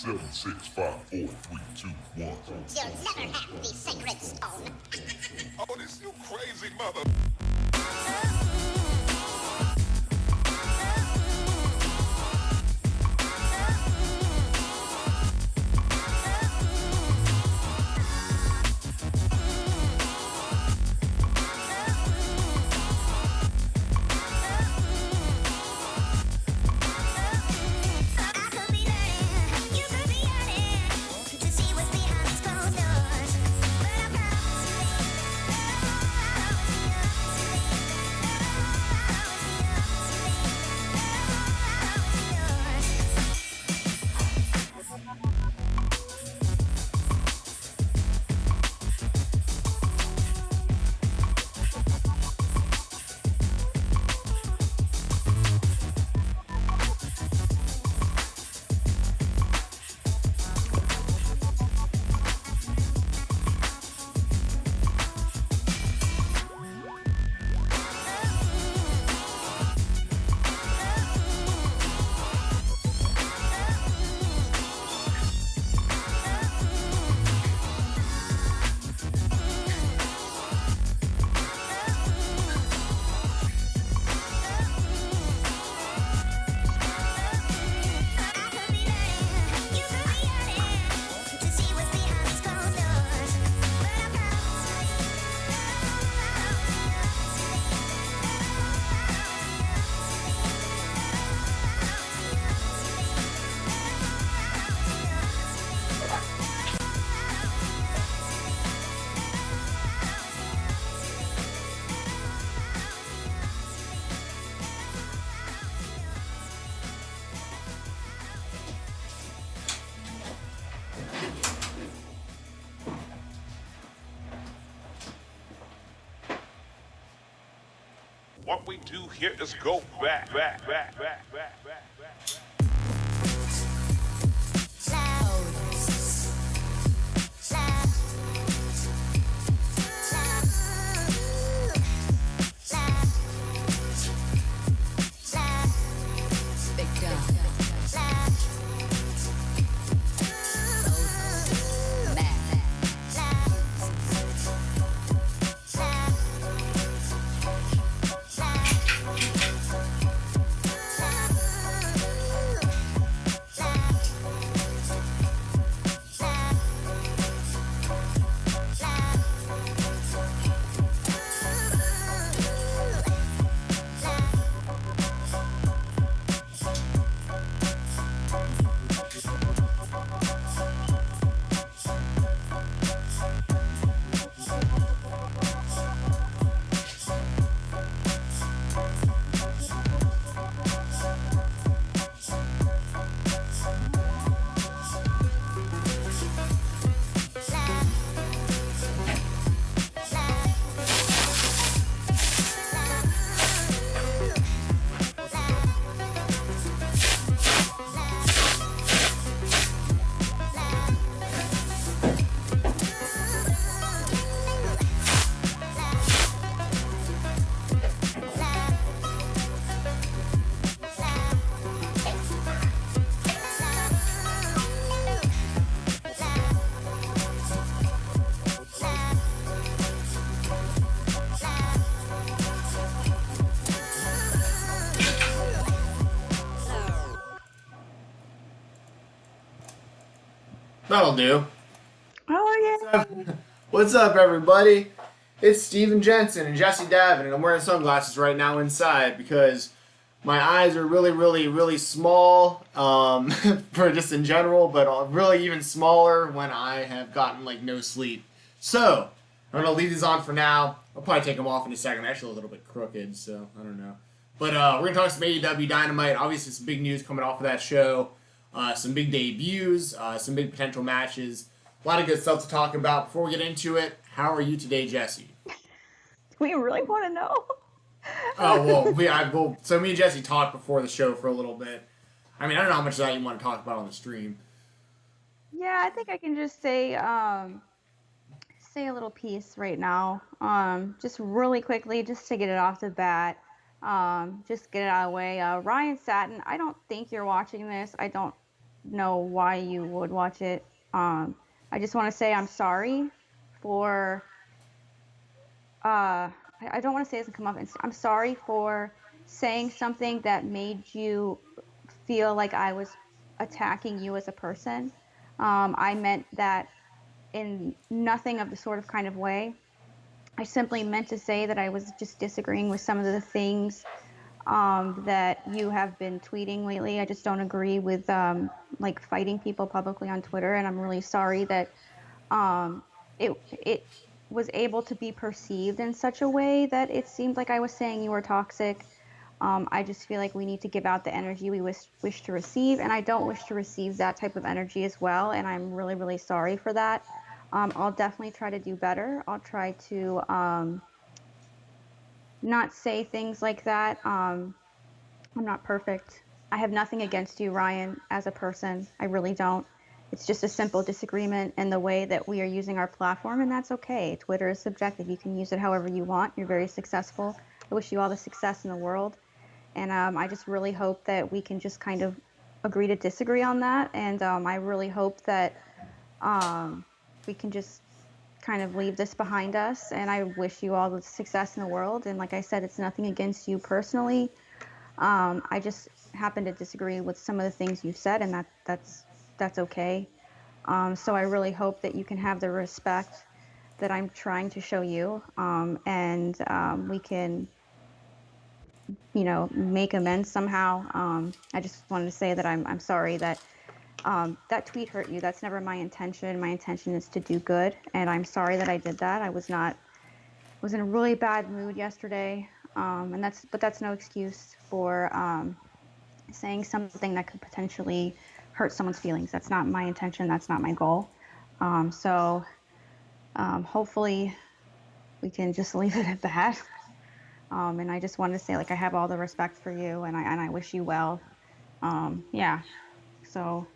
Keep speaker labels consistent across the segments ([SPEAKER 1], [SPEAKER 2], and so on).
[SPEAKER 1] 7, 6, 5, 4, 3, 2, 1.
[SPEAKER 2] You'll never have the sacred stone.
[SPEAKER 1] Oh, this you crazy mother.
[SPEAKER 3] What we do here is go back.
[SPEAKER 4] That'll do.
[SPEAKER 5] Oh, yeah.
[SPEAKER 4] What's up, everybody? It's Steven Jensen and Jessi Davin, and I'm wearing sunglasses right now inside because my eyes are really small for just in general, but really even smaller when I have gotten like no sleep. So I'm gonna leave these on for now. I'll probably take them off in a second. I'm actually a little bit crooked, so I don't know. But we're gonna talk some AEW Dynamite. Obviously, some big news coming off of that show. Some big debuts, some big potential matches. A lot of good stuff to talk about. Before we get into it, how are you today, Jessi?
[SPEAKER 5] We really want to know.
[SPEAKER 4] Oh, well, so me and Jessi talked before the show for a little bit. I mean, I don't know how much of that you want to talk about on the stream.
[SPEAKER 5] Yeah, I think I can just say say a little piece right now. Just really quickly, just to get it off the bat. Just get it out of the way. Ryan Satin, I don't think you're watching this. I don't know why you would watch it. I just want to say I'm sorry for I don't want to say it doesn't come up. I'm sorry for saying something that made you feel like I was attacking you as a person. I meant that in nothing of the sort of kind of way. I simply meant to say that I was just disagreeing with some of the things that you have been tweeting lately. I just don't agree with like fighting people publicly on Twitter, and I'm really sorry that it was able to be perceived in such a way that it seemed like I was saying you were toxic. I just feel like we need to give out the energy we wish to receive, and I don't wish to receive that type of energy as well, and I'm really, really sorry for that. I'll definitely try to do better. I'll try to not say things like that. I'm not perfect. I have nothing against you, Ryan, as a person. I really don't. It's just a simple disagreement in the way that we are using our platform, and that's okay. Twitter is subjective. You can use it however you want. You're very successful. I wish you all the success in the world. And I just really hope that we can just kind of agree to disagree on that. And I really hope that we can just kind of leave this behind us. And I wish you all the success in the world. And like I said, it's nothing against you personally. I just happen to disagree with some of the things you said, and that's okay. So I really hope that you can have the respect that I'm trying to show you, and we can, make amends somehow. I just wanted to say that I'm sorry that that tweet hurt you. That's never my intention. My intention is to do good, and I'm sorry that I did that. I was in a really bad mood yesterday, but that's no excuse for saying something that could potentially hurt someone's feelings. That's not my intention. That's not my goal. So hopefully we can just leave it at that. And I just wanted to say, like, I have all the respect for you, and I wish you well. Yeah. So,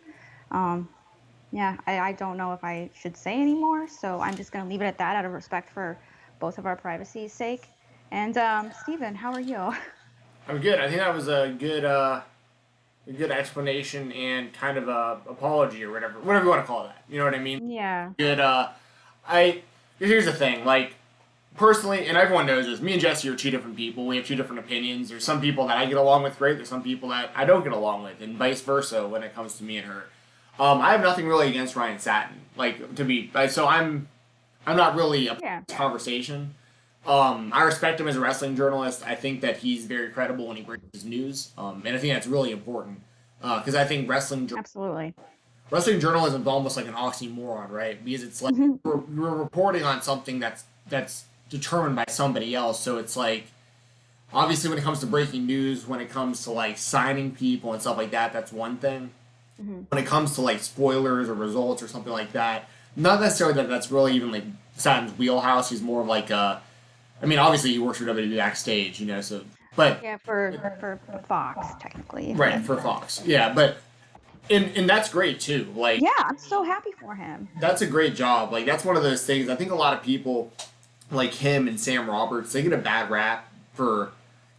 [SPEAKER 5] yeah, I don't know if I should say anymore. So I'm just going to leave it at that out of respect for both of our privacy's sake. And Steven, how are you?
[SPEAKER 4] I'm good. I think that was a good explanation and kind of a apology or whatever you want to call that. You know what I mean?
[SPEAKER 5] Yeah.
[SPEAKER 4] Good. Here's the thing. Like, personally, and everyone knows this, me and Jesse are two different people. We have two different opinions. There's some people that I get along with great. There's some people that I don't get along with, and vice versa when it comes to me and her. I have nothing really against Ryan Satin. So I'm not really a conversation. I respect him as a wrestling journalist. I think that he's very credible when he brings his news, and I think that's really important because I think
[SPEAKER 5] Absolutely.
[SPEAKER 4] wrestling journalism is almost like an oxymoron, right? Because it's like we're reporting on something that's determined by somebody else. So it's like, obviously when it comes to breaking news, when it comes to like signing people and stuff like that, that's one thing. When it comes to like spoilers or results or something like that, not necessarily that's really even like Satin's wheelhouse. He's more of like obviously he works for WWE backstage, so, but
[SPEAKER 5] Yeah, for Fox, technically.
[SPEAKER 4] right, for Fox. Yeah, but and that's great too. Like,
[SPEAKER 5] Yeah, I'm so happy for him.
[SPEAKER 4] that's a great job. Like, that's one of those things. I think a lot of people like him and Sam Roberts, they get a bad rap for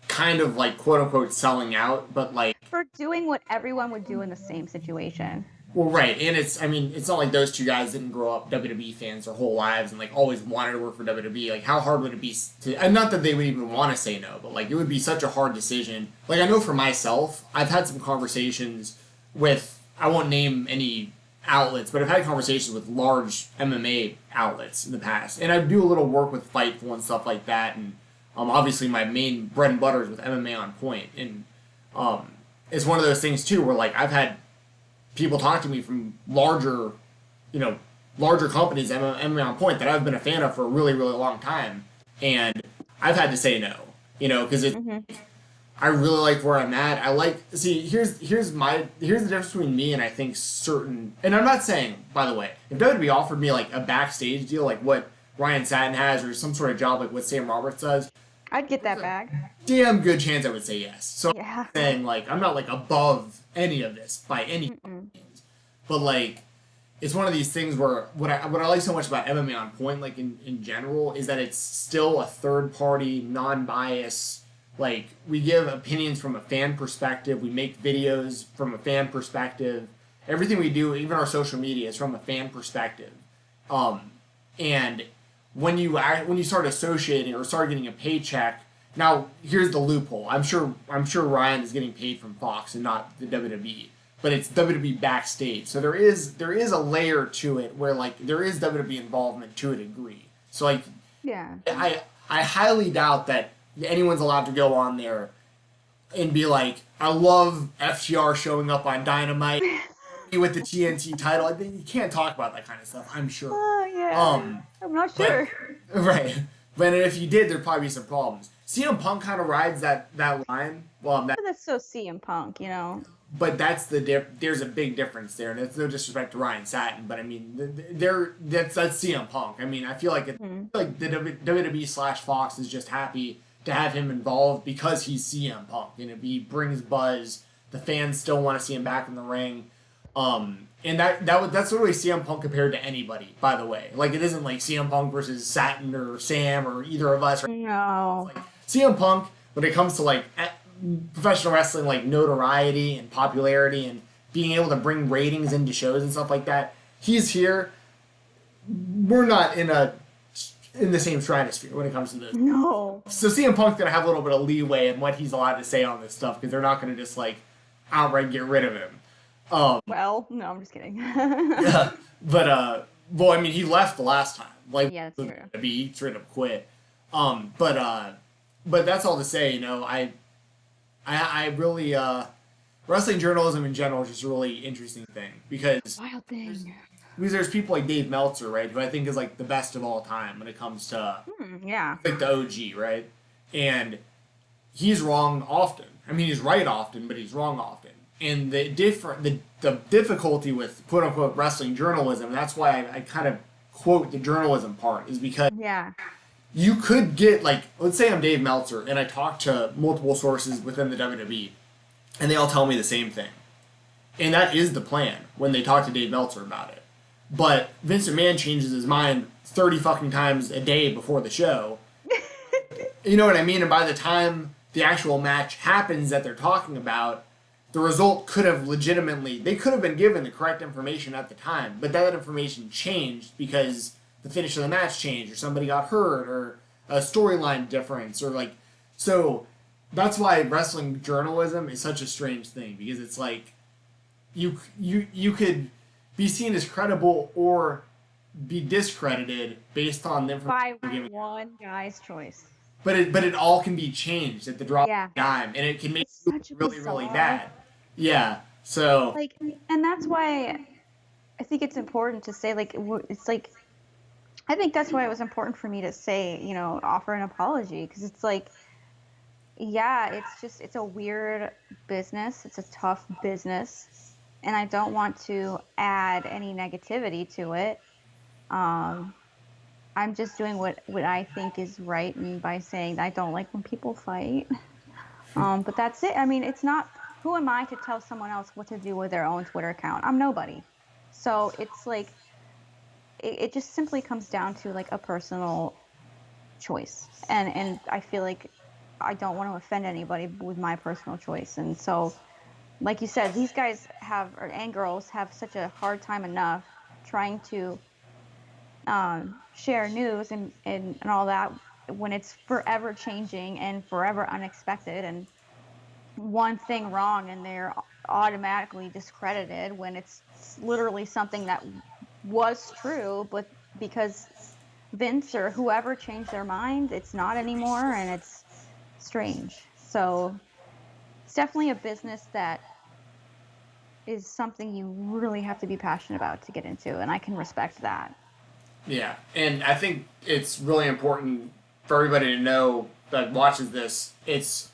[SPEAKER 4] kind of like quote unquote selling out, but like
[SPEAKER 5] For doing what everyone would do in the same situation.
[SPEAKER 4] well, right, and it's not like those two guys didn't grow up WWE fans their whole lives and like always wanted to work for WWE. Like, how hard would it be and not that they would even want to say no, but like it would be such a hard decision. Like, I know for myself, I've had some conversations with, I won't name any outlets, but I've had conversations with large MMA outlets in the past, and I do a little work with Fightful and stuff like that, and obviously my main bread and butter is with MMA on Point, and it's one of those things too where like I've had people talk to me from larger companies, MMA on Point, that I've been a fan of for a really, really long time, and I've had to say no, because I really like where I'm at. Here's the difference between me and I think certain, and I'm not saying, by the way, if WWE offered me like a backstage deal like what Ryan Satin has or some sort of job like what Sam Roberts does,
[SPEAKER 5] I'd get that bag.
[SPEAKER 4] damn good chance I would say yes. So
[SPEAKER 5] Yeah.
[SPEAKER 4] I'm saying, like, I'm not like above any of this by any means, but like it's one of these things where what I like so much about MMA on Point, like in general, is that it's still a third party, non-biased. Like, we give opinions from a fan perspective. We make videos from a fan perspective. everything we do, even our social media, is from a fan perspective. And when you start associating or start getting a paycheck, now here's the loophole. I'm sure Ryan is getting paid from Fox and not the WWE, but it's WWE backstage. So there is a layer to it where like there is WWE involvement to a degree. So like I highly doubt that anyone's allowed to go on there and be like, I love FTR showing up on Dynamite with the TNT title. I think you can't talk about that kind of stuff, I'm sure.
[SPEAKER 5] I'm not sure.
[SPEAKER 4] Right. But if you did, there'd probably be some problems. CM Punk kind of rides that line. Well,
[SPEAKER 5] That's so CM Punk, you know.
[SPEAKER 4] But that's there's a big difference there, and it's no disrespect to Ryan Satin, but I mean, that's CM Punk. I mean, I feel like like the WWE/Fox is just happy to have him involved because he's CM Punk, and if he brings buzz, the fans still want to see him back in the ring. And that's literally CM Punk compared to anybody, by the way. Like, it isn't like CM Punk versus Satin or Sam or either of us.
[SPEAKER 5] No.
[SPEAKER 4] Like, CM Punk, when it comes to like professional wrestling, like notoriety and popularity and being able to bring ratings into shows and stuff like that, he's here. We're not in the same stratosphere when it comes to this.
[SPEAKER 5] No.
[SPEAKER 4] So CM Punk's gonna have a little bit of leeway in what he's allowed to say on this stuff because they're not gonna just like outright get rid of him.
[SPEAKER 5] Well, no, I'm just kidding.
[SPEAKER 4] Yeah, but well, I mean, he left the last time. Like,
[SPEAKER 5] yeah, that's true.
[SPEAKER 4] He straight up quit. But that's all to say, you know, I really wrestling journalism in general is just a really interesting thing because
[SPEAKER 5] Wild thing.
[SPEAKER 4] There's people like Dave Meltzer, right, who I think is like the best of all time when it comes to like the OG, right, and he's wrong often. I mean, he's right often, but he's wrong often. And the difficulty with quote unquote wrestling journalism, that's why I kind of quote the journalism part, is because you could get like, let's say I'm Dave Meltzer and I talk to multiple sources within the WWE and they all tell me the same thing. And that is the plan when they talk to Dave Meltzer about it. But Vince McMahon changes his mind 30 fucking times a day before the show. You know what I mean? And by the time the actual match happens that they're talking about, the result could have they could have been given the correct information at the time, but that information changed because the finish of the match changed, or somebody got hurt, or a storyline difference, or like, so that's why wrestling journalism is such a strange thing, because it's like, you could be seen as credible or be discredited based on the information
[SPEAKER 5] by
[SPEAKER 4] given.
[SPEAKER 5] One guy's choice.
[SPEAKER 4] But it all can be changed at the drop of a dime, and it can make you really, really bad. Yeah, so...
[SPEAKER 5] Like, and that's why I think it's important to say, like, it's like, I think that's why it was important for me to say, you know, offer an apology, because it's like, yeah, it's a weird business, it's a tough business, and I don't want to add any negativity to it. I'm just doing what I think is right, and by saying I don't like when people fight. But that's it. I mean, it's not, who am I to tell someone else what to do with their own Twitter account? I'm nobody. So it's like, it just simply comes down to like a personal choice. And I feel like I don't want to offend anybody with my personal choice. And so, like you said, these guys and girls have such a hard time enough trying to share news and all that when it's forever changing and forever unexpected, and one thing wrong and they're automatically discredited when it's literally something that was true, but because Vince or whoever changed their mind, it's not anymore, and it's strange. So it's definitely a business that is something you really have to be passionate about to get into, and I can respect that.
[SPEAKER 4] Yeah, and I think it's really important for everybody to know that watches this, it's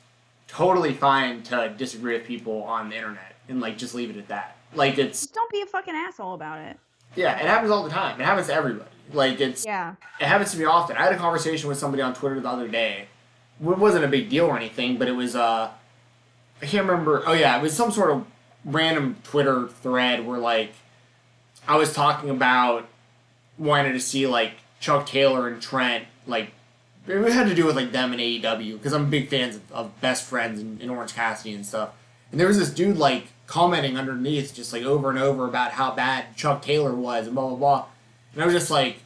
[SPEAKER 4] totally fine to disagree with people on the internet and like just leave it at that. Like, it's
[SPEAKER 5] just don't be a fucking asshole about it.
[SPEAKER 4] Yeah, it happens all the time. It happens to everybody. Like, it happens to me often. I had a conversation with somebody on Twitter the other day. It wasn't a big deal or anything, but it was I can't remember. Oh yeah, it was some sort of random Twitter thread where like I was talking about wanted to see like Chuck Taylor and Trent, like it had to do with like them and AEW, because I'm big fans of Best Friends and Orange Cassidy and stuff. And there was this dude, like, commenting underneath just, like, over and over about how bad Chuck Taylor was and blah, blah, blah. And I was just like,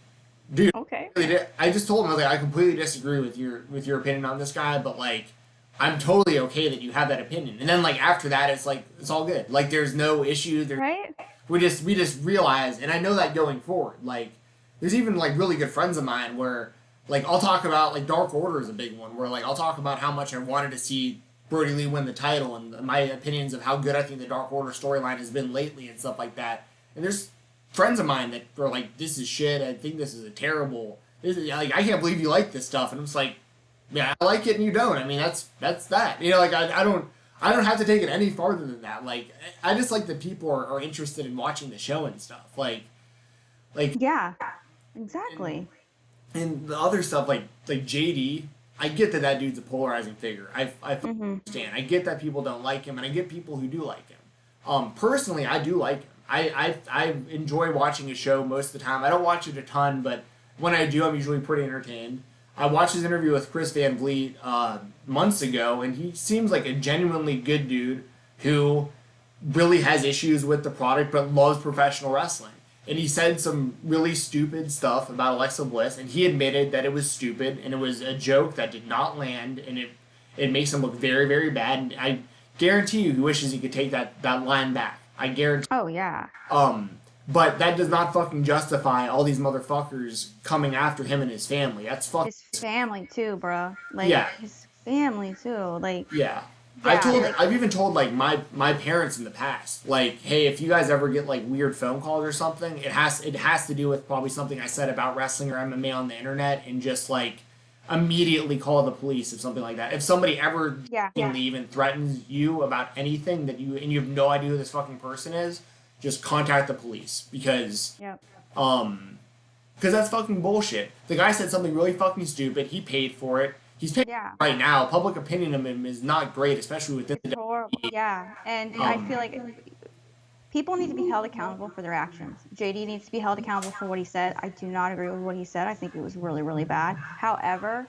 [SPEAKER 4] dude,
[SPEAKER 5] Okay.
[SPEAKER 4] I just told him, I was like, I completely disagree with your opinion on this guy, but, like, I'm totally okay that you have that opinion. And then, like, after that, it's like, it's all good. Like, there's no issue.
[SPEAKER 5] Right?
[SPEAKER 4] We just realize, and I know that going forward, like, there's even, like, really good friends of mine where, like, I'll talk about, like, Dark Order is a big one, where, like, I'll talk about how much I wanted to see Brody Lee win the title and my opinions of how good I think the Dark Order storyline has been lately and stuff like that. And there's friends of mine that are like, this is shit, I think this is a terrible, like, I can't believe you like this stuff. And I'm just like, yeah, I like it and you don't. I mean, that's that. You know, like, I don't have to take it any farther than that. Like, I just like that people are interested in watching the show and stuff. Like
[SPEAKER 5] Yeah, exactly.
[SPEAKER 4] and the other stuff, like JD, I get that dude's a polarizing figure. I understand. I get that people don't like him, and I get people who do like him. Personally, I do like him. I enjoy watching his show most of the time. I don't watch it a ton, but when I do, I'm usually pretty entertained. I watched his interview with Chris Van Vliet months ago, and he seems like a genuinely good dude who really has issues with the product but loves professional wrestling. And he said some really stupid stuff about Alexa Bliss, and he admitted that it was stupid, and it was a joke that did not land, and it makes him look very, very bad. And I guarantee you he wishes he could take that line back. I guarantee.
[SPEAKER 5] Oh, yeah.
[SPEAKER 4] But that does not fucking justify all these motherfuckers coming after him and his family. That's fucking...
[SPEAKER 5] His family, too, bro. Like,
[SPEAKER 4] yeah.
[SPEAKER 5] His family, too. Like...
[SPEAKER 4] Yeah.
[SPEAKER 5] Yeah,
[SPEAKER 4] I've even told, like, my parents in the past, like, hey, if you guys ever get, like, weird phone calls or something, it has to do with probably something I said about wrestling or MMA on the internet, and just, like, immediately call the police if something like that. If somebody ever even threatens you about anything and you have no idea who this fucking person is, just contact the police, because that's fucking bullshit. The guy said something really fucking stupid. He paid for it. He's paid right now. Public opinion of him is not great, especially within the
[SPEAKER 5] horrible. Yeah, and I feel like people need to be held accountable for their actions. JD needs to be held accountable for what he said. I do not agree with what he said. I think it was really, really bad. However,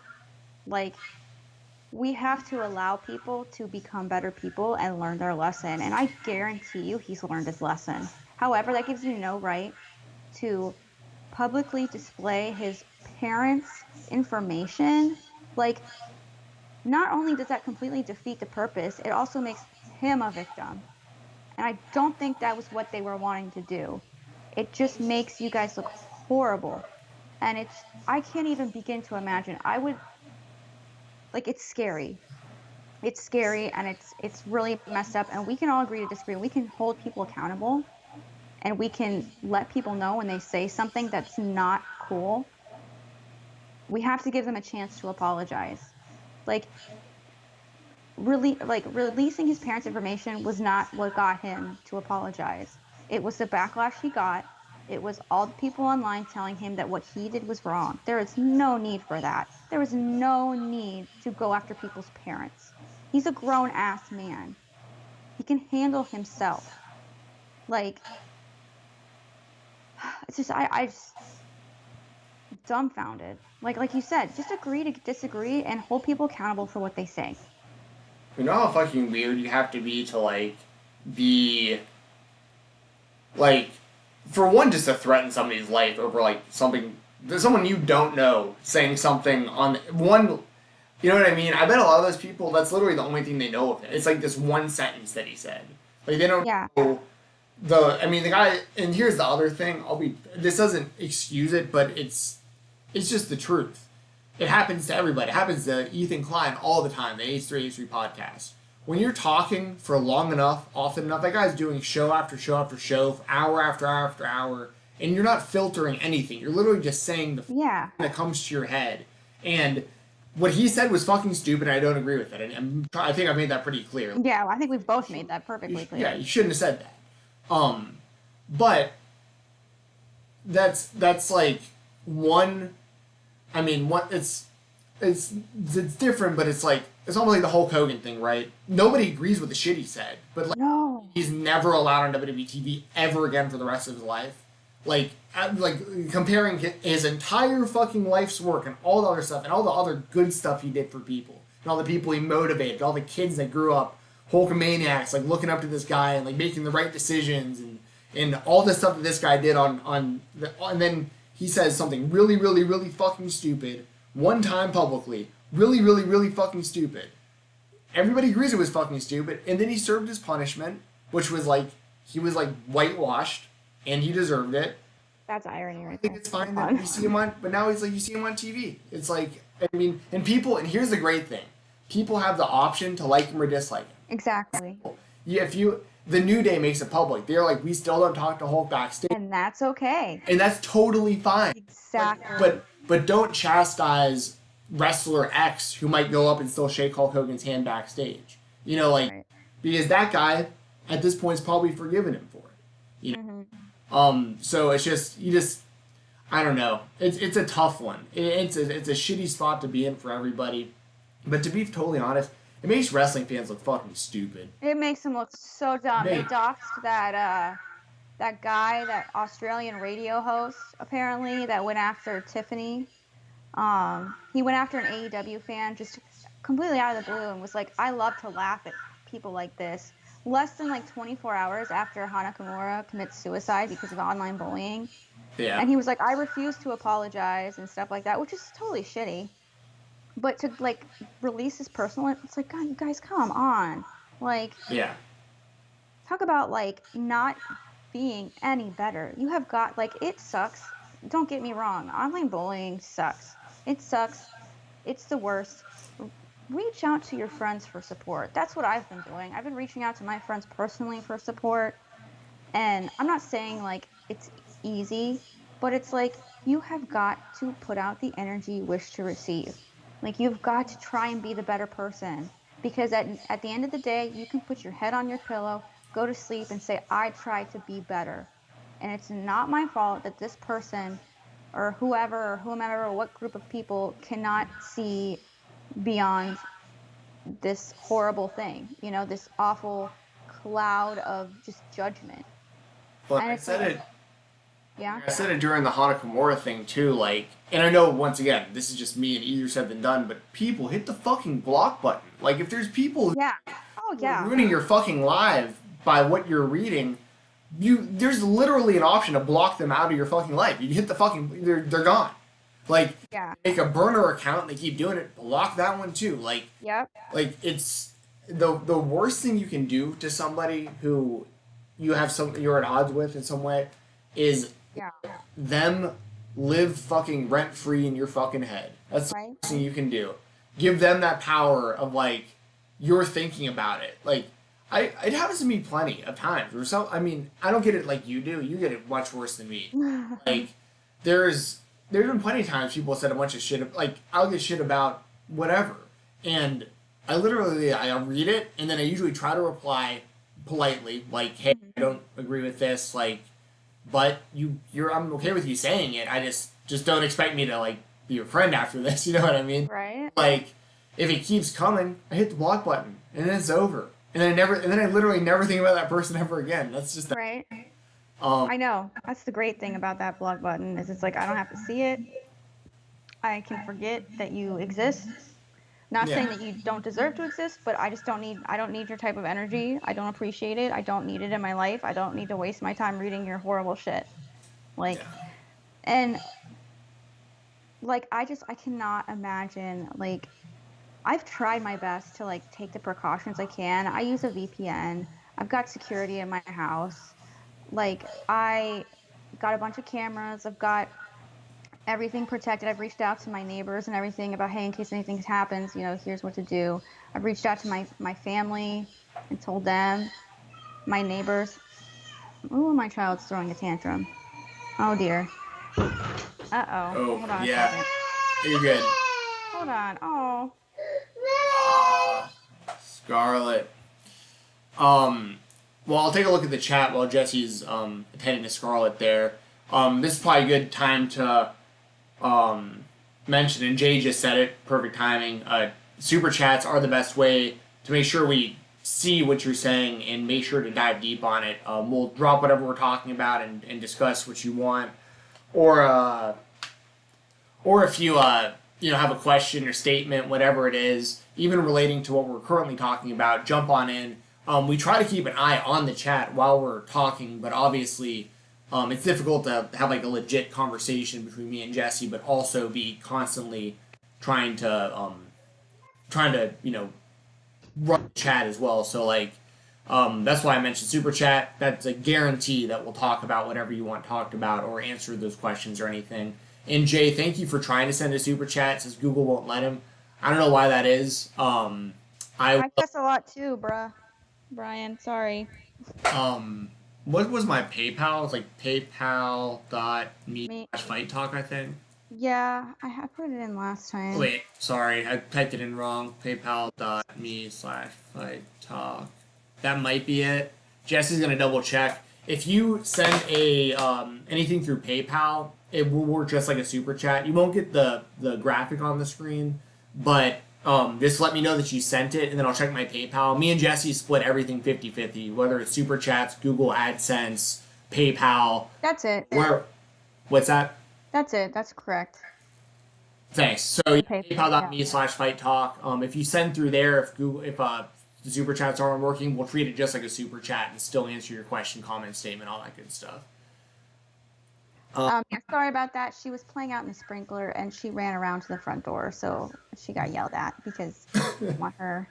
[SPEAKER 5] like, we have to allow people to become better people and learn their lesson. And I guarantee you he's learned his lesson. However, that gives you no right to publicly display his parents' information. Like, not only does that completely defeat the purpose, it also makes him a victim. And I don't think that was what they were wanting to do. It just makes you guys look horrible. And I can't even begin to imagine. It's scary. It's scary, and it's really messed up. And we can all agree to disagree. We can hold people accountable, and we can let people know when they say something that's not cool. We have to give them a chance to apologize. Releasing his parents' information was not what got him to apologize. It was the backlash he got. It was all the people online telling him that what he did was wrong. There is no need for that. There is no need to go after people's parents. He's a grown-ass man. He can handle himself. Like, it's just, I just dumbfounded. Like you said, just agree to disagree and hold people accountable for what they say.
[SPEAKER 4] You know how fucking weird you have to be to, like, be, like, for one, just to threaten somebody's life over, like, someone you don't know saying something on one, you know what I mean? I bet a lot of those people, that's literally the only thing they know of it. It's like this one sentence that he said. Like, they don't know the guy, and here's the other thing, this doesn't excuse it, but it's just the truth. It happens to everybody. It happens to Ethan Klein all the time, the H3H3 podcast. When you're talking for long enough, often enough, that guy's doing show after show after show, hour after hour after hour, and you're not filtering anything. You're literally just saying the thing that comes to your head. And what he said was fucking stupid, and I don't agree with it. And I think I made that pretty clear.
[SPEAKER 5] Yeah, I think we've both made that perfectly clear.
[SPEAKER 4] Yeah, you shouldn't have said that. But that's like one. I mean, it's different, but it's like, it's almost like the Hulk Hogan thing, right? Nobody agrees with the shit he said, but like, he's never allowed on WWE TV ever again for the rest of his life. Like comparing his entire fucking life's work and all the other stuff and all the other good stuff he did for people and all the people he motivated, all the kids that grew up Hulkamaniacs, like looking up to this guy and like making the right decisions and all the stuff that this guy did and then he says something really, really, really fucking stupid one time publicly. Really, really, really fucking stupid. Everybody agrees it was fucking stupid, and then he served his punishment, which was like, he was like whitewashed, and he deserved it.
[SPEAKER 5] That's irony right
[SPEAKER 4] I think
[SPEAKER 5] there.
[SPEAKER 4] it's fine that you see him on, but now he's like, you see him on TV. It's like, I mean, and here's the great thing. People have the option to like him or dislike him.
[SPEAKER 5] Exactly.
[SPEAKER 4] Yeah, the New Day makes it public. They're like, we still don't talk to Hulk backstage.
[SPEAKER 5] And that's okay.
[SPEAKER 4] And that's totally fine.
[SPEAKER 5] Exactly.
[SPEAKER 4] But don't chastise wrestler X who might go up and still shake Hulk Hogan's hand backstage. You know, like,
[SPEAKER 5] Right.
[SPEAKER 4] because that guy at this point is probably forgiven him for it. You know?
[SPEAKER 5] Mm-hmm.
[SPEAKER 4] So it's just, I don't know. It's a tough one. It's a shitty spot to be in for everybody. But to be totally honest, it makes wrestling fans look fucking stupid.
[SPEAKER 5] It makes them look so dumb. They
[SPEAKER 4] Mate.
[SPEAKER 5] doxed that guy, that Australian radio host, apparently, that went after Tiffany. He went after an AEW fan just completely out of the blue and was like, I love to laugh at people like this. Less than like 24 hours after Hana Kimura commits suicide because of online bullying.
[SPEAKER 4] Yeah.
[SPEAKER 5] And he was like, I refuse to apologize and stuff like that, which is totally shitty. But to like release his personal, it's like, God, you guys, come on. Like,
[SPEAKER 4] Yeah.
[SPEAKER 5] talk about like not being any better. You have got, like, it sucks. Don't get me wrong. Online bullying sucks. It sucks. It's the worst. Reach out to your friends for support. That's what I've been doing. I've been reaching out to my friends personally for support. And I'm not saying like it's easy, but it's like you have got to put out the energy you wish to receive. Like, you've got to try and be the better person. Because at the end of the day, you can put your head on your pillow, go to sleep, and say, I tried to be better. And it's not my fault that this person or whoever or whomever or what group of people cannot see beyond this horrible thing, you know, this awful cloud of just judgment.
[SPEAKER 4] But
[SPEAKER 5] And
[SPEAKER 4] I
[SPEAKER 5] it's
[SPEAKER 4] said
[SPEAKER 5] like-
[SPEAKER 4] it.
[SPEAKER 5] Yeah.
[SPEAKER 4] I said it during the Hana Kimura thing too. Like, and I know once again, this is just me and easier said than done. But people, hit the fucking block button. Like, if there's people
[SPEAKER 5] Yeah. Oh,
[SPEAKER 4] who are
[SPEAKER 5] yeah.
[SPEAKER 4] ruining your fucking life by what you're reading, there's literally an option to block them out of your fucking life. You hit the fucking, they're gone. Like,
[SPEAKER 5] Yeah.
[SPEAKER 4] make a burner account and they keep doing it. Block that one too. Like,
[SPEAKER 5] Yep.
[SPEAKER 4] it's the worst thing you can do to somebody who you're at odds with in some way is
[SPEAKER 5] Yeah.
[SPEAKER 4] them live fucking rent free in your fucking head. That's the
[SPEAKER 5] Right.
[SPEAKER 4] worst thing you can do. Give them that power of like you're thinking about it. Like it happens to me plenty of times. Or so I mean, I don't get it like you do. You get it much worse than me. Like there's been plenty of times people said a bunch of shit. Like I'll get shit about whatever, and I read it and then I usually try to reply politely, like, hey, I don't agree with this, like, but I'm okay with you saying it. I just don't expect me to like be your friend after this. You know what I mean?
[SPEAKER 5] Right.
[SPEAKER 4] Like, if it keeps coming, I hit the block button and then it's over. And then I literally never think about that person ever again. That's just
[SPEAKER 5] Right. I know. That's the great thing about that block button is it's like I don't have to see it. I can forget that you exist. Not
[SPEAKER 4] Yeah.
[SPEAKER 5] saying that you don't deserve to exist, but I don't need your type of energy. I don't appreciate it. I don't need it in my life. I don't need to waste my time reading your horrible shit. Like,
[SPEAKER 4] Yeah.
[SPEAKER 5] and like I cannot imagine, like, I've tried my best to like take the precautions I can. I use a VPN. I've got security in my house. Like, I got a bunch of cameras. I've got everything protected. I've reached out to my neighbors and everything about, hey, in case anything happens, you know, here's what to do. I've reached out to my family and told them, my neighbors. Ooh, my child's throwing a tantrum. Oh dear. Uh-oh.
[SPEAKER 4] Oh,
[SPEAKER 5] Hold on a
[SPEAKER 4] yeah.
[SPEAKER 5] second.
[SPEAKER 4] You're good.
[SPEAKER 5] Hold on. Oh.
[SPEAKER 4] Scarlet. Well, I'll take a look at the chat while Jesse's attending to Scarlet there. This is probably a good time to mention, and Jay just said it, perfect timing. Super chats are the best way to make sure we see what you're saying and make sure to dive deep on it. We'll drop whatever we're talking about and discuss what you want. Or if you have a question or statement, whatever it is, even relating to what we're currently talking about, jump on in. We try to keep an eye on the chat while we're talking, but obviously it's difficult to have like a legit conversation between me and Jessi, but also be constantly trying to run the chat as well. So like that's why I mentioned super chat. That's a guarantee that we'll talk about whatever you want talked about or answer those questions or anything. And Jay, thank you for trying to send a super chat. Since Google won't let him. I don't know why that is.
[SPEAKER 5] I cuss a lot too, Brian, sorry.
[SPEAKER 4] What was my PayPal? It's like paypal.me/fight talk, I think.
[SPEAKER 5] Yeah, I put it in last time.
[SPEAKER 4] Wait, sorry, I typed it in wrong. PayPal.me/fight talk. That might be it. Jessi's gonna double check. If you send a anything through PayPal, it will work just like a super chat. You won't get the graphic on the screen, but just let me know that you sent it, and then I'll check my PayPal. Me and Jessi split everything 50-50, whether it's super chats, Google AdSense, PayPal.
[SPEAKER 5] That's it.
[SPEAKER 4] What's that?
[SPEAKER 5] That's it. That's correct.
[SPEAKER 4] Thanks. So PayPal.me/fight talk. If you send through there, if the super chats aren't working, we'll treat it just like a super chat and still answer your question, comment, statement, all that good stuff.
[SPEAKER 5] Yeah, sorry about that. She was playing out in the sprinkler and she ran around to the front door, so she got yelled at because I didn't want her.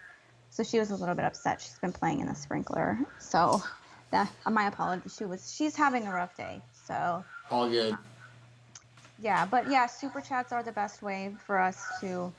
[SPEAKER 5] So she was a little bit upset. She's been playing in the sprinkler, so that my apologies. She's having a rough day, so
[SPEAKER 4] all good.
[SPEAKER 5] Yeah, but yeah, super chats are the best way for us to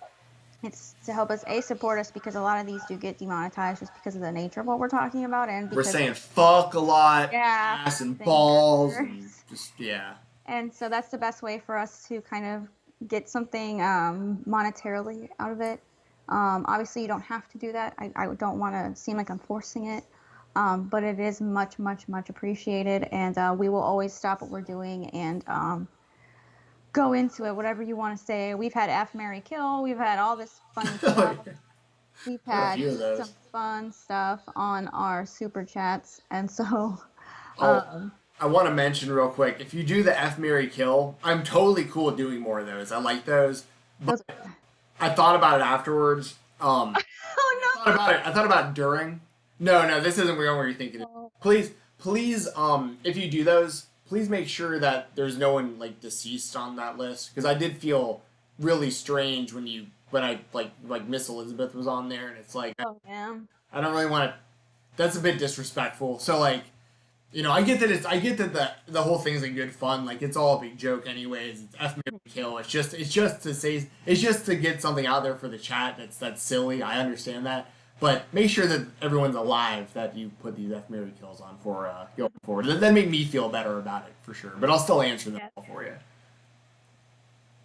[SPEAKER 5] help us support us, because a lot of these do get demonetized just because of the nature of what we're talking about, and because
[SPEAKER 4] we're saying fuck a lot,
[SPEAKER 5] yeah,
[SPEAKER 4] ass and balls, and just yeah.
[SPEAKER 5] And so that's the best way for us to kind of get something monetarily out of it. Obviously, you don't have to do that. I don't want to seem like I'm forcing it, but it is much, much, much appreciated, and we will always stop what we're doing and go into it, whatever you want to say. We've had F, Marry, Kill. We've had all this fun stuff. We've had some fun stuff on our super chats, and so
[SPEAKER 4] I want to mention real quick, if you do the F, Marry, Kill, I'm totally cool with doing more of those. I like those. But I thought about it afterwards.
[SPEAKER 5] Oh no!
[SPEAKER 4] I thought about it during. No, this isn't where you're thinking. Please, if you do those, please make sure that there's no one like deceased on that list, because I did feel really strange when I like Miss Elizabeth was on there, and it's like,
[SPEAKER 5] oh yeah,
[SPEAKER 4] I don't really want to. That's a bit disrespectful. So like, I get that the whole thing's like good fun. Like, it's all a big joke anyways. It's F, Marry, Kill. It's just to get something out there for the chat. That's silly. I understand that. But make sure that everyone's alive that you put these F, Marry, Kills on for going forward. That make me feel better about it for sure. But I'll still answer them all for you.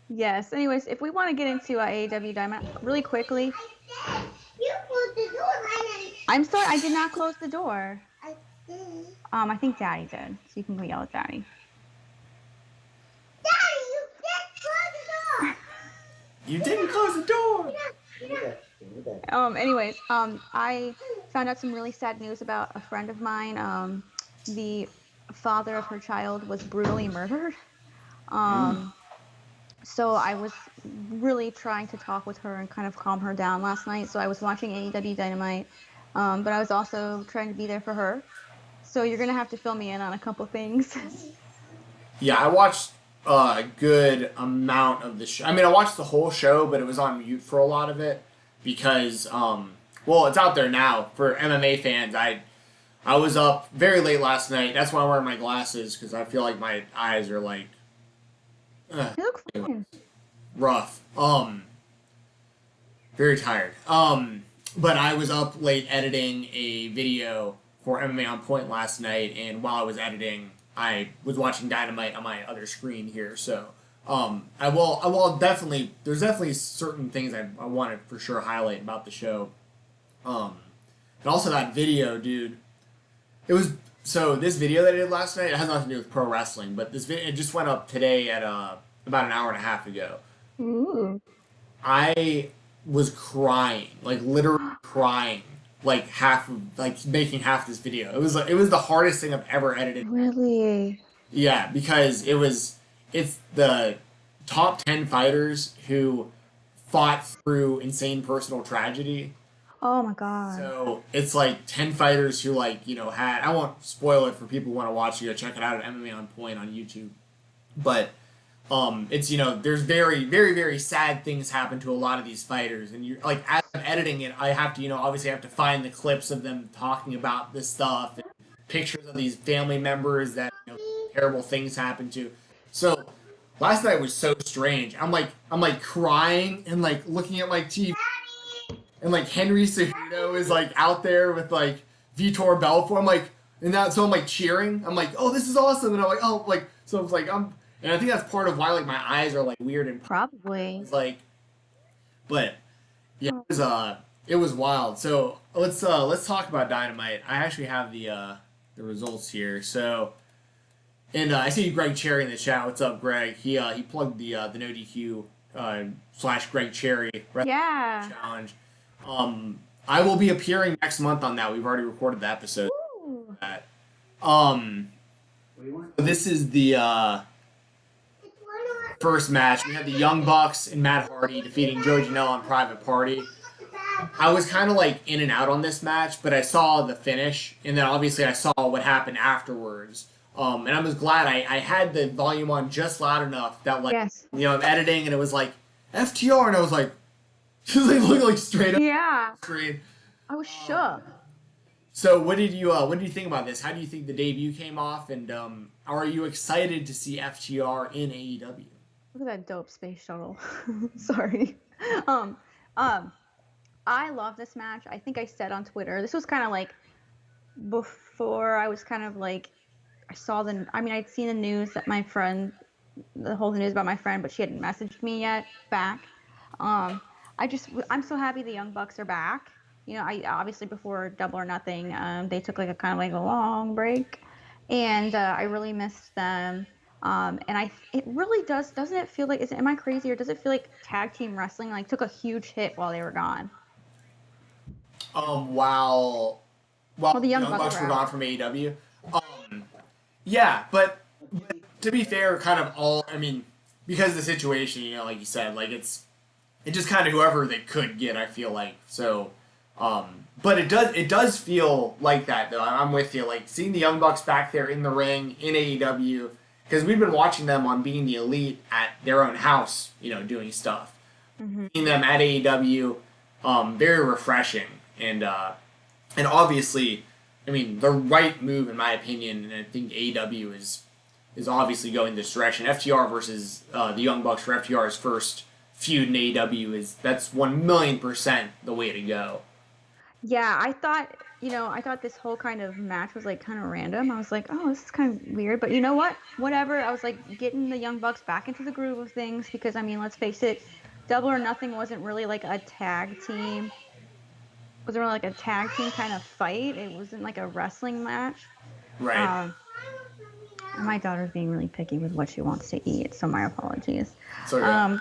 [SPEAKER 5] Yes. Anyways, if we want to get into AEW Dynamite really quickly.
[SPEAKER 2] You closed the door, honey.
[SPEAKER 5] I'm sorry, I did not close the door.
[SPEAKER 2] I did.
[SPEAKER 5] I think Daddy did. So you can go yell at Daddy.
[SPEAKER 2] Daddy, you didn't close the door.
[SPEAKER 4] You didn't close the door.
[SPEAKER 5] Anyways, I found out some really sad news about a friend of mine. The father of her child was brutally murdered. So I was really trying to talk with her and kind of calm her down last night. So I was watching AEW Dynamite, but I was also trying to be there for her. So you're gonna have to fill me in on a couple things.
[SPEAKER 4] Yeah, I watched a good amount of the show. I mean, I watched the whole show, but it was on mute for a lot of it because, it's out there now for MMA fans. I was up very late last night. That's why I'm wearing my glasses, because I feel like my eyes are like
[SPEAKER 5] You look fine.
[SPEAKER 4] rough. Very tired. But I was up late editing a video for MMA On Point last night, and while I was editing, I was watching Dynamite on my other screen here. So, I will definitely. There's definitely certain things I want to for sure highlight about the show. And also that video, dude. It was this video that I did last night. It has nothing to do with pro wrestling, but this video, it just went up today at about an hour and a half ago.
[SPEAKER 5] Ooh.
[SPEAKER 4] I was crying, like literally crying, like making half this video. It was the hardest thing I've ever edited.
[SPEAKER 5] Really?
[SPEAKER 4] Yeah, because it's the top 10 fighters who fought through insane personal tragedy.
[SPEAKER 5] Oh my god.
[SPEAKER 4] So it's like 10 fighters who had, I won't spoil it for people who want to watch it, go check it out at MMA on Point on YouTube. But it's, there's very, very, very sad things happen to a lot of these fighters. And you're like, as I'm editing it, I have to, obviously I have to find the clips of them talking about this stuff and pictures of these family members that, terrible things happen to. So last night was so strange. I'm like crying and like looking at my TV. And like Henry Cejudo is like out there with like Vitor Belfort. So I'm like cheering. I'm like, oh, this is awesome. And I'm like, oh, like, so it's like, and I think that's part of why like my eyes are like weird and
[SPEAKER 5] probably.
[SPEAKER 4] It's like, but yeah, it was wild. So let's talk about Dynamite. I actually have the results here. So, and I see Greg Cherry in the chat. What's up, Greg? He plugged the No DQ / Greg Cherry challenge. I will be appearing next month on that. We've already recorded the episode. This is the first match. We had the Young Bucks and Matt Hardy defeating Joey Janela and Private Party. I was kind of like in and out on this match, but I saw the finish, and then obviously I saw what happened afterwards. And I was glad I had the volume on just loud enough that I'm editing, and it was like FTR, and I was like, just like looking like straight up the screen.
[SPEAKER 5] I was shook.
[SPEAKER 4] So what did you think about this? How do you think the debut came off, and are you excited to see FTR in AEW?
[SPEAKER 5] Look at that dope space shuttle. Sorry. I love this match. I think I said on Twitter, this was kind of like before I was kind of like, I'd seen the news that the whole news about my friend, but she hadn't messaged me yet back. I'm so happy the Young Bucks are back. I obviously before Double or Nothing, they took like a kind of like a long break, and I really missed them. It really doesn't it feel like, am I crazy, or does it feel like tag team wrestling like took a huge hit while they were gone?
[SPEAKER 4] While the Young Bucks were gone from AEW. Yeah, but to be fair, kind of because of the situation, like you said, like it's just kind of whoever they could get, I feel like. So, but it does feel like that, though. I'm with you. Like, seeing the Young Bucks back there in the ring, in AEW, because we've been watching them on Being the Elite at their own house, doing stuff. Mm-hmm. Seeing them at AEW, very refreshing. And obviously, the right move, in my opinion, and I think AEW is obviously going this direction. FTR versus the Young Bucks for FTR's first feud in AEW that's 1,000,000% the way to go.
[SPEAKER 5] Yeah, I thought this whole kind of match was like kind of random. I was like, oh, this is kind of weird, but you know what? Whatever. I was like getting the Young Bucks back into the groove of things because let's face it, Double or Nothing wasn't really like a tag team. It wasn't really like a tag team kind of fight. It wasn't like a wrestling match.
[SPEAKER 4] Right.
[SPEAKER 5] My daughter's being really picky with what she wants to eat, so my apologies.
[SPEAKER 4] So yeah.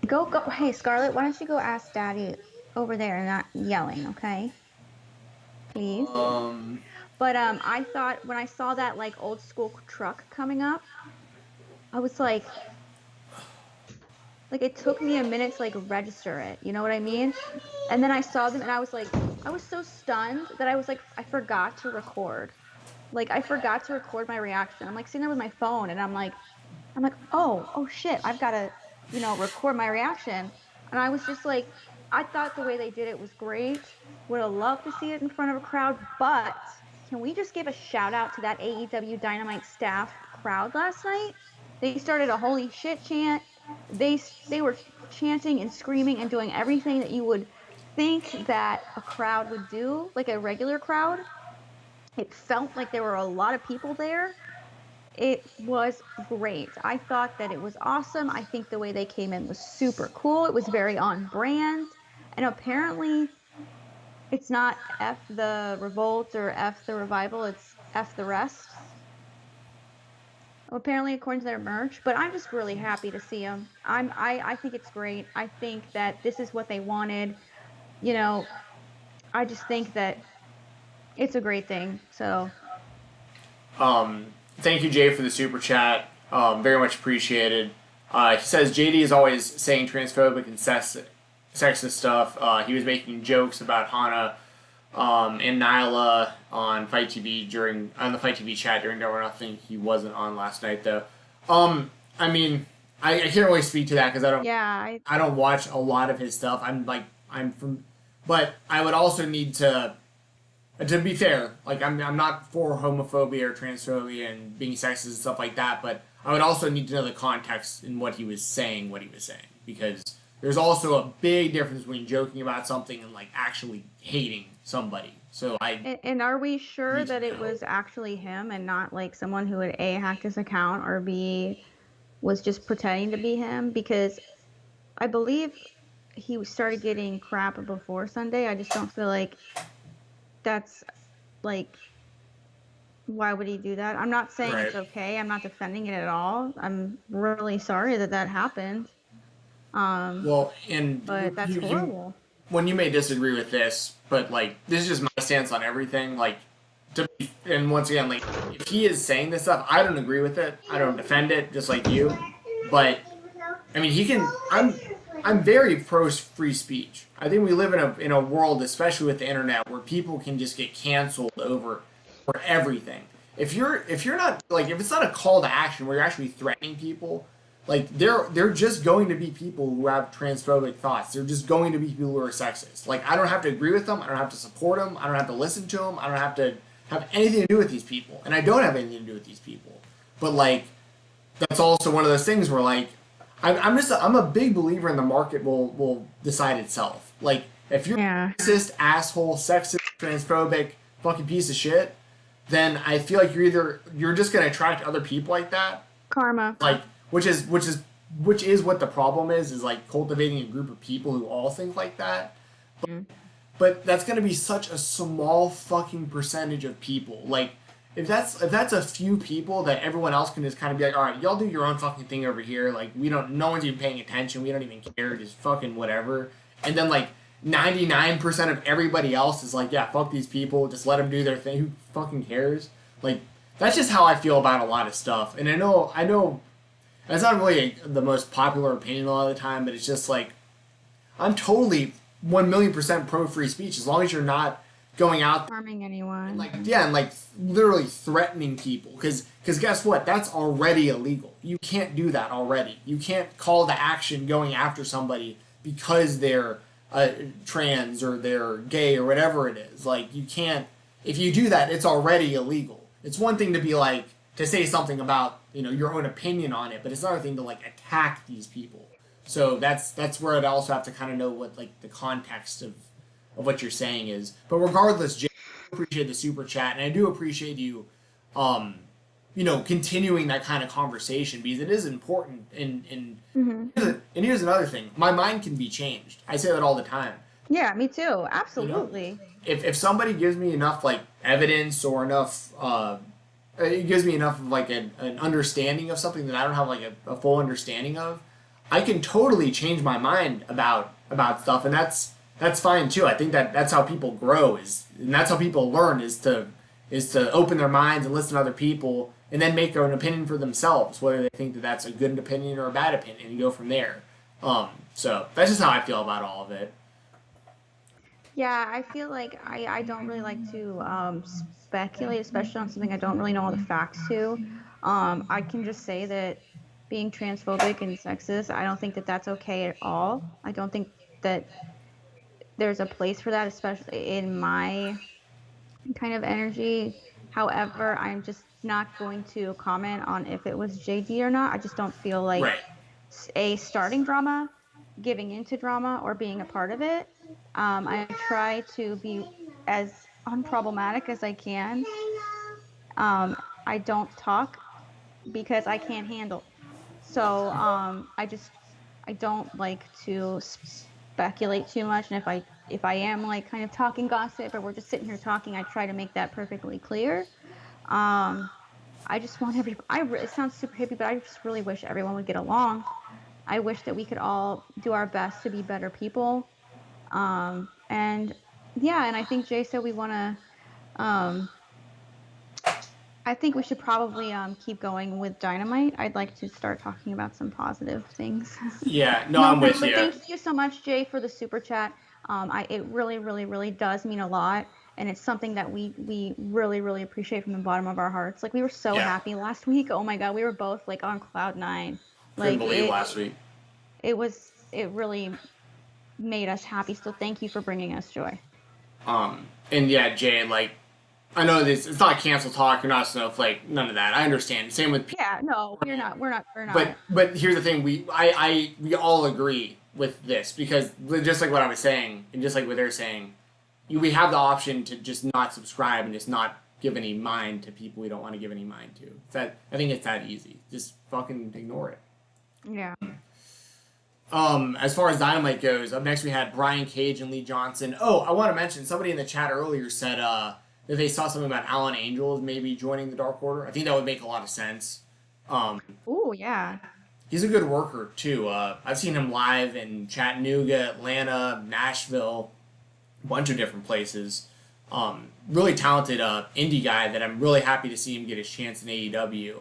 [SPEAKER 5] Go. Hey, Scarlett, why don't you go ask Daddy over there and not yelling, okay? Please. But I thought when I saw that like old school truck coming up, I was like it took me a minute to like register it. You know what I mean? And then I saw them and I was so stunned that I was like, I forgot to record. Like I forgot to record my reaction. I'm like sitting there with my phone and I'm like, oh shit, I've got to, record my reaction. And I was just like, I thought the way they did it was great. Would have loved to see it in front of a crowd, but can we just give a shout out to that AEW Dynamite staff crowd last night? They started a holy shit chant. They were chanting and screaming and doing everything that you would think that a crowd would do, like a regular crowd. It felt like there were a lot of people there. It was great. I thought that it was awesome. I think the way they came in was super cool. It was very on brand. And apparently it's not F the Revolt or F the Revival, it's F the rest. Apparently, according to their merch, but I'm just really happy to see them. I think it's great. I think that this is what they wanted. I just think that it's a great thing. So,
[SPEAKER 4] thank you, Jay, for the super chat. Very much appreciated. He says JD is always saying transphobic and sexist stuff. He was making jokes about Hana and Nyla on Fight TV on the Fight TV chat during Double or Nothing. He wasn't on last night though. I mean, I can't really speak to that because I don't.
[SPEAKER 5] Yeah,
[SPEAKER 4] I don't watch a lot of his stuff. But I would also need to. To be fair, like I'm not for homophobia or transphobia and being sexist and stuff like that. But I would also need to know the context in what he was saying, because there's also a big difference between joking about something and like actually hating somebody. So
[SPEAKER 5] And are we sure that it was actually him and not like someone who had A, hacked his account, or B, was just pretending to be him? Because I believe he started getting crap before Sunday. I just don't feel like that's like, why would he do that? I'm not saying it's okay. I'm not defending it at all. I'm really sorry that happened. But that's horrible.
[SPEAKER 4] When you may disagree with this, but like this is just my stance on everything. Like, and once again, like if he is saying this stuff, I don't agree with it. I don't defend it, just like you. But I mean, he can. I'm very pro free speech. I think we live in a world, especially with the internet, where people can just get canceled for everything. If you're not like, if it's not a call to action where you're actually threatening people, like they're just going to be people who have transphobic thoughts. They're just going to be people who are sexist. Like I don't have to agree with them. I don't have to support them. I don't have to listen to them. I don't have to have anything to do with these people, and I don't have anything to do with these people. But like, that's also one of those things where like. I'm a big believer in the market will decide itself. Like, if you're a racist, asshole, sexist, transphobic, fucking piece of shit, then I feel like you're just gonna attract other people like that.
[SPEAKER 5] Karma.
[SPEAKER 4] Like, which is what the problem is like cultivating a group of people who all think like that. But that's gonna be such a small fucking percentage of people. Like, if that's a few people that everyone else can just kind of be like, all right, y'all do your own fucking thing over here. Like, no one's even paying attention. We don't even care. Just fucking whatever. And then like 99% of everybody else is like, yeah, fuck these people. Just let them do their thing. Who fucking cares? Like, that's just how I feel about a lot of stuff. And I know, it's not really the most popular opinion a lot of the time, but it's just like, I'm totally 1,000,000% pro free speech as long as you're not going out
[SPEAKER 5] harming anyone,
[SPEAKER 4] and like literally threatening people, because guess what, that's already illegal. You can't do that already. You can't call to action going after somebody because they're trans or they're gay or whatever it is. Like, you can't. If you do that, it's already illegal. It's one thing to be like, to say something about your own opinion on it, but it's another thing to like attack these people. So that's where I'd also have to kind of know what like the context of what you're saying is. But regardless, Jay, I appreciate the super chat, and I do appreciate you, continuing that kind of conversation, because it is important. And here's another thing: my mind can be changed. I say that all the time.
[SPEAKER 5] Yeah, me too. Absolutely.
[SPEAKER 4] If somebody gives me enough like evidence or enough, it gives me enough of like an understanding of something that I don't have like a full understanding of, I can totally change my mind about stuff, and that's fine too. I think that's how people grow, and that's how people learn is to open their minds and listen to other people, and then make an opinion for themselves, whether they think that that's a good opinion or a bad opinion, and go from there. So that's just how I feel about all of it.
[SPEAKER 5] Yeah, I feel like I don't really like to speculate, especially on something I don't really know all the facts to. I can just say that being transphobic and sexist, I don't think that that's okay at all. I don't think that there's a place for that, especially in my kind of energy. However, I'm just not going to comment on if it was JD or not. I just don't feel like starting drama, giving into drama, or being a part of it. I try to be as unproblematic as I can. I don't talk because I can't handle. So I don't like to speculate too much, and if I am like kind of talking gossip, or we're just sitting here talking, I try to make that perfectly clear. I just want it sounds super hippie, but I just really wish everyone would get along. I wish that we could all do our best to be better people. And I think Jay said we want to I think we should probably keep going with Dynamite. I'd like to start talking about some positive things.
[SPEAKER 4] Yeah, no,
[SPEAKER 5] No
[SPEAKER 4] I'm
[SPEAKER 5] offense,
[SPEAKER 4] with
[SPEAKER 5] but
[SPEAKER 4] you.
[SPEAKER 5] thank you so much, Jay, for the super chat. It really, really, really does mean a lot, and it's something that we really, really appreciate from the bottom of our hearts. Like we were so
[SPEAKER 4] Yeah.
[SPEAKER 5] happy last week. Oh my God, we were both like on cloud nine.
[SPEAKER 4] Couldn't
[SPEAKER 5] Like
[SPEAKER 4] believe last week.
[SPEAKER 5] it really made us happy. So thank you for bringing us joy.
[SPEAKER 4] And yeah, Jay, like, I know this, it's not cancel talk, you're not Snowflake, none of that. I understand. Same with
[SPEAKER 5] Yeah, no, we're not.
[SPEAKER 4] But here's the thing, we all agree with this because just like what I was saying, and just like what they're saying, we have the option to just not subscribe and just not give any mind to people we don't want to give any mind to. I think it's that easy. Just fucking ignore it.
[SPEAKER 5] Yeah.
[SPEAKER 4] As far as Dynamite goes, up next we had Brian Cage and Lee Johnson. Oh, I want to mention, somebody in the chat earlier said that they saw something about Alan Angels maybe joining the Dark Order. I think that would make a lot of sense.
[SPEAKER 5] Oh yeah.
[SPEAKER 4] He's a good worker too. I've seen him live in Chattanooga, Atlanta, Nashville, a bunch of different places. Really talented indie guy that I'm really happy to see him get his chance in AEW.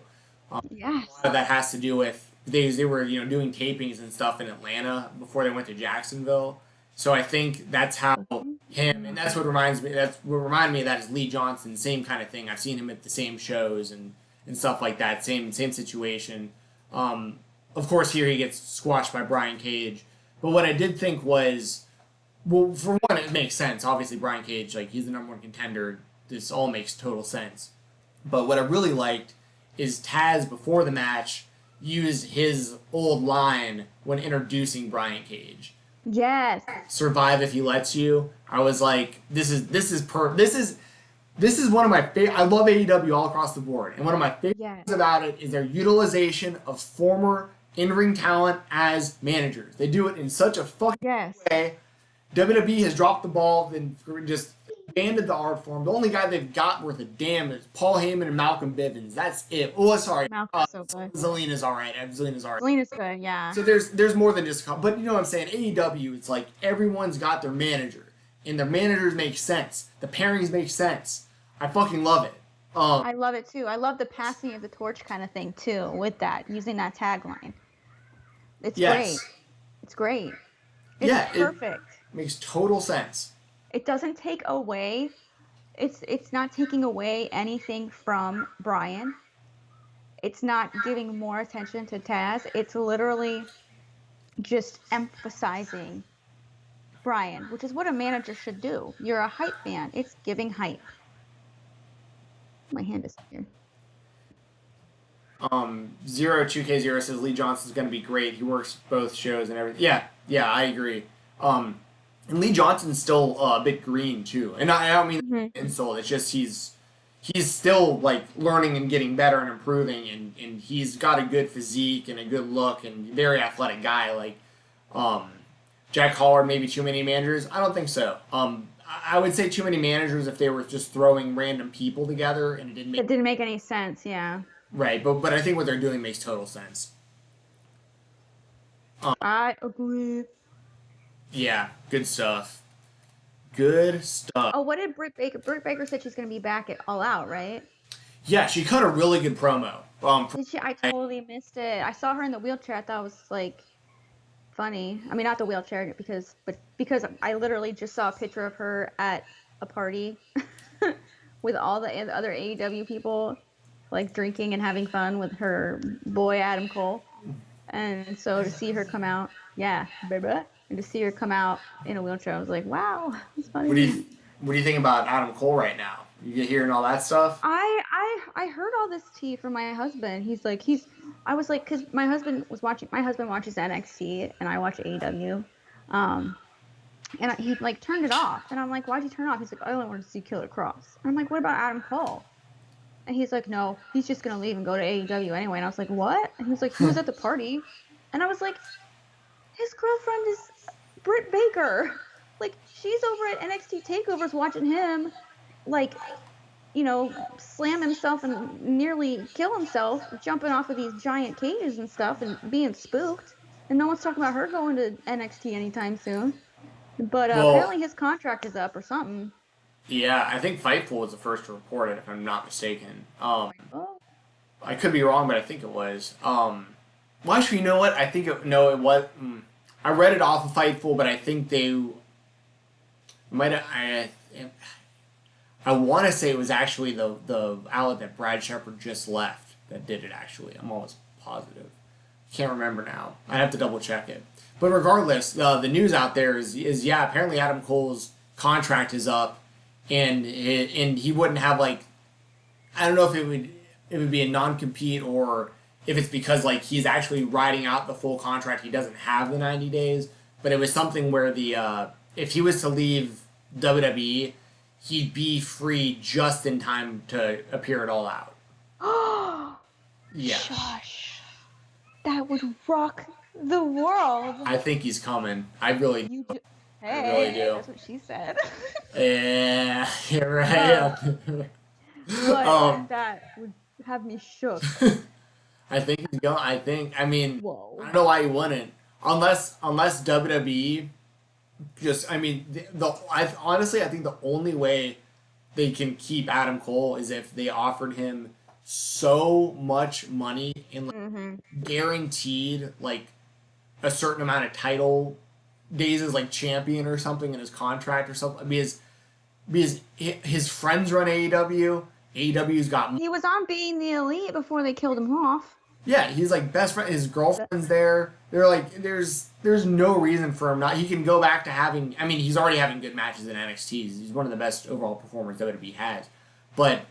[SPEAKER 5] Yes.
[SPEAKER 4] A lot of that has to do with they were doing tapings and stuff in Atlanta before they went to Jacksonville. So I think that's how him, and that's what reminds me. That's what reminded me of that is Lee Johnson, same kind of thing. I've seen him at the same shows and stuff like that. Same situation. Of course, here he gets squashed by Brian Cage. But what I did think was, well, for one, it makes sense. Obviously, Brian Cage, like he's the number one contender. This all makes total sense. But what I really liked is Taz before the match use his old line when introducing Brian Cage.
[SPEAKER 5] Yes.
[SPEAKER 4] Survive if he lets you. I was like, this is one of my favorite. I love AEW all across the board, and one of my favorite things about it is their utilization of former in-ring talent as managers. They do it in such a fucking way. WWE has dropped the ball and just abandoned the art form. The only guy they've got worth a damn is Paul Heyman and Malcolm Bivens. That's it. Oh, sorry.
[SPEAKER 5] So good.
[SPEAKER 4] Zelina's all right. Zelina's all right.
[SPEAKER 5] Zelina's good, yeah.
[SPEAKER 4] So there's more than just a couple. But you know what I'm saying? AEW, it's like everyone's got their manager. And their managers make sense. The pairings make sense. I fucking love it.
[SPEAKER 5] I love it too. I love the passing of the torch kind of thing too with that, using that tagline. It's great. It's great. It's perfect.
[SPEAKER 4] It makes total sense.
[SPEAKER 5] It doesn't take away, it's not taking away anything from Brian. It's not giving more attention to Taz. It's literally just emphasizing Brian, which is what a manager should do. You're a hype man. It's giving hype. My hand is here.
[SPEAKER 4] 02K0 says Lee Johnson's going to be great. He works both shows and everything. Yeah, I agree. And Lee Johnson's still a bit green too. And I don't mean insult. It's just he's still like learning and getting better and improving, and he's got a good physique and a good look and very athletic guy. Like Jack Howard, maybe too many managers. I don't think so. I would say too many managers if they were just throwing random people together and it didn't make
[SPEAKER 5] any sense. Yeah.
[SPEAKER 4] Right, but I think what they're doing makes total sense.
[SPEAKER 5] I agree.
[SPEAKER 4] Yeah, good stuff. Good stuff.
[SPEAKER 5] Oh, what did Britt Baker? Britt Baker said she's going to be back at All Out, right?
[SPEAKER 4] Yeah, she cut a really good promo.
[SPEAKER 5] Did she? I totally missed it. I saw her in the wheelchair. I thought it was like funny. I mean, not the wheelchair, because I literally just saw a picture of her at a party with all the other AEW people, like drinking and having fun with her boy Adam Cole. And so to see her come out, yeah, baby, and to see her come out in a wheelchair, I was like, wow, it's funny.
[SPEAKER 4] What do you think about Adam Cole right now? You hearing all that stuff?
[SPEAKER 5] I heard all this tea from my husband. I was like, because my husband watches NXT and I watch AEW, and he like turned it off, and I'm like, why'd you turn it off? He's like, I only wanted to see Killer Cross. And I'm like, what about Adam Cole? And he's like, no, he's just gonna leave and go to AEW anyway. And I was like, what? And he was like, he was at the party, and I was like, his girlfriend is Britt Baker. Like, she's over at NXT Takeovers watching him, like, slam himself and nearly kill himself, jumping off of these giant cages and stuff and being spooked. And no one's talking about her going to NXT anytime soon. But apparently his contract is up or something.
[SPEAKER 4] Yeah, I think Fightful was the first to report it, if I'm not mistaken.
[SPEAKER 5] Oh.
[SPEAKER 4] I could be wrong, but I think it was. Well, actually, you know what? I think no, it was. I read it off of Fightful, but I think they might have. I want to say it was actually the outlet that Brad Shepard just left that did it. Actually, I'm almost positive. Can't remember now. I have to double check it. But regardless, the news out there is yeah. Apparently, Adam Cole's contract is up, and he wouldn't have like. I don't know if it would be a non-compete or if it's because like he's actually riding out the full contract. He doesn't have the 90 days, but it was something where if he was to leave WWE, he'd be free just in time to appear at All Out. Yeah.
[SPEAKER 5] Shush. That would rock the world.
[SPEAKER 4] I think he's coming. I really
[SPEAKER 5] You do.
[SPEAKER 4] I
[SPEAKER 5] Hey,
[SPEAKER 4] really do.
[SPEAKER 5] that's what she said.
[SPEAKER 4] Yeah, you're right.
[SPEAKER 5] But that would have me shook.
[SPEAKER 4] I think he's going. I mean,
[SPEAKER 5] Whoa.
[SPEAKER 4] I don't know why he wouldn't, unless WWE just. I mean, honestly, I think the only way they can keep Adam Cole is if they offered him so much money and like, guaranteed like a certain amount of title days as like champion or something in his contract or something. Because his friends run AEW. AEW's got.
[SPEAKER 5] He was on Being the Elite before they killed him off.
[SPEAKER 4] Yeah, he's like best friend. His girlfriend's there. They're like, there's no reason for him not. He can go back to having. I mean, he's already having good matches in NXT. He's one of the best overall performers WWE has, but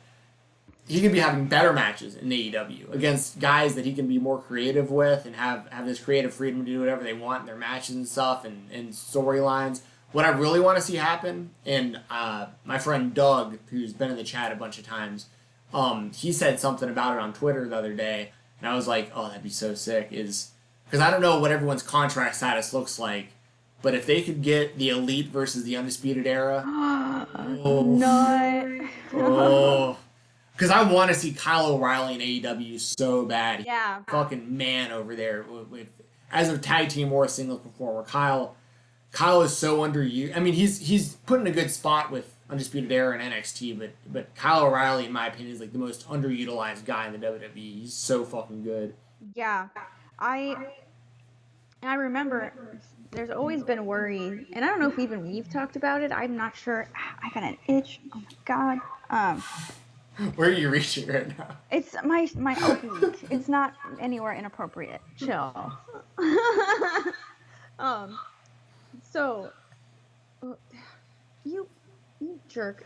[SPEAKER 4] he could be having better matches in AEW against guys that he can be more creative with and have this creative freedom to do whatever they want in their matches and stuff and storylines. What I really want to see happen, and my friend Doug, who's been in the chat a bunch of times, he said something about it on Twitter the other day, and I was like, oh, that'd be so sick, is because I don't know what everyone's contract status looks like, but if they could get the Elite versus the Undisputed Era, because I want to see Kyle O'Reilly in AEW so bad.
[SPEAKER 5] Yeah.
[SPEAKER 4] Fucking man over there with as a tag team or a singles performer. Kyle is so underused. I mean, he's put in a good spot with Undisputed Era and NXT, but Kyle O'Reilly, in my opinion, is like the most underutilized guy in the WWE. He's so fucking good.
[SPEAKER 5] Yeah. I remember there's always been worry, and I don't know if we've talked about it. I'm not sure. I got an itch. Oh my god.
[SPEAKER 4] Where are you reaching right now?
[SPEAKER 5] It's my oblique. It's not anywhere inappropriate. Chill. So, you jerk.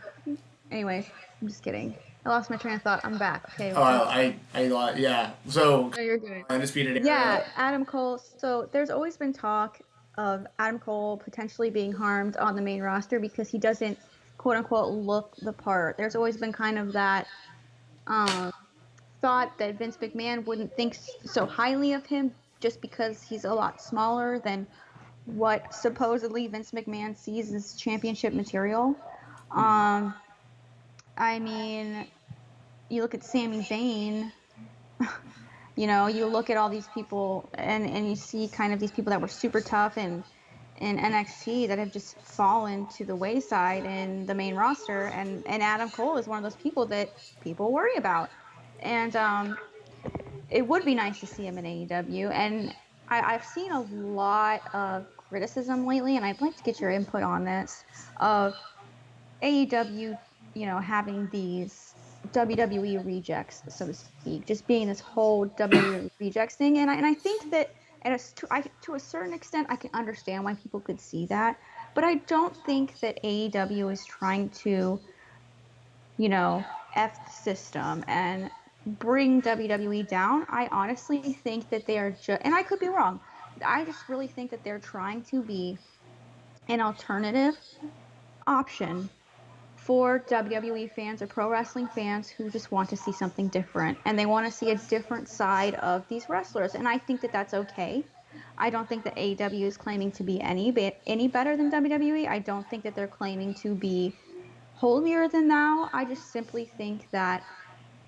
[SPEAKER 5] Anyways, I'm just kidding. I lost my train of thought. I'm back. Okay.
[SPEAKER 4] Yeah. So.
[SPEAKER 5] No, you're good.
[SPEAKER 4] Undisputed Era.
[SPEAKER 5] Yeah, Adam Cole. So there's always been talk of Adam Cole potentially being harmed on the main roster because he doesn't, quote unquote, look the part. There's always been kind of that thought that Vince McMahon wouldn't think so highly of him just because he's a lot smaller than what supposedly Vince McMahon sees as championship material. I mean, you look at Sami Zayn, you know, you look at all these people and you see kind of these people that were super tough in NXT that have just fallen to the wayside in the main roster, and Adam Cole is one of those people that people worry about. And it would be nice to see him in AEW, and I've seen a lot of criticism lately, and I'd like to get your input on this, of AEW, you know, having these WWE rejects, so to speak, just being this whole WWE rejects thing, and I think that to a certain extent I can understand why people could see that, but I don't think that AEW is trying to, you know, F the system and bring WWE down. I honestly think that they are just, and I could be wrong, I just really think that they're trying to be an alternative option for WWE fans or pro wrestling fans who just want to see something different, and they want to see a different side of these wrestlers, and I think that that's okay. I don't think that AEW is claiming to be any better than WWE. I don't think that they're claiming to be holier than thou. I just simply think that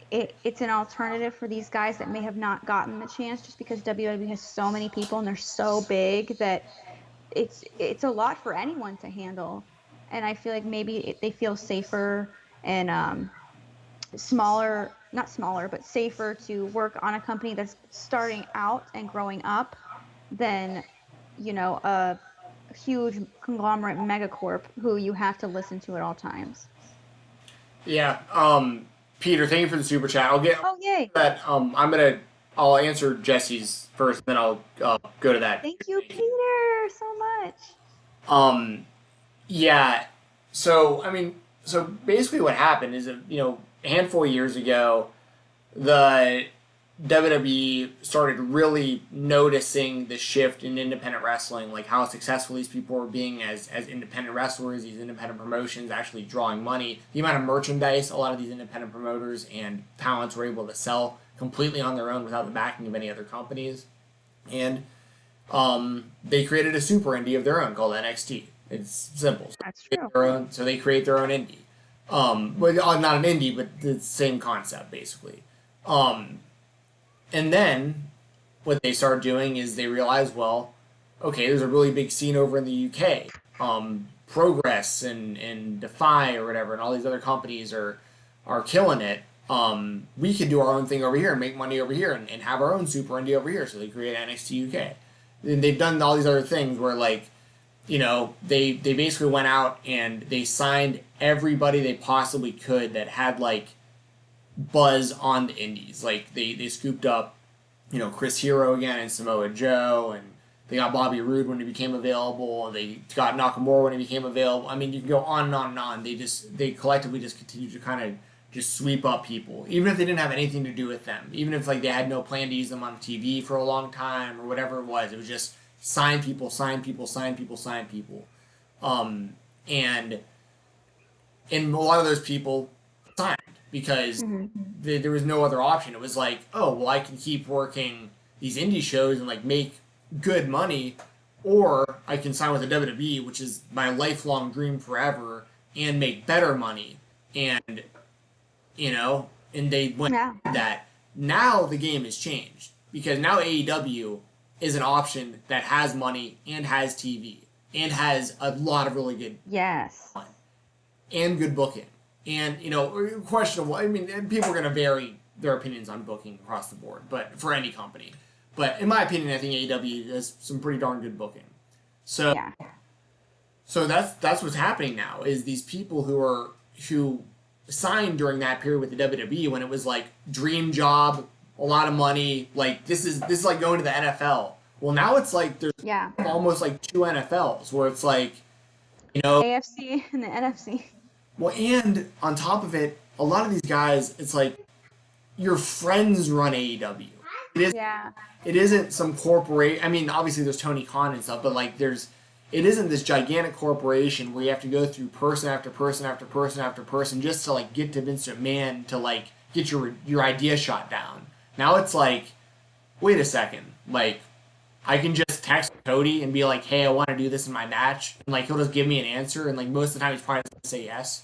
[SPEAKER 5] it's an alternative for these guys that may have not gotten the chance just because WWE has so many people and they're so big that it's a lot for anyone to handle. and I feel like maybe they feel safer and smaller, not smaller, but safer to work on a company that's starting out and growing up than, a huge conglomerate megacorp who you have to listen to at all times.
[SPEAKER 4] Yeah. Peter, thank you for the super chat. I'll get
[SPEAKER 5] Oh, yay.
[SPEAKER 4] that. I'll answer Jesse's first, then I'll go to that.
[SPEAKER 5] Thank you, Peter, so much.
[SPEAKER 4] Yeah. So so basically, what happened is that a handful of years ago, the WWE started really noticing the shift in independent wrestling, like how successful these people were being as independent wrestlers, these independent promotions actually drawing money, the amount of merchandise a lot of these independent promoters and talents were able to sell completely on their own without the backing of any other companies. And they created a super indie of their own called NXT. It's simple.
[SPEAKER 5] That's true.
[SPEAKER 4] So they create their own indie. But not an indie, but the same concept basically. And then what they started doing is they realized, well, okay, there's a really big scene over in the UK. Progress and Defy or whatever, and all these other companies are killing it. We could do our own thing over here and make money over here and have our own super indie over here. So they create NXT UK. And they've done all these other things where, like, they basically went out and they signed everybody they possibly could that had, like, buzz on the indies. Like, they scooped up, Chris Hero again and Samoa Joe, and they got Bobby Roode when he became available, and they got Nakamura when he became available. I mean, you can go on and on and on. They collectively just continued to kind of just sweep up people, even if they didn't have anything to do with them. Even if, like, they had no plan to use them on TV for a long time or whatever it was. It was just sign people, sign people, sign people, sign people. And a lot of those people signed because there was no other option. It was like, oh, well, I can keep working these indie shows and, like, make good money, or I can sign with the WWE, which is my lifelong dream forever, and make better money. And, and they went with that. Now the game has changed because now AEW is an option that has money and has TV and has a lot of really good fun and good booking. And, questionable. I mean, people are going to vary their opinions on booking across the board, but for any company. But in my opinion, I think AEW has some pretty darn good booking. So, so that's what's happening now is these people who signed during that period with the WWE when it was like dream job, a lot of money. Like this is like going to the NFL. Well, now it's like there's almost like two NFLs where it's like,
[SPEAKER 5] AFC and the NFC.
[SPEAKER 4] Well, and on top of it, a lot of these guys, it's like your friends run AEW. It isn't some corporate. I mean, obviously there's Tony Khan and stuff, but like it isn't this gigantic corporation where you have to go through person after person after person after person just to like get to Vince McMahon to like get your idea shot down. Now it's like, wait a second, like I can just text Cody and be like, hey, I want to do this in my match, and like he'll just give me an answer, and like most of the time he's probably going to say yes.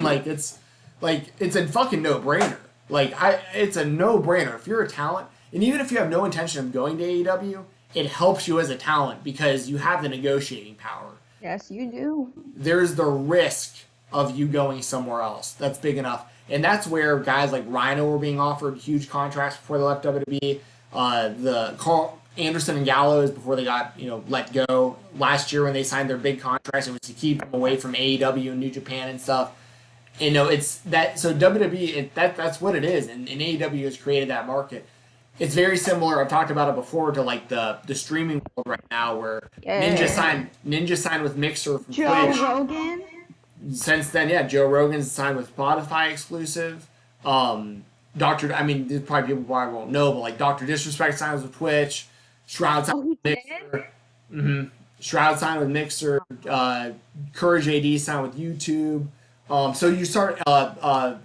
[SPEAKER 4] Like it's a fucking no-brainer. Like it's a no-brainer if you're a talent, and even if you have no intention of going to AEW, it helps you as a talent because you have the negotiating power.
[SPEAKER 5] Yes, you do. There's
[SPEAKER 4] the risk of you going somewhere else that's big enough, and that's where guys like Rhino were being offered huge contracts before they left WWE. The Carl Anderson and Gallows before they got let go last year when they signed their big contracts, it was to keep them away from AEW and New Japan and stuff. It's that. So WWE, that's what it is, and AEW has created that market. It's very similar. I've talked about it before to like the streaming world right now, where Ninja signed with Mixer from
[SPEAKER 5] Joe
[SPEAKER 4] Twitch.
[SPEAKER 5] Rogan.
[SPEAKER 4] Since then, Joe Rogan's signed with Spotify exclusive. There's probably people probably won't know, but like Dr. Disrespect signs with Twitch. Shroud signed with Mixer. Shroud signed with Mixer. Courage AD signed with YouTube. So you start the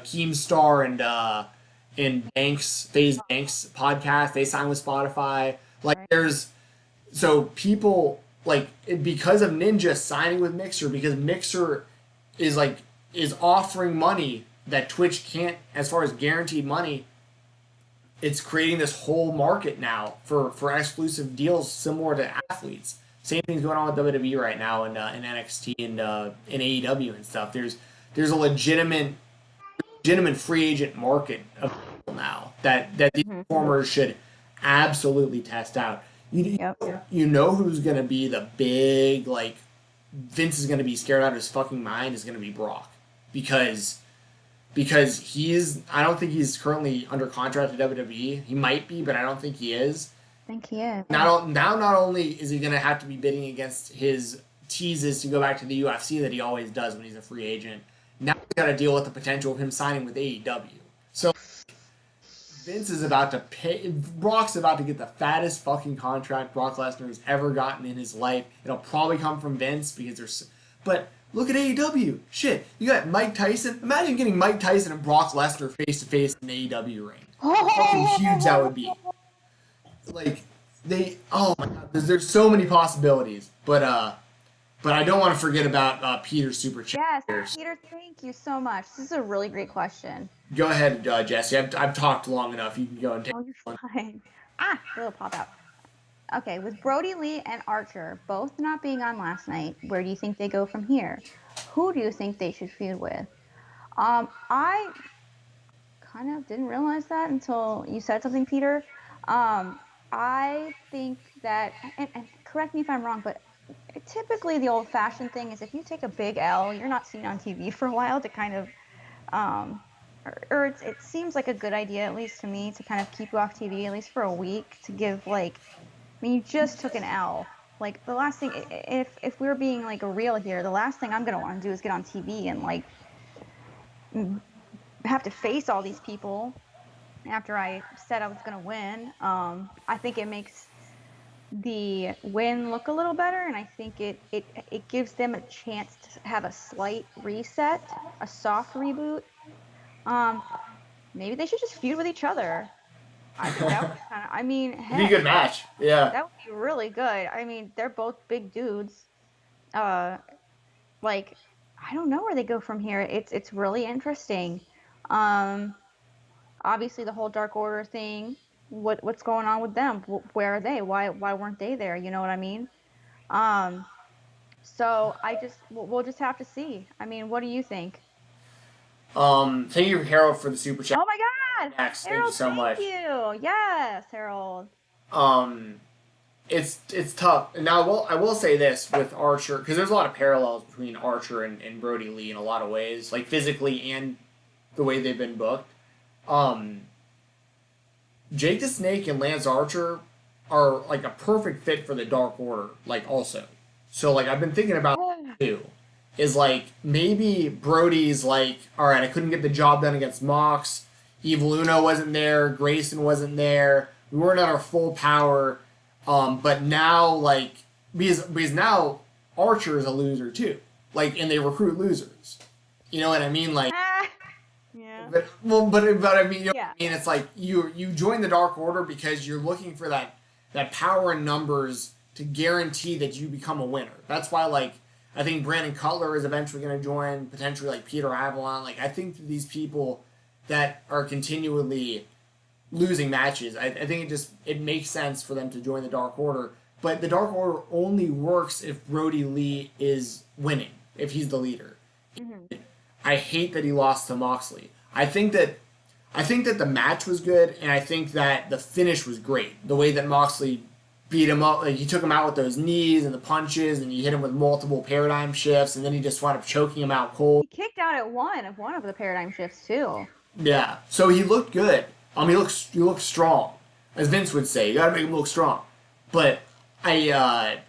[SPEAKER 4] Keemstar and FaZe Banks podcast. They signed with Spotify. Like so people like because of Ninja signing with Mixer, because Mixer is offering money that Twitch can't as far as guaranteed money. It's creating this whole market now for exclusive deals similar to athletes. Same thing's going on with WWE right now and in NXT and in AEW and stuff. There's a legitimate free agent market of people now that these performers should absolutely test out. You know who's going to be the big, like, Vince is going to be scared out of his fucking mind is going to be Brock. Because I don't think he's currently under contract at WWE. He might be, but I don't think he is.
[SPEAKER 5] I think he is.
[SPEAKER 4] Now not only is he going to have to be bidding against his teases to go back to the UFC that he always does when he's a free agent, now he's got to deal with the potential of him signing with AEW. So Vince is about to pay. Brock's about to get the fattest fucking contract Brock Lesnar has ever gotten in his life. It'll probably come from Vince because there's. But look at AEW. Shit, you got Mike Tyson. Imagine getting Mike Tyson and Brock Lesnar face to face in the AEW ring. How fucking huge that would be. Like oh my god, there's so many possibilities. But I don't want to forget about Peter's super chat.
[SPEAKER 5] Yes, Peter, thank you so much. This is a really great question.
[SPEAKER 4] Go ahead, Jesse. I've talked long enough. You can go and take.
[SPEAKER 5] Oh, you're fine. It'll pop out. Okay, with Brody Lee and Archer both not being on last night, where do you think they go from here? Who do you think they should feud with? I kind of didn't realize that until you said something, Peter. I think that, and correct me if I'm wrong, but typically the old-fashioned thing is if you take a big L, you're not seen on TV for a while to kind of, it seems like a good idea, at least to me, to kind of keep you off TV, at least for a week, to give, like, I mean, you just took an L. Like, the last thing, if we're being, like, real here, the last thing I'm going to want to do is get on TV and, like, have to face all these people after I said I was going to win. I think it makes the win look a little better, and I think it gives them a chance to have a slight reset, a soft reboot. Maybe they should just feud with each other. I think that would be kind of, I mean, heck,
[SPEAKER 4] it'd be a good match. Yeah.
[SPEAKER 5] That would be really good. I mean, they're both big dudes. Like, I don't know where they go from here. It's really interesting. Obviously the whole Dark Order thing, what's going on with them? Where are they? Why weren't they there? You know what I mean? So we'll just have to see. I mean, what do you think?
[SPEAKER 4] Thank you, Harold, for the super chat.
[SPEAKER 5] Oh my God!
[SPEAKER 4] Max,
[SPEAKER 5] Harold,
[SPEAKER 4] thank you so much.
[SPEAKER 5] Thank you. Yes, Harold.
[SPEAKER 4] It's tough. Now, I will say this with Archer, because there's a lot of parallels between Archer and Brody Lee in a lot of ways, like physically and the way they've been booked. Jake the Snake and Lance Archer are like a perfect fit for the Dark Order, like also. So like I've been thinking about that too. Is like maybe Brody's like, alright, I couldn't get the job done against Mox, Evil Uno wasn't there, Grayson wasn't there, we weren't at our full power, but now like because now Archer is a loser too. Like, and they recruit losers. You know what I mean? Like
[SPEAKER 5] yeah.
[SPEAKER 4] But I mean, you know what I mean? It's like you join the Dark Order because you're looking for that power in numbers to guarantee that you become a winner. That's why, like, I think Brandon Cutler is eventually going to join, potentially like Peter Avalon. Like, I think that these people that are continually losing matches, I think it makes sense for them to join the Dark Order. But the Dark Order only works if Brody Lee is winning, if he's the leader. Mm-hmm. I hate that he lost to Moxley. I think that the match was good, and I think that the finish was great. The way that Moxley beat him up, like he took him out with those knees and the punches, and he hit him with multiple paradigm shifts, and then he just wound up choking him out cold.
[SPEAKER 5] He kicked out at one of the paradigm shifts too.
[SPEAKER 4] Yeah, so he looked good. He looks strong, as Vince would say. You gotta make him look strong. But I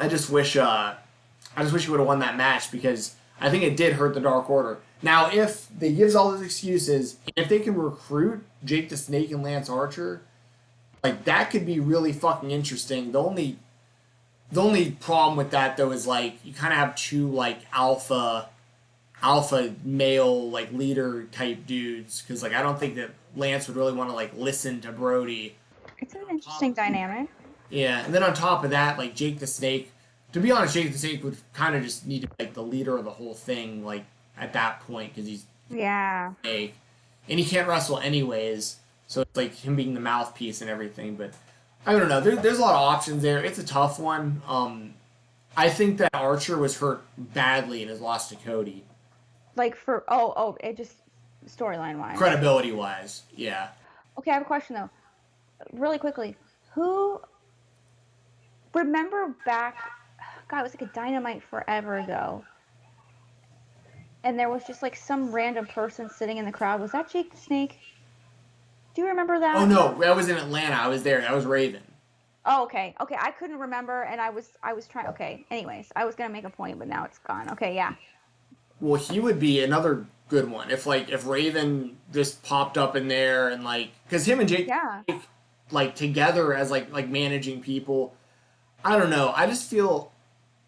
[SPEAKER 4] just wish he would have won that match, because I think it did hurt the Dark Order. Now, if they gives all those excuses, if they can recruit Jake the Snake and Lance Archer, like, that could be really fucking interesting. The only problem with that, though, is, like, you kind of have two, like, alpha male, like, leader type dudes, because, like, I don't think that Lance would really want to, like, listen to Brody.
[SPEAKER 5] It's an interesting dynamic.
[SPEAKER 4] Yeah, and then on top of that, like, Jake the Snake, to be honest, Jake the Snake would kind of just need to be like the leader of the whole thing, like, at that point, because he's Snake, and he can't wrestle anyways, so it's like him being the mouthpiece and everything. But I don't know. There's a lot of options there. It's a tough one. I think that Archer was hurt badly in his loss to Cody.
[SPEAKER 5] Like for it just storyline wise.
[SPEAKER 4] Credibility wise, yeah.
[SPEAKER 5] Okay, I have a question though. Really quickly. Who remember back God, it was like a Dynamite forever ago. And there was just like some random person sitting in the crowd. Was that Jake the Snake? Do you remember that?
[SPEAKER 4] Oh no, that was in Atlanta. I was there. That was Raven.
[SPEAKER 5] Oh, okay. Okay, I couldn't remember, and I was trying. Okay, anyways, I was gonna make a point, but now it's gone. Okay, yeah.
[SPEAKER 4] Well, he would be another good one if Raven just popped up in there and because him and Jake
[SPEAKER 5] Yeah.
[SPEAKER 4] Together as like managing people. I don't know. I just feel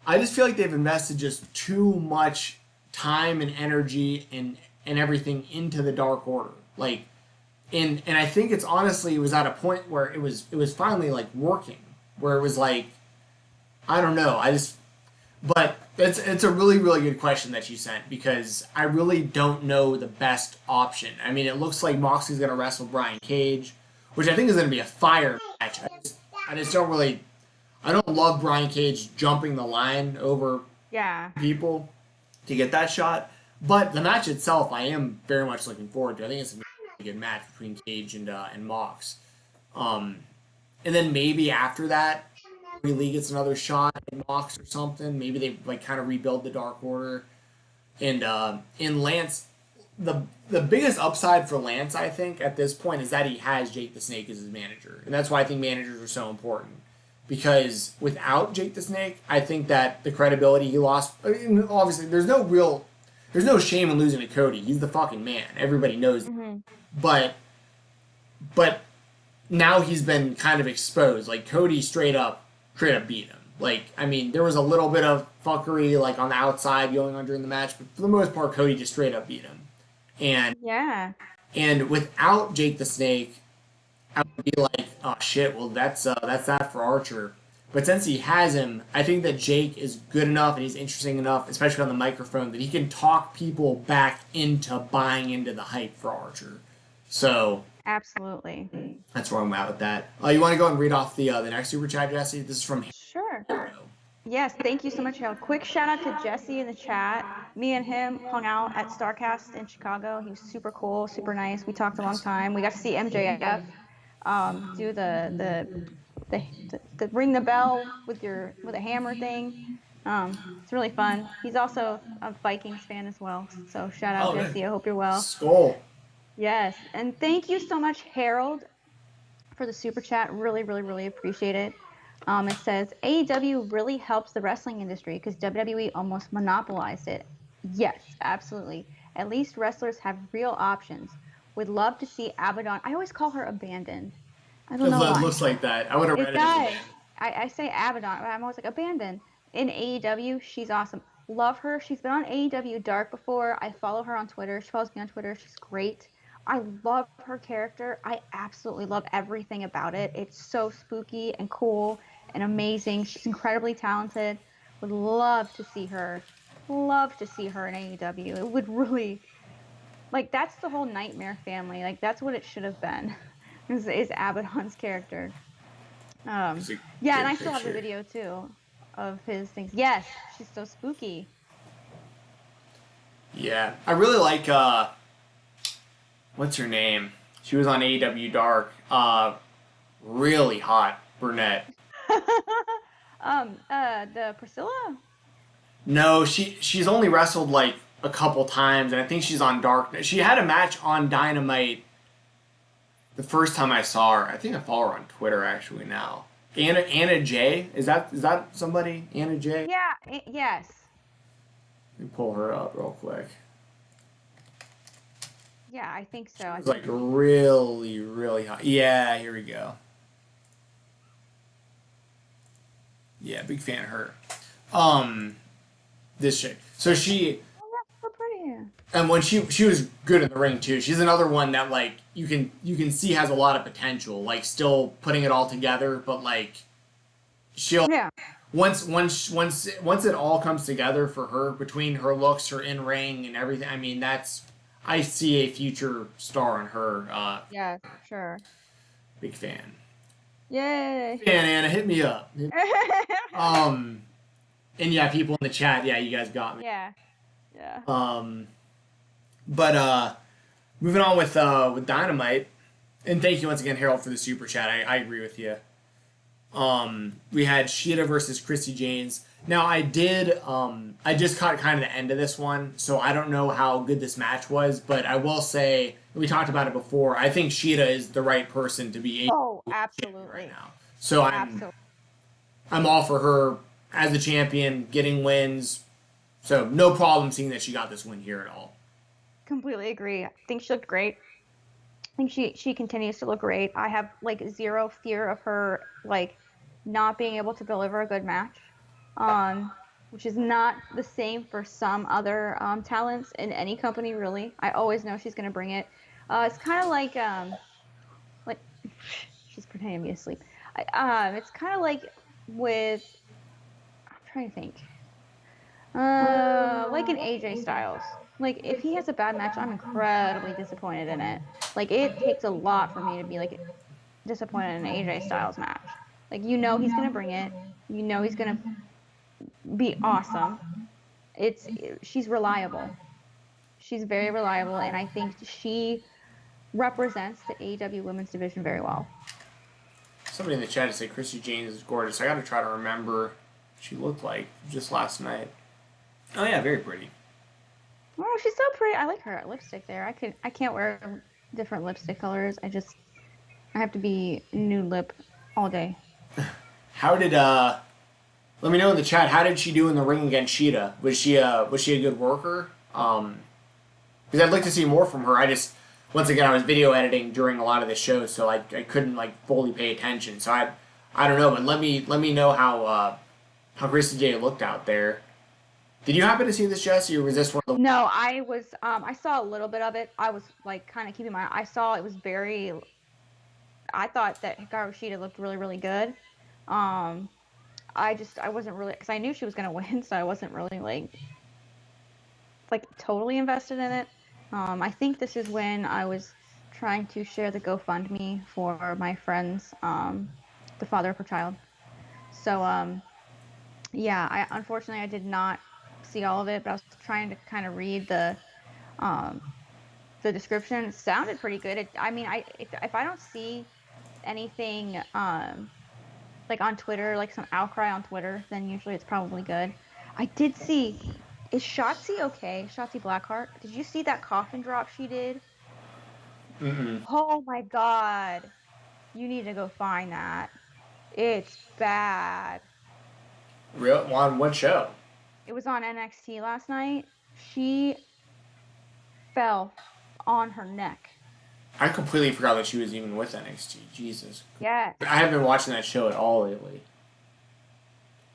[SPEAKER 4] like they've invested just too much time and energy and everything into the Dark Order. And I think it was at a point where it was finally working, where it was I don't know. But it's a really, really good question that you sent, because I really don't know the best option. I mean, it looks like Moxley's going to wrestle Brian Cage, which I think is going to be a fire match. I just don't really, I don't love Brian Cage jumping the line over people to get that shot. But the match itself, I am very much looking forward to. I think it's a really good match between Cage and Mox. And then maybe after that, Lee gets another shot at Mox or something. Maybe they kind of rebuild the Dark Order. And in Lance, the biggest upside for Lance, I think, at this point is that he has Jake the Snake as his manager. And that's why I think managers are so important. Because without Jake the Snake, I think that the credibility he lost, I mean, obviously there's no shame in losing to Cody. He's the fucking man. Everybody knows that. But now he's been kind of exposed. Cody straight up beat him. I mean, there was a little bit of fuckery on the outside going on during the match, but for the most part, Cody just straight up beat him. And without Jake the Snake, I would be like, oh shit, well that's that for Archer. But since he has him, I think that Jake is good enough and he's interesting enough, especially on the microphone, that he can talk people back into buying into the hype for Archer. So
[SPEAKER 5] absolutely,
[SPEAKER 4] that's where I'm at with that. You want to go and read off the next super chat, Jesse? This is from
[SPEAKER 5] Sure. Yes, thank you so much, Harold. Quick shout out to Jesse in the chat. Me and him hung out at StarCast in Chicago. He was super cool, super nice. We talked a long time. We got to see MJF do the ring the bell with a hammer thing. It's really fun. He's also a Vikings fan as well. So shout out Jesse. I hope you're well.
[SPEAKER 4] Skull.
[SPEAKER 5] Yes, and thank you so much, Harold, for the super chat. Really, really, really appreciate it. It says AEW really helps the wrestling industry because WWE almost monopolized it. Yes, absolutely. At least wrestlers have real options. Would love to see Abaddon. I always call her Abandoned. I don't know why.
[SPEAKER 4] It looks like that. I would have read it.
[SPEAKER 5] Does. I say Abaddon. I'm always like Abandoned. In AEW, she's awesome. Love her. She's been on AEW Dark before. I follow her on Twitter. She follows me on Twitter. She's great. I love her character. I absolutely love everything about it. It's so spooky and cool and amazing. She's incredibly talented. Would love to see her. Love to see her in AEW. It would really, that's the whole Nightmare family. That's what it should have been. Is Abaddon's character. And I still have the video too of his things. Yes, she's so spooky.
[SPEAKER 4] Yeah, I really like what's her name? She was on AEW Dark. Really hot brunette.
[SPEAKER 5] The Priscilla?
[SPEAKER 4] No, she's only wrestled a couple times, and I think she's on Dark. She had a match on Dynamite the first time I saw her. I think I follow her on Twitter actually now. Anna J. Is that somebody? Anna J.
[SPEAKER 5] Yeah. Yes.
[SPEAKER 4] Let me pull her up real quick.
[SPEAKER 5] Yeah, I think so.
[SPEAKER 4] It's really, really hot. Yeah, here we go. Yeah, big fan of her. This chick. So she.
[SPEAKER 5] Oh, that's so pretty.
[SPEAKER 4] And when she was good in the ring too. She's another one that you can see has a lot of potential. Still putting it all together, but she'll.
[SPEAKER 5] Yeah.
[SPEAKER 4] Once it all comes together for her, between her looks, her in ring, and everything. I mean, I see a future star in her.
[SPEAKER 5] Yeah, sure.
[SPEAKER 4] Big fan.
[SPEAKER 5] Yay!
[SPEAKER 4] Man, Anna, hit me up. And yeah, people in the chat, yeah, you guys got me.
[SPEAKER 5] Yeah.
[SPEAKER 4] But moving on with Dynamite, and thank you once again, Harold, for the super chat. I agree with you. We had Shida versus Christy James. Now I just caught kind of the end of this one, so I don't know how good this match was, but I will say, we talked about it before, I think Shida is the right person to be
[SPEAKER 5] absolutely
[SPEAKER 4] right now. So I'm all for her as the champion, getting wins. So no problem seeing that she got this win here at all.
[SPEAKER 5] Completely agree. I think she looked great. I think she continues to look great. I have like zero fear of her like not being able to deliver a good match, which is not the same for some other talents in any company really. I always know she's gonna bring it. It's kind of like she's pretending to be asleep. It's kind of like with I'm trying to think. Like an AJ Styles. Like if he has a bad match, I'm incredibly disappointed in it. Like it takes a lot for me to be like disappointed in an AJ Styles match. Like you know he's gonna bring it. You know he's gonna be awesome. She's reliable. She's very reliable, and I think she represents the AEW women's division very well.
[SPEAKER 4] Somebody in the chat said Christy James is gorgeous. I got to try to remember what she looked like just last night. Oh yeah, very pretty.
[SPEAKER 5] Oh, she's so pretty. I like her lipstick there. I can't wear different lipstick colors. I have to be nude lip all day.
[SPEAKER 4] How did let me know in the chat, how did she do in the ring against Shida? Was she a good worker? Because I'd like to see more from her. Once again, I was video editing during a lot of the show, so I couldn't like fully pay attention. So I don't know, but let me know how Christy J looked out there. Did you happen to see this, Jessi, or was this one of the...
[SPEAKER 5] No, I was I saw a little bit of it. I was like kind of keeping my I saw it was very I thought that Hikaru Shida looked really, really good. I wasn't really, because I knew she was going to win, so I wasn't really like totally invested in it. I think this is when I was trying to share the GoFundMe for my friends, the father of her child. So, yeah, unfortunately I did not see all of it, but I was trying to kind of read the description. It sounded pretty good. If I don't see anything like on Twitter, like some outcry on Twitter, then usually it's probably good. I did see, is Shotzi okay? Shotzi Blackheart? Did you see that coffin drop she did?
[SPEAKER 4] Mm-hmm.
[SPEAKER 5] Oh my god. You need to go find that. It's bad.
[SPEAKER 4] Real? On what show?
[SPEAKER 5] It was on NXT last night. She fell on her neck.
[SPEAKER 4] I completely forgot that she was even with NXT. Jesus.
[SPEAKER 5] Yes.
[SPEAKER 4] I haven't been watching that show at all lately.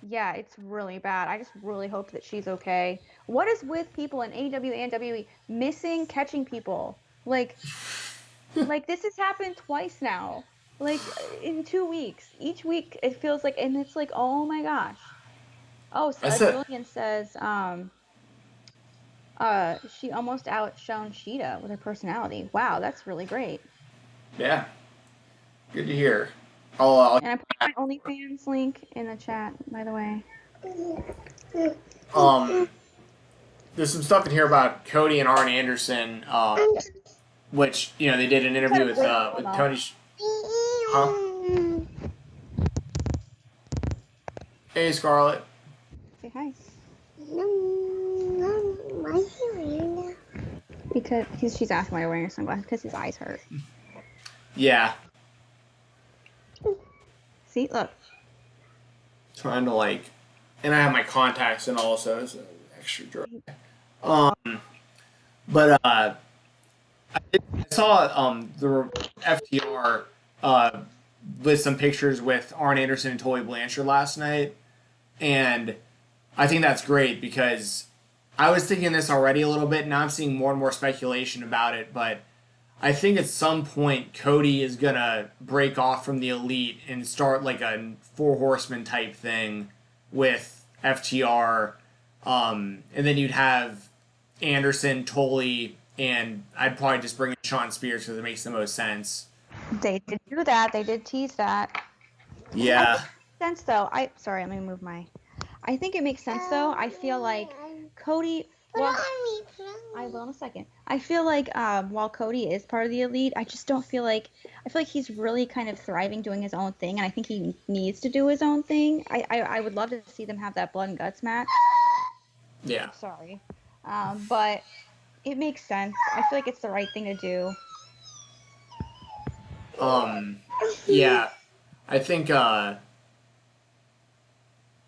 [SPEAKER 5] Yeah, it's really bad. I just really hope that she's okay. What is with people in AEW and WWE missing catching people? Like this has happened twice now. Like in 2 weeks. Each week it feels like, and it's like, oh my gosh. Oh, so Julian says, she almost outshone Shida with her personality. Wow, that's really great.
[SPEAKER 4] Yeah. Good to hear.
[SPEAKER 5] And I put my OnlyFans link in the chat, by the way.
[SPEAKER 4] There's some stuff in here about Cody and Arn Anderson, which, they did an interview with Tony. Huh? Hey, Scarlett.
[SPEAKER 5] Say hi.
[SPEAKER 2] Why is he wearing that?
[SPEAKER 5] Because she's asking why you're wearing your sunglasses, because his eyes hurt.
[SPEAKER 4] Yeah.
[SPEAKER 5] See, look.
[SPEAKER 4] Trying to and I have my contacts in also, so extra dry. But I saw the FTR with some pictures with Arn Anderson and Tully Blanchard last night, and I think that's great because I was thinking this already a little bit. Now I'm seeing more and more speculation about it, but I think at some point Cody is gonna break off from the Elite and start like a Four Horsemen type thing with FTR, and then you'd have Anderson, Tully, and I'd probably just bring in Sean Spears because it makes the most sense.
[SPEAKER 5] They did do that. They did tease that.
[SPEAKER 4] Yeah.
[SPEAKER 5] Sense though. Sorry, I'm gonna move my. I think it makes sense though. I feel like Cody. Well, I will in a second. I feel like while Cody is part of the elite, I just don't feel like I feel like he's really kind of thriving doing his own thing, and I think he needs to do his own thing. I would love to see them have that blood and guts match.
[SPEAKER 4] Yeah.
[SPEAKER 5] Sorry, but it makes sense. I feel like it's the right thing to do.
[SPEAKER 4] Yeah. I think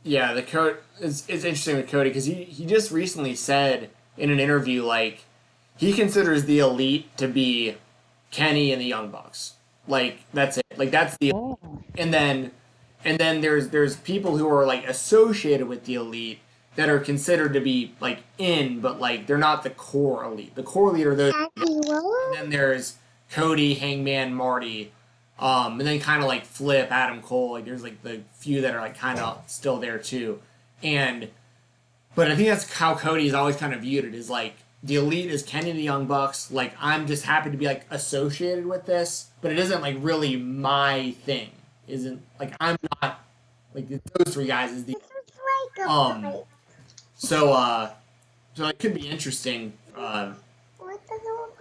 [SPEAKER 4] yeah, the code is interesting with Cody because he just recently said in an interview like he considers the elite to be Kenny and the Young Bucks. Like that's it. Like that's the and then there's people who are like associated with the elite that are considered to be like in, but like they're not the core elite. The core elite are those. And then there's Cody, Hangman, Marty, and then kind of like Flip, Adam Cole. Like there's like the few that are like kind of still there too, but I think that's how Cody's always kind of viewed it is like the elite is Kenny and the Young Bucks. Like I'm just happy to be like associated with this, but it isn't like really my thing. Isn't like I'm not like those three guys is the so it could be interesting.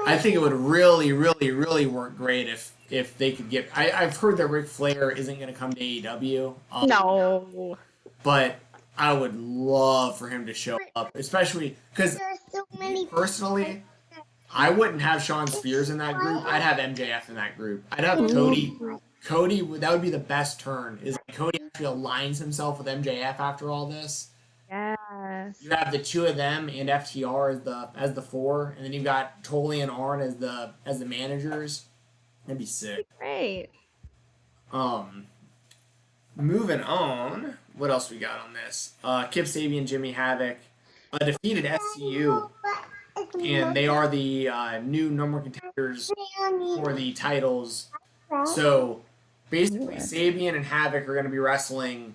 [SPEAKER 4] I think it would really, really, really work great if they could get. I've heard that Ric Flair isn't going to come to AEW.
[SPEAKER 5] No.
[SPEAKER 4] But I would love for him to show up, especially because personally, I wouldn't have Shawn Spears in that group. I'd have MJF in that group. I'd have Cody. Cody, that would be the best turn. Is like Cody actually aligns himself with MJF after all this.
[SPEAKER 5] Yes.
[SPEAKER 4] You have the two of them and FTR as the four, and then you've got Tully and Arn as the managers. That'd be sick.
[SPEAKER 5] Great.
[SPEAKER 4] Moving on. What else we got on this? Kip Sabian, Jimmy Havoc defeated SCU, and they are the new number one contenders for the titles. So basically, Sabian and Havoc are going to be wrestling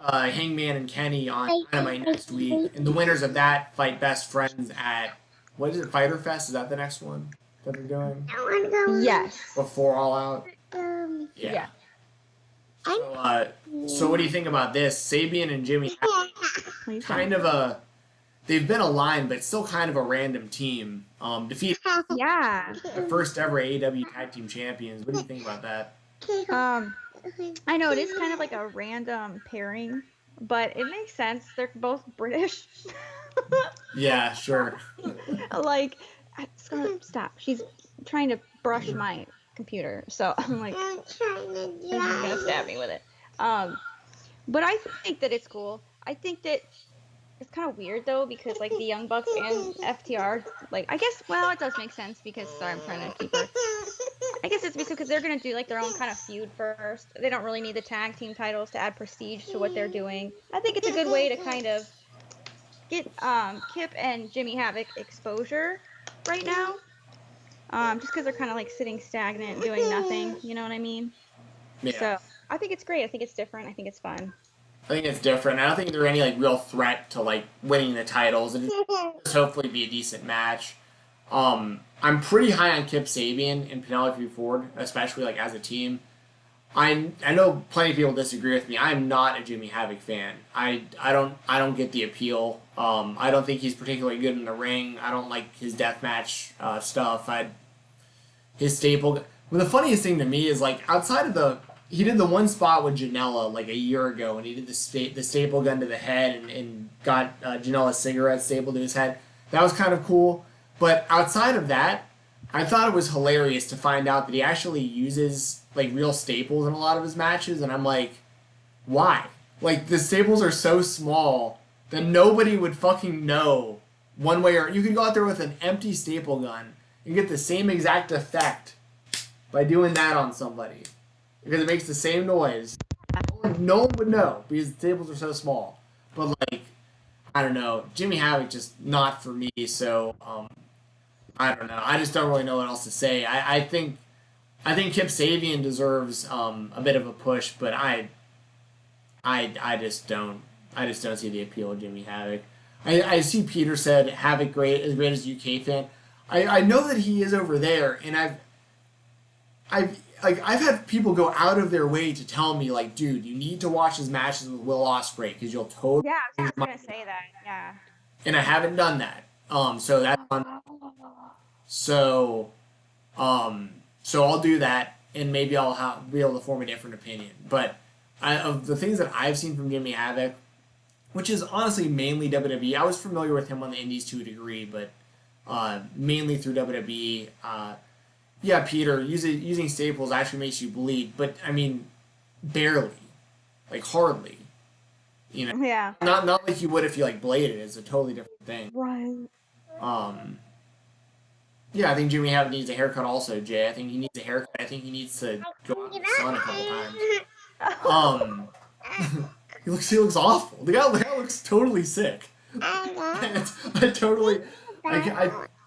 [SPEAKER 4] Hangman and Kenny on Dynamite next week, and the winners of that fight best friends at what is it? Fighter Fest? Is that the next one that they're doing?
[SPEAKER 5] Yes.
[SPEAKER 4] Before All Out.
[SPEAKER 5] Yeah.
[SPEAKER 4] So what do you think about this? Sabian and Jimmy kind of they've been aligned, but still kind of a random team. Defeated the first ever AEW Tag Team Champions. What do you think about that?
[SPEAKER 5] I know it is kind of like a random pairing, but it makes sense. They're both British.
[SPEAKER 4] Yeah, sure.
[SPEAKER 5] Like, Scarlett, stop. She's trying to brush my computer, so I'm like, she's gonna stab me with it. But I think that it's cool. I think that it's kind of weird though because like the Young Bucks and FTR, like I guess it does make sense because sorry I'm trying to keep her. I guess it's because they're gonna do like their own kind of feud first. They don't really need the tag team titles to add prestige to what they're doing. I think it's a good way to kind of get Kip and Jimmy Havoc exposure right now. Just because they're kind of like sitting stagnant, doing nothing. You know what I mean?
[SPEAKER 4] Yeah.
[SPEAKER 5] So I think it's great. I think it's different. I think it's fun.
[SPEAKER 4] I think it's different. I don't think there's any like real threat to like winning the titles. It'll just hopefully be a decent match. I'm pretty high on Kip Sabian and Penelope Ford, especially like as a team. I know plenty of people disagree with me. I'm not a Jimmy Havoc fan. I don't get the appeal. I don't think he's particularly good in the ring. I don't like his deathmatch stuff. His staple. Well, the funniest thing to me is like outside of he did the one spot with Janela like a year ago, and he did the staple gun to the head and got Janela's cigarette stapled to his head. That was kind of cool. But outside of that, I thought it was hilarious to find out that he actually uses like real staples in a lot of his matches, and I'm like, why? Like the staples are so small that nobody would fucking know one way or you could go out there with an empty staple gun and get the same exact effect by doing that on somebody because it makes the same noise. No one would know because the staples are so small. But like, I don't know, Jimmy Havoc just not for me. So I don't know. I just don't really know what else to say. I think Kip Sabian deserves a bit of a push, but I just don't see the appeal of Jimmy Havoc. I see Peter said Havoc as great as a UK fan. I know that he is over there, and like I've had people go out of their way to tell me like, dude, you need to watch his matches with Will Ospreay because you'll totally.
[SPEAKER 5] Yeah, I was gonna say that. Yeah.
[SPEAKER 4] And I haven't done that. So that's on. So, so I'll do that, and maybe I'll be able to form a different opinion. But of the things that I've seen from Jimmy Havoc, which is honestly mainly WWE. I was familiar with him on the Indies to a degree, but mainly through WWE. Yeah, Peter, using staples actually makes you bleed, but I mean, barely, like hardly. You know,
[SPEAKER 5] Yeah.
[SPEAKER 4] not like you would if you like bladed. It's a totally different thing.
[SPEAKER 5] Right.
[SPEAKER 4] Yeah, I think Jimmy Havoc needs a haircut also, Jay. I think he needs a haircut. I think he needs to go out in the sun a couple times. He looks awful. The guy looks totally sick.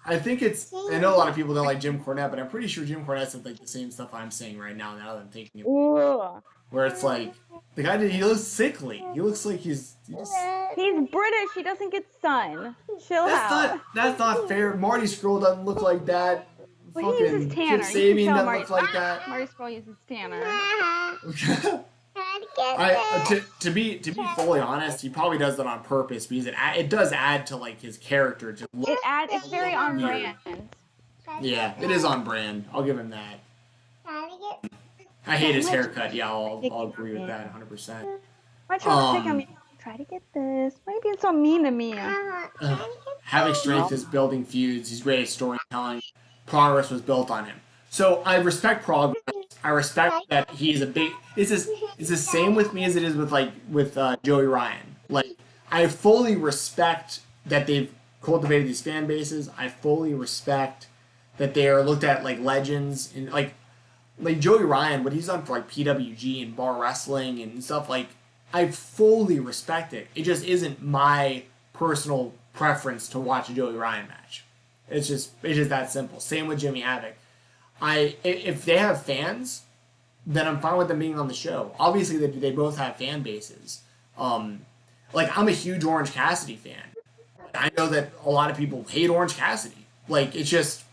[SPEAKER 4] I think it's. I know a lot of people don't like Jim Cornette, but I'm pretty sure Jim Cornette said like the same stuff I'm saying right now. Now that I'm thinking of it, where it's like the guy he looks sickly. He looks like he's
[SPEAKER 5] British. He doesn't get sun. Chill out.
[SPEAKER 4] That's not fair. Marty Scurll doesn't look like that.
[SPEAKER 5] Well, he uses tanner.
[SPEAKER 4] Kip Sabian doesn't look like that.
[SPEAKER 5] Marty Scurll uses tanner.
[SPEAKER 4] To be fully honest, he probably does that on purpose because it does add to like his character. To look
[SPEAKER 5] It's very on brand.
[SPEAKER 4] Yeah, it is on brand. I'll give him that. I hate his haircut. Yeah, I'll agree with that 100%.
[SPEAKER 5] Why try to pick on me? Try to get this. Why are you being so mean to me?
[SPEAKER 4] Having strength is building feuds. He's great at storytelling. Progress was built on him. So I respect progress. I respect that he's a big. It's the same with me as it is with Joey Ryan. Like I fully respect that they've cultivated these fan bases. I fully respect that they are looked at like legends and like Joey Ryan, what he's done for like PWG and bar wrestling and stuff like. I fully respect it. It just isn't my personal preference to watch a Joey Ryan match. It's just that simple. Same with Jimmy Havoc. If they have fans, then I'm fine with them being on the show. Obviously, they both have fan bases. Like I'm a huge Orange Cassidy fan. I know that a lot of people hate Orange Cassidy. Like it's just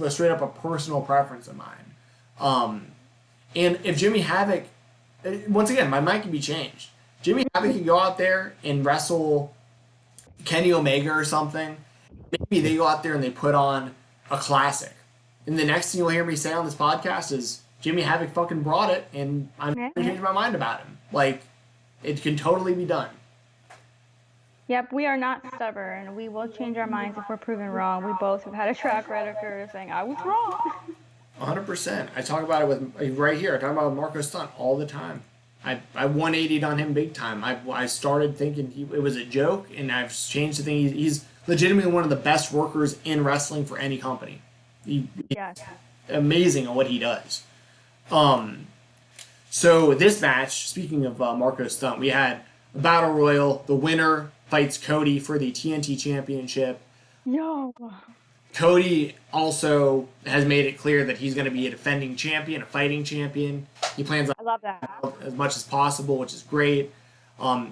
[SPEAKER 4] straight up a personal preference of mine. And if Jimmy Havoc, once again, my mind can be changed. Jimmy Havoc can go out there and wrestle Kenny Omega or something. Maybe they go out there and they put on a classic. And the next thing you'll hear me say on this podcast is Jimmy Havoc fucking brought it, and I'm going to change my mind about him. Like, it can totally be done.
[SPEAKER 5] Yep, we are not stubborn. We will change our minds if we're proven wrong. We both have had a track record of saying, I was wrong.
[SPEAKER 4] 100%. I talk about it with, right here, I talk about it with Marco Stunt all the time. I 180'd on him big time. I started thinking it was a joke, and I've changed the thing. He's legitimately one of the best workers in wrestling for any company. He's amazing at what he does. So this match, speaking of Marco Stunt, we had a battle royal. The winner fights Cody for the TNT Championship.
[SPEAKER 5] Yo.
[SPEAKER 4] Cody also has made it clear that he's going to be a defending champion, a fighting champion. He plans on
[SPEAKER 5] I love that.
[SPEAKER 4] as much as possible, which is great.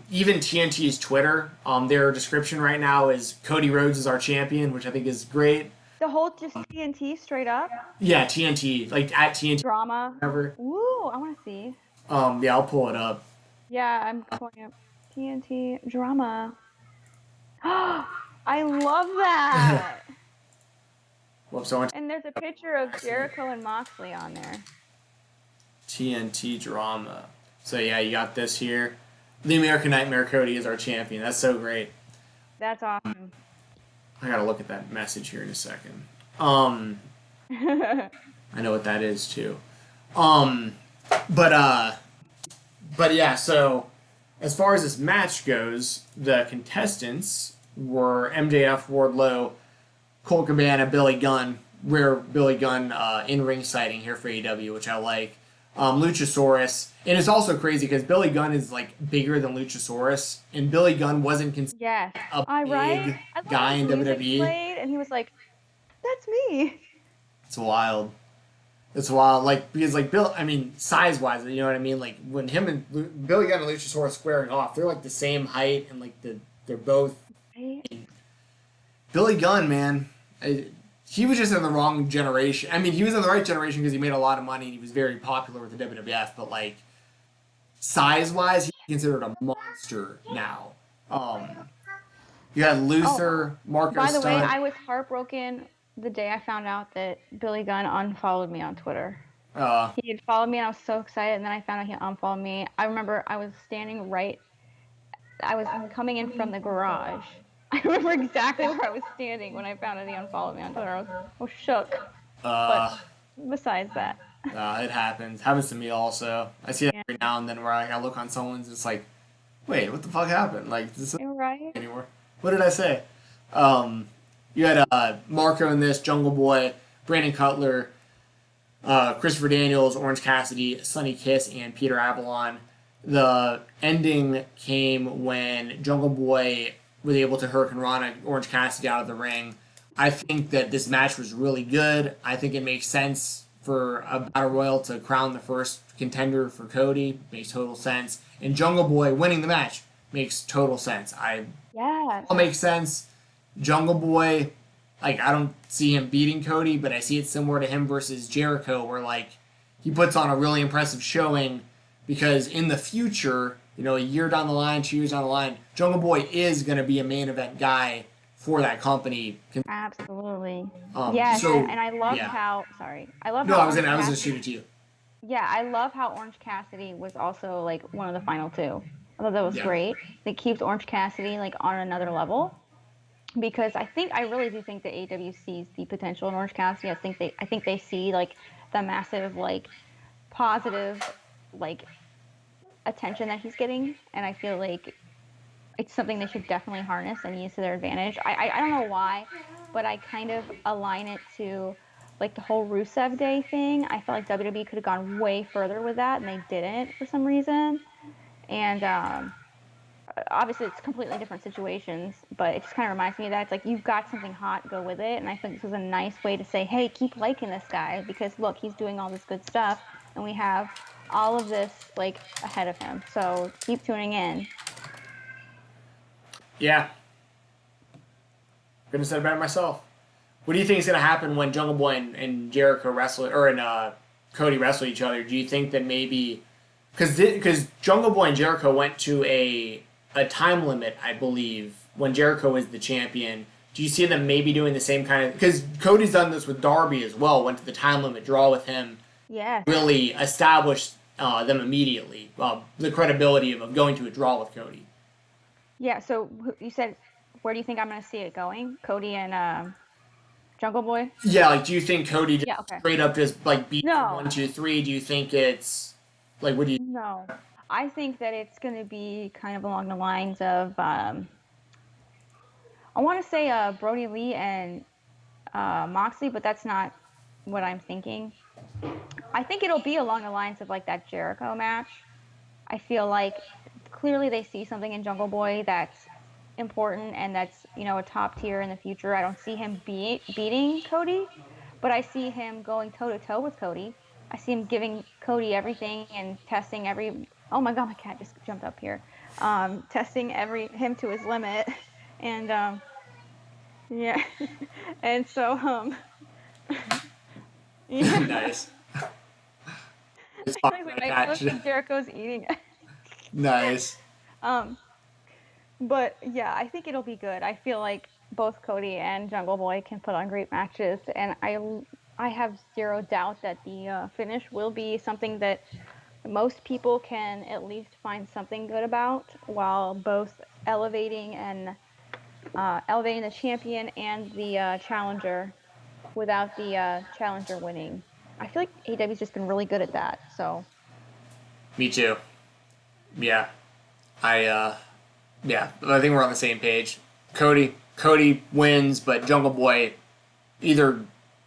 [SPEAKER 4] Even TNT's Twitter, their description right now is Cody Rhodes is our champion, which I think is great.
[SPEAKER 5] The whole just TNT straight up?
[SPEAKER 4] Yeah, TNT, like at TNT.
[SPEAKER 5] Drama.
[SPEAKER 4] Whatever.
[SPEAKER 5] Ooh, I want to see.
[SPEAKER 4] Yeah, I'll pull it up.
[SPEAKER 5] Yeah, I'm pulling up TNT drama. I love that.
[SPEAKER 4] Whoops, I went to
[SPEAKER 5] And there's a picture of Jericho and Moxley on there.
[SPEAKER 4] TNT drama. So yeah, you got this here. The American Nightmare Cody is our champion. That's so great.
[SPEAKER 5] That's awesome.
[SPEAKER 4] I gotta look at that message here in a second. I know what that is too. But yeah, so as far as this match goes, the contestants were MJF, Wardlow, Colt Cabana, Billy Gunn, rare Billy Gunn in-ring sighting here for AEW, which I like. Luchasaurus, and it's also crazy because Billy Gunn is like bigger than Luchasaurus, and Billy Gunn wasn't considered a big guy in WWE.
[SPEAKER 5] Played, and he was like, "That's me."
[SPEAKER 4] It's wild. It's wild, like because like Bill, I mean, size-wise, you know what I mean. Like when him and Billy Gunn and Luchasaurus squaring off, they're like the same height, and like they're both. Billy Gunn, man, he was just in the wrong generation. I mean, he was in the right generation because he made a lot of money and he was very popular with the WWF, but like size-wise, he's considered a monster now. You had Luther, Marco
[SPEAKER 5] By the way,
[SPEAKER 4] Stunt.
[SPEAKER 5] I was heartbroken the day I found out that Billy Gunn unfollowed me on Twitter. He had followed me and I was so excited, and then I found out he unfollowed me. I remember I was coming in from the garage. I remember exactly where I was standing when I found out he unfollowed me on Twitter. I was shook. But besides that.
[SPEAKER 4] It happens. Happens to me also. I see that every now and then where I look on someone's, it's like, wait, what the fuck happened? Like, this isn't
[SPEAKER 5] Right.
[SPEAKER 4] anymore. What did I say? You had Marco in this, Jungle Boy, Brandon Cutler, Christopher Daniels, Orange Cassidy, Sonny Kiss, and Peter Avalon. The ending came when Jungle Boy was able to Hurricane Rana Orange Cassidy out of the ring. I think that this match was really good. I think it makes sense for a Battle Royal to crown the first contender for Cody. Makes total sense. And Jungle Boy winning the match makes total sense.
[SPEAKER 5] Yeah.
[SPEAKER 4] All makes sense. Jungle Boy, like, I don't see him beating Cody, but I see it similar to him versus Jericho, where, like, he puts on a really impressive showing because in the future, you know, a year down the line, 2 years down the line, Jungle Boy is going to be a main event guy for that company.
[SPEAKER 5] Absolutely. Yes,
[SPEAKER 4] so,
[SPEAKER 5] and I love
[SPEAKER 4] yeah.
[SPEAKER 5] how. Sorry, I love.
[SPEAKER 4] No,
[SPEAKER 5] how
[SPEAKER 4] I was
[SPEAKER 5] Orange
[SPEAKER 4] gonna shoot it to you.
[SPEAKER 5] Yeah, I love how Orange Cassidy was also like one of the final two. I thought that was great. It keeps Orange Cassidy like on another level because I really do think that AEW sees the potential in Orange Cassidy. I think they see like the massive like positive like attention that he's getting, and I feel like it's something they should definitely harness and use to their advantage. I don't know why, but I kind of align it to like the whole Rusev Day thing. I felt like WWE could have gone way further with that, and they didn't for some reason. And obviously, it's completely different situations, but it just kind of reminds me of that. It's like you've got something hot, go with it. And I think this was a nice way to say, hey, keep liking this guy because look, he's doing all this good stuff, and we have all of this like ahead of him. So keep tuning in.
[SPEAKER 4] Yeah. Couldn't have said it better myself. What do you think is going to happen when Jungle Boy and Jericho wrestle, or Cody wrestle each other? Do you think that maybe because Jungle Boy and Jericho went to a time limit, I believe, when Jericho was the champion. Do you see them maybe doing the same kind of? Because Cody's done this with Darby as well. Went to the time limit draw with him.
[SPEAKER 5] Yeah.
[SPEAKER 4] Really established them immediately. The credibility of going to a draw with Cody.
[SPEAKER 5] Yeah, so you said, where do you think I'm going to see it going? Cody and Jungle Boy?
[SPEAKER 4] Yeah, like, do you think Cody just straight up just, like, beat
[SPEAKER 5] No.
[SPEAKER 4] 1, 2, 3? Do you think it's, like, what do you...
[SPEAKER 5] No. I think that it's going to be kind of along the lines of, I want to say Brody Lee and Moxley, but that's not what I'm thinking. I think it'll be along the lines of, like, that Jericho match. I feel like clearly they see something in Jungle Boy that's important and that's, you know, a top tier in the future. I don't see him beating Cody, but I see him going toe-to-toe with Cody. I see him giving Cody everything and testing every... Oh my god, my cat just jumped up here. Testing him to his limit. And, yeah. And so, yeah.
[SPEAKER 4] Nice.
[SPEAKER 5] I look like Jericho's eating it.
[SPEAKER 4] Nice.
[SPEAKER 5] But yeah, I think it'll be good. I feel like both Cody and Jungle Boy can put on great matches, and I have zero doubt that the finish will be something that most people can at least find something good about, while both elevating the champion and the challenger, without the challenger winning. I feel like AEW's just been really good at that. So.
[SPEAKER 4] Me too. Yeah. I think we're on the same page. Cody wins, but Jungle Boy either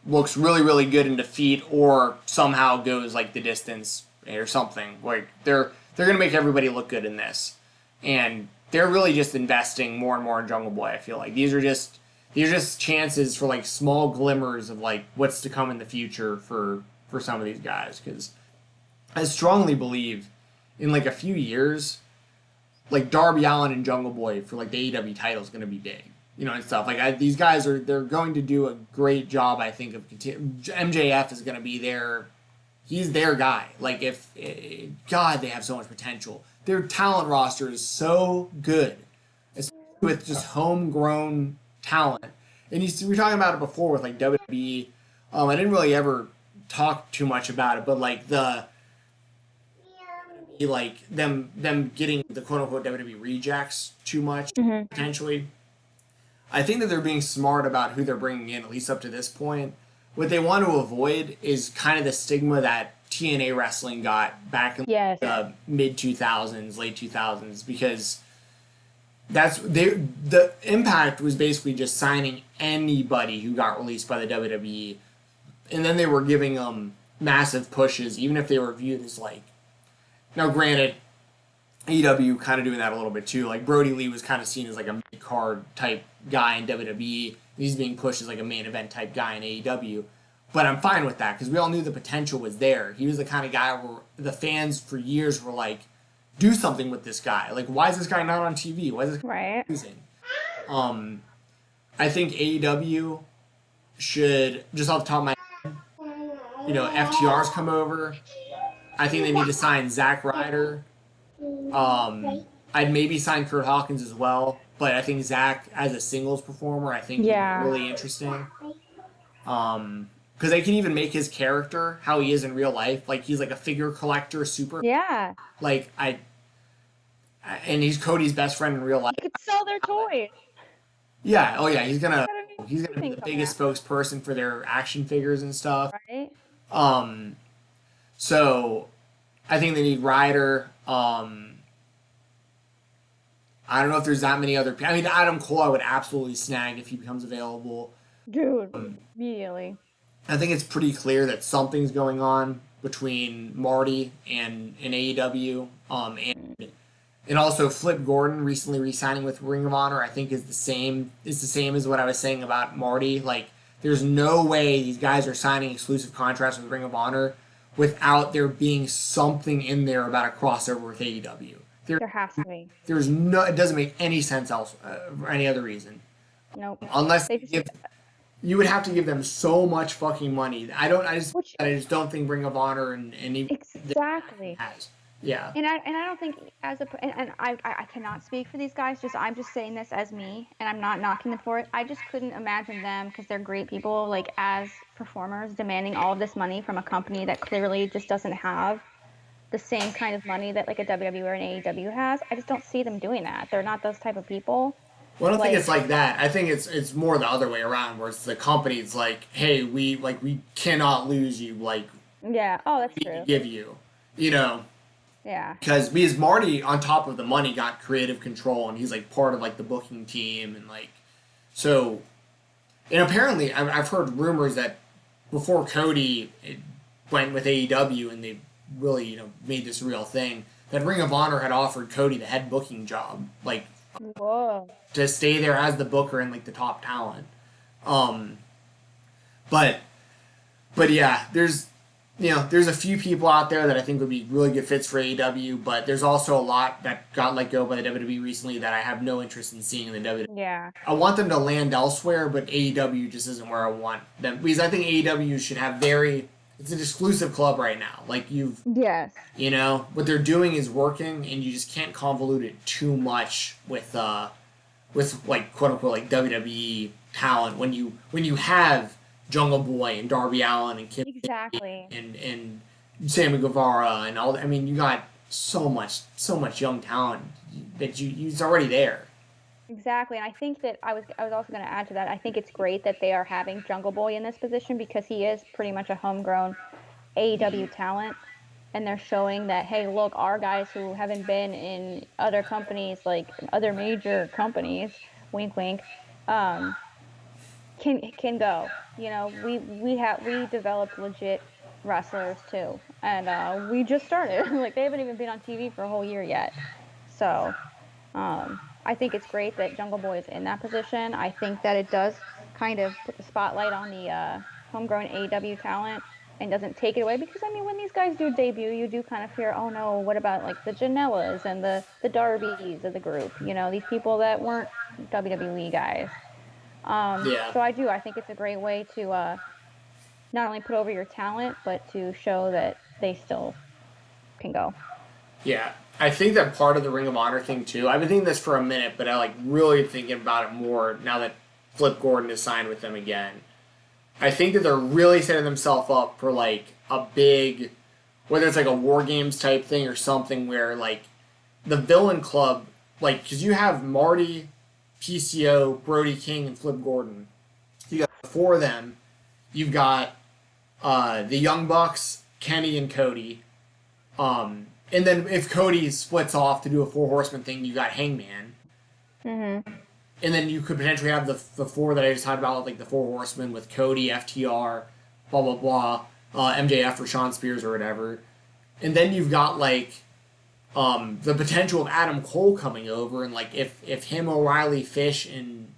[SPEAKER 4] looks really, really good in defeat or somehow goes like the distance or something. Like they're gonna make everybody look good in this. And they're really just investing more and more in Jungle Boy, I feel like. These are just chances for like small glimmers of like what's to come in the future for some of these guys. Because I strongly believe in like a few years, like Darby Allin and Jungle Boy for like the AEW title is going to be big. and stuff. Like these guys they're going to do a great job, I think, of MJF is going to be there. He's their guy. Like God, they have so much potential. Their talent roster is so good, especially with just homegrown talent. And we were talking about it before with like WWE. I didn't really ever talk too much about it, but like them getting the quote unquote WWE rejects too much potentially. I think that they're being smart about who they're bringing in, at least up to this point. What they want to avoid is kind of the stigma that TNA wrestling got back in the mid 2000s, late 2000s, because the Impact was basically just signing anybody who got released by the WWE, and then they were giving them massive pushes, even if they were viewed as like. Now, granted, AEW kind of doing that a little bit too. Like Brody Lee was kind of seen as like a mid card type guy in WWE. He's being pushed as like a main event type guy in AEW. But I'm fine with that because we all knew the potential was there. He was the kind of guy where the fans for years were like, do something with this guy. Like, why is this guy not on TV? Why is this guy losing? I think AEW should, just off the top of my head, FTR's come over. I think they need to sign Zack Ryder. I'd maybe sign Kurt Hawkins as well, but I think Zack as a singles performer, I think is really interesting. Because they can even make his character how he is in real life. Like he's like a figure collector, super.
[SPEAKER 5] Yeah.
[SPEAKER 4] Like and he's Cody's best friend in real life.
[SPEAKER 5] You could sell their toys.
[SPEAKER 4] Yeah. Oh yeah. He's gonna be the biggest spokesperson for their action figures and stuff.
[SPEAKER 5] Right.
[SPEAKER 4] So I think they need Ryder. I don't know if there's that many other. I mean, Adam Cole I would absolutely snag if he becomes available.
[SPEAKER 5] Dude, immediately.
[SPEAKER 4] I think it's pretty clear that something's going on between Marty and AEW. And also Flip Gordon recently re-signing with Ring of Honor. I think is the same. It's the same as what I was saying about Marty. Like, there's no way these guys are signing exclusive contracts with Ring of Honor without there being something in there about a crossover with AEW.
[SPEAKER 5] There has to be.
[SPEAKER 4] There's no. It doesn't make any sense else for any other reason.
[SPEAKER 5] Nope.
[SPEAKER 4] Unless you would have to give them so much fucking money. I just don't think Ring of Honor and
[SPEAKER 5] exactly
[SPEAKER 4] has. Yeah.
[SPEAKER 5] And I don't think I cannot speak for these guys. I'm just saying this as me, and I'm not knocking them for it. I just couldn't imagine them, because they're great people, like as performers, demanding all of this money from a company that clearly just doesn't have the same kind of money that like a WWE or an AEW has. I just don't see them doing that. They're not those type of people.
[SPEAKER 4] Well, I don't think it's like that. I think it's more the other way around, where it's the company's like, hey, we cannot lose you. Like,
[SPEAKER 5] yeah. Oh, that's true.
[SPEAKER 4] Give you,
[SPEAKER 5] Yeah.
[SPEAKER 4] Because Marty, on top of the money, got creative control, and he's like part of like the booking team, and like so. And apparently, I've heard rumors that before Cody went with AEW and they really made this real thing, that Ring of Honor had offered Cody the head booking job, like to stay there as the booker and like the top talent. But yeah, there's a few people out there that I think would be really good fits for AEW, but there's also a lot that got let go by the WWE recently that I have no interest in seeing in the WWE.
[SPEAKER 5] Yeah.
[SPEAKER 4] I want them to land elsewhere, but AEW just isn't where I want them, because I think AEW should have it's an exclusive club right now. Like
[SPEAKER 5] Yes.
[SPEAKER 4] What they're doing is working, and you just can't convolute it too much with like quote unquote like WWE talent when you have Jungle Boy and Darby Allin and Kim and Sammy Guevara and all. I mean, you got so much young talent that it's already there.
[SPEAKER 5] Exactly, and I think that I was also going to add to that. I think it's great that they are having Jungle Boy in this position, because he is pretty much a homegrown AEW talent, and they're showing that, hey, look, our guys who haven't been in other companies, like other major companies, wink wink, can go. We developed legit wrestlers too, and we just started. Like, they haven't even been on TV for a whole year yet. So I think it's great that Jungle Boy is in that position. I think that it does kind of put the spotlight on the homegrown AEW talent, and doesn't take it away, because I mean, when these guys do debut, you do kind of fear, oh no, what about like the Janellas and the Darbys of the group, these people that weren't WWE guys.
[SPEAKER 4] Yeah.
[SPEAKER 5] So I think it's a great way to not only put over your talent, but to show that they still can go.
[SPEAKER 4] Yeah. I think that part of the Ring of Honor thing too, I've been thinking this for a minute, but I like really thinking about it more now that Flip Gordon is signed with them again. I think that they're really setting themselves up for like a big, whether it's like a War Games type thing or something where like the Villain Club, like, because you have Marty, PCO, Brody King, and Flip Gordon. You got four of them. You've got the Young Bucks, Kenny, and Cody. And then if Cody splits off to do a Four Horsemen thing, you got Hangman.
[SPEAKER 5] Mm-hmm.
[SPEAKER 4] And then you could potentially have the four that I just talked about, like the Four Horsemen with Cody, FTR, blah, blah, blah, MJF or Sean Spears or whatever. And then you've got, like, the potential of Adam Cole coming over, and, like, if him, O'Reilly, Fish, and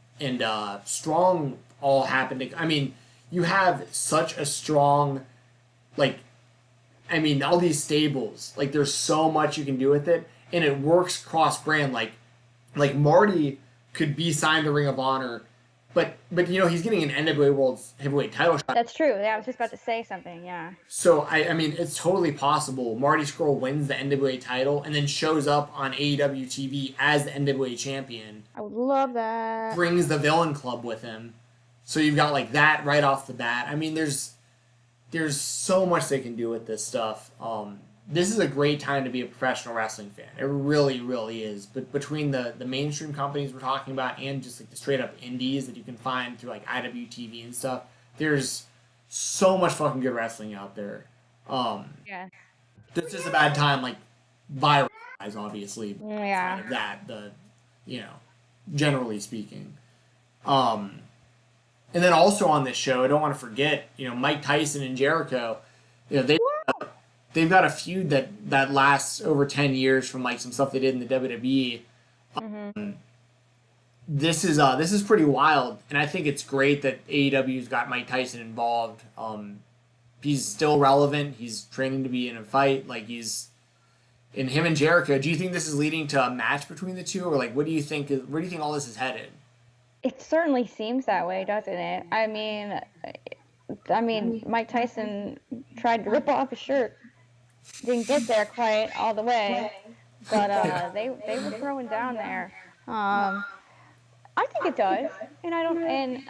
[SPEAKER 4] Strong all happen to... I mean, you have such a strong, like... I mean, all these stables, like, there's so much you can do with it, and it works cross-brand. Like Marty could be signed to Ring of Honor, but he's getting an NWA World Heavyweight title shot.
[SPEAKER 5] That's true. Yeah, I was just about to say something, yeah.
[SPEAKER 4] So, I mean, it's totally possible Marty Scurll wins the NWA title and then shows up on AEW TV as the NWA champion.
[SPEAKER 5] I would love that.
[SPEAKER 4] Brings the Villain Club with him. So you've got, like, that right off the bat. I mean, there's so much they can do with this stuff. This is a great time to be a professional wrestling fan. It really, really is. But between the mainstream companies we're talking about and just like the straight up indies that you can find through like IWTV and stuff, there's so much fucking good wrestling out there.
[SPEAKER 5] Yeah.
[SPEAKER 4] It's just a bad time, like viral wise, obviously.
[SPEAKER 5] Yeah.
[SPEAKER 4] That generally speaking. And then also on this show, I don't want to forget, Mike Tyson and Jericho. They've got a feud that lasts over 10 years from like some stuff they did in the WWE.
[SPEAKER 5] Mm-hmm.
[SPEAKER 4] This is pretty wild, and I think it's great that AEW's got Mike Tyson involved. He's still relevant. He's training to be in a fight. Like in him and Jericho. Do you think this is leading to a match between the two, or like what do you think? Where do you think all this is headed?
[SPEAKER 5] It certainly seems that way, doesn't it? I mean, Mike Tyson tried to rip off his shirt. Didn't get there quite all the way, but they were throwing down there. I think it does, and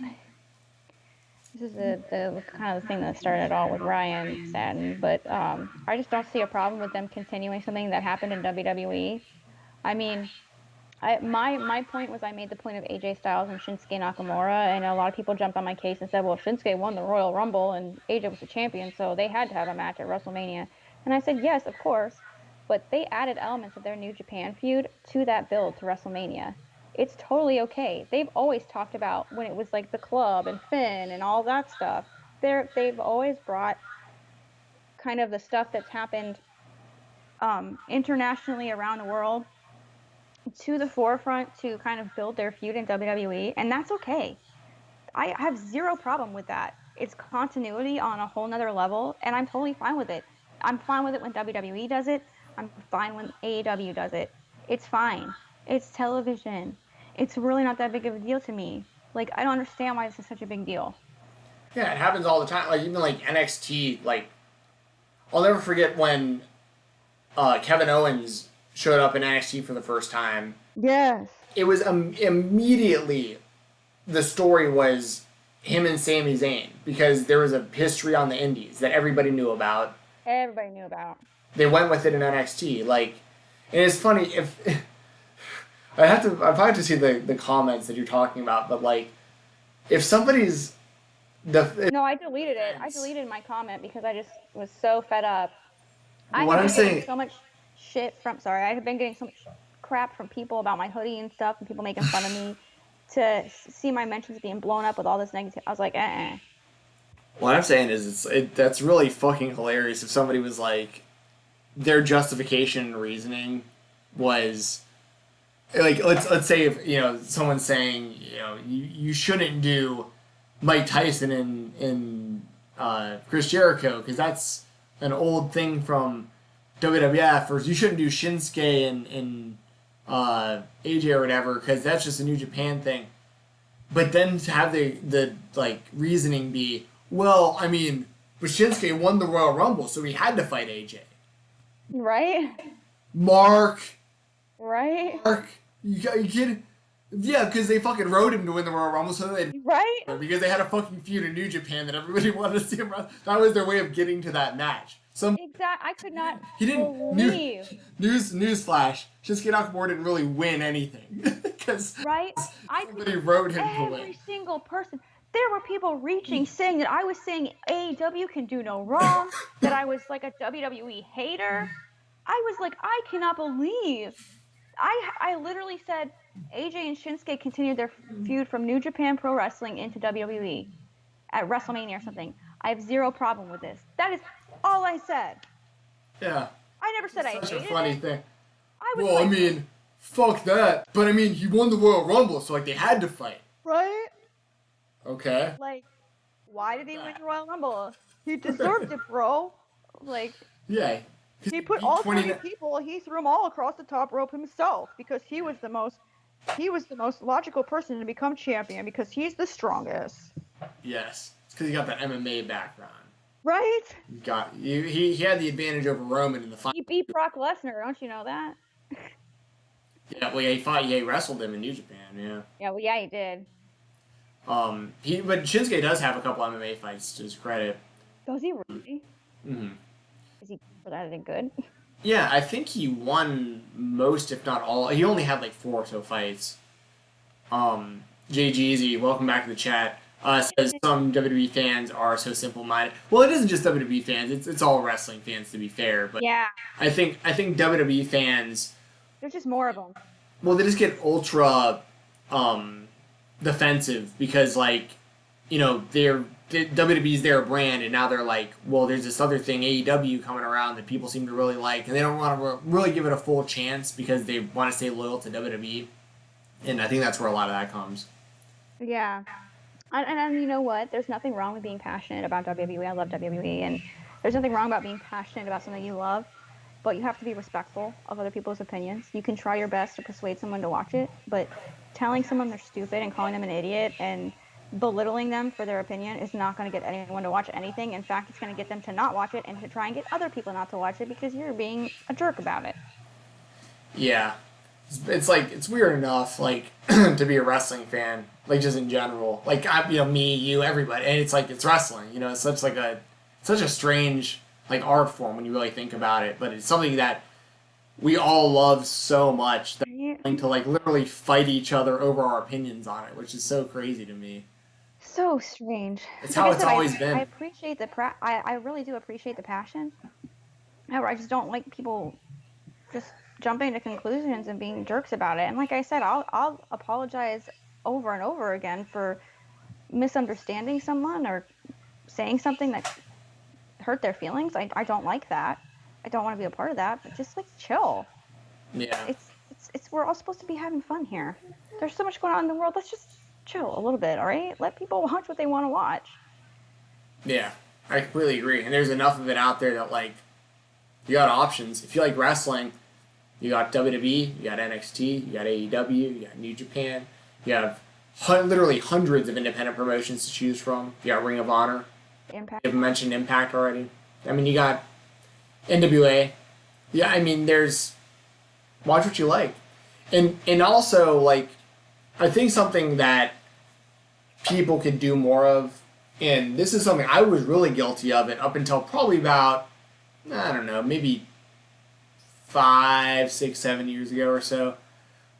[SPEAKER 5] this is the kind of the thing that started it all with Ryan Satin, but I just don't see a problem with them continuing something that happened in WWE. I mean, my point was I made the point of AJ Styles and Shinsuke Nakamura, and a lot of people jumped on my case and said, well, Shinsuke won the Royal Rumble and AJ was the champion, so they had to have a match at WrestleMania. And I said, yes, of course, but they added elements of their New Japan feud to that build to WrestleMania. It's totally okay. They've always talked about when it was like the Club and Finn and all that stuff. They've always brought kind of the stuff that's happened internationally around the world to the forefront to kind of build their feud in WWE, and that's okay. I have zero problem with that. It's continuity on a whole nother level, and I'm totally fine with it. I'm fine with it when WWE does it. I'm fine when AEW does it. It's fine. It's television. It's really not that big of a deal to me. Like, I don't understand why this is such a big deal.
[SPEAKER 4] Yeah, it happens all the time. Like, even like NXT, like, I'll never forget when Kevin Owens showed up in NXT for the first time.
[SPEAKER 5] Yes.
[SPEAKER 4] It was immediately, the story was him and Sami Zayn, because there was a history on the indies that everybody knew about.
[SPEAKER 5] Everybody knew about.
[SPEAKER 4] They went with it in NXT. Like, and it's funny, if I probably have to see the comments that you're talking about, but like, if somebody's
[SPEAKER 5] No, I deleted it. I deleted my comment because I just was so fed up. I've been getting so much shit from. Sorry, I've been getting so much crap from people about my hoodie and stuff, and people making fun of me. To see my mentions being blown up with all this negative, I was like,
[SPEAKER 4] What I'm saying is, that's really fucking hilarious. If somebody was like, their justification and reasoning was, like, let's say if someone's saying you shouldn't do Mike Tyson and Chris Jericho, because that's an old thing from WWF. Or you shouldn't do Shinsuke and AJ or whatever, because that's just a New Japan thing. But then to have the like reasoning be, well, I mean, but Shinsuke won the Royal Rumble, so he had to fight AJ.
[SPEAKER 5] Right?
[SPEAKER 4] Mark, you kidding? Yeah, because they fucking rode him to win the Royal Rumble, so they
[SPEAKER 5] Right?
[SPEAKER 4] because they had a fucking feud in New Japan that everybody wanted to see him run. That was their way of getting to that match.
[SPEAKER 5] I could not
[SPEAKER 4] He didn't.
[SPEAKER 5] believe.
[SPEAKER 4] Newsflash: Shinsuke Nakamura didn't really win anything because
[SPEAKER 5] Right?
[SPEAKER 4] somebody rode him to win.
[SPEAKER 5] Every single person. There were people reaching saying that I was saying AEW can do no wrong, that I was like a WWE hater. I was like, I cannot believe. I literally said AJ and Shinsuke continued their feud from New Japan Pro Wrestling into WWE at WrestleMania or something. I have zero problem with this. That is all I said.
[SPEAKER 4] Yeah.
[SPEAKER 5] I never said I
[SPEAKER 4] Such
[SPEAKER 5] hated
[SPEAKER 4] a funny
[SPEAKER 5] it.
[SPEAKER 4] thing.
[SPEAKER 5] Well,
[SPEAKER 4] like, I mean, fuck that. But I mean, he won the Royal Rumble, so like they had to fight.
[SPEAKER 5] Right?
[SPEAKER 4] Okay.
[SPEAKER 5] Like, why did he win the Royal Rumble? He deserved it, bro. Like,
[SPEAKER 4] yeah.
[SPEAKER 5] He put all 30 people, he threw them all across the top rope himself because he was the most logical person to become champion because he's the strongest.
[SPEAKER 4] Yes. It's because he got that MMA background.
[SPEAKER 5] Right?
[SPEAKER 4] He had the advantage over Roman in the final.
[SPEAKER 5] He beat Brock Lesnar, don't you know that?
[SPEAKER 4] Yeah, well, yeah, he wrestled him in New Japan, yeah.
[SPEAKER 5] Yeah, well, yeah, he did.
[SPEAKER 4] But Shinsuke does have a couple MMA fights to his credit.
[SPEAKER 5] Does he really?
[SPEAKER 4] Mm-hmm.
[SPEAKER 5] Is he that good?
[SPEAKER 4] Yeah, I think he won most, if not all. He only had like 4 or so fights. JGeezy, welcome back to the chat. Says some WWE fans are so simple-minded. Well, it isn't just WWE fans; it's all wrestling fans, to be fair. But
[SPEAKER 5] yeah,
[SPEAKER 4] I think WWE fans.
[SPEAKER 5] There's just more of them.
[SPEAKER 4] Well, they just get ultra defensive because, like, you know, WWE's their brand, and now they're like, well, there's this other thing, AEW, coming around that people seem to really like, and they don't want to really give it a full chance because they want to stay loyal to WWE, and I think that's where a lot of that comes.
[SPEAKER 5] Yeah. And you know what? There's nothing wrong with being passionate about WWE. I love WWE, and there's nothing wrong about being passionate about something you love, but you have to be respectful of other people's opinions. You can try your best to persuade someone to watch it, but telling someone they're stupid and calling them an idiot and belittling them for their opinion is not going to get anyone to watch anything. In fact, it's going to get them to not watch it and to try and get other people not to watch it because you're being a jerk about it.
[SPEAKER 4] Yeah. It's like, it's weird enough, like, to be a wrestling fan, like, just in general. Like, me, you, everybody. And it's like, it's wrestling, you know, it's such a strange, like, art form when you really think about it. But it's something that we all love so much that we're going to, like, literally fight each other over our opinions on it, which is so crazy to me.
[SPEAKER 5] So strange.
[SPEAKER 4] It's how it's always been.
[SPEAKER 5] I appreciate I really do appreciate the passion. However, I just don't like people just jumping to conclusions and being jerks about it. And like I said, I'll apologize over and over again for misunderstanding someone or saying something that hurt their feelings. I don't like that. I don't want to be a part of that. But just like chill.
[SPEAKER 4] Yeah.
[SPEAKER 5] It's we're all supposed to be having fun here. There's so much going on in the world. Let's just chill a little bit, all right? Let people watch what they want to watch.
[SPEAKER 4] Yeah, I completely agree. And there's enough of it out there that, like, you got options. If you like wrestling, you got WWE, you got NXT, you got AEW, you got New Japan. You have literally hundreds of independent promotions to choose from. You got Ring of Honor.
[SPEAKER 5] Impact.
[SPEAKER 4] You've mentioned Impact already. I mean, you got NWA. Yeah, I mean, watch what you like. And also, like, I think something that people could do more of, and this is something I was really guilty of it up until probably about, I don't know, maybe 5, 6, 7 years ago or so.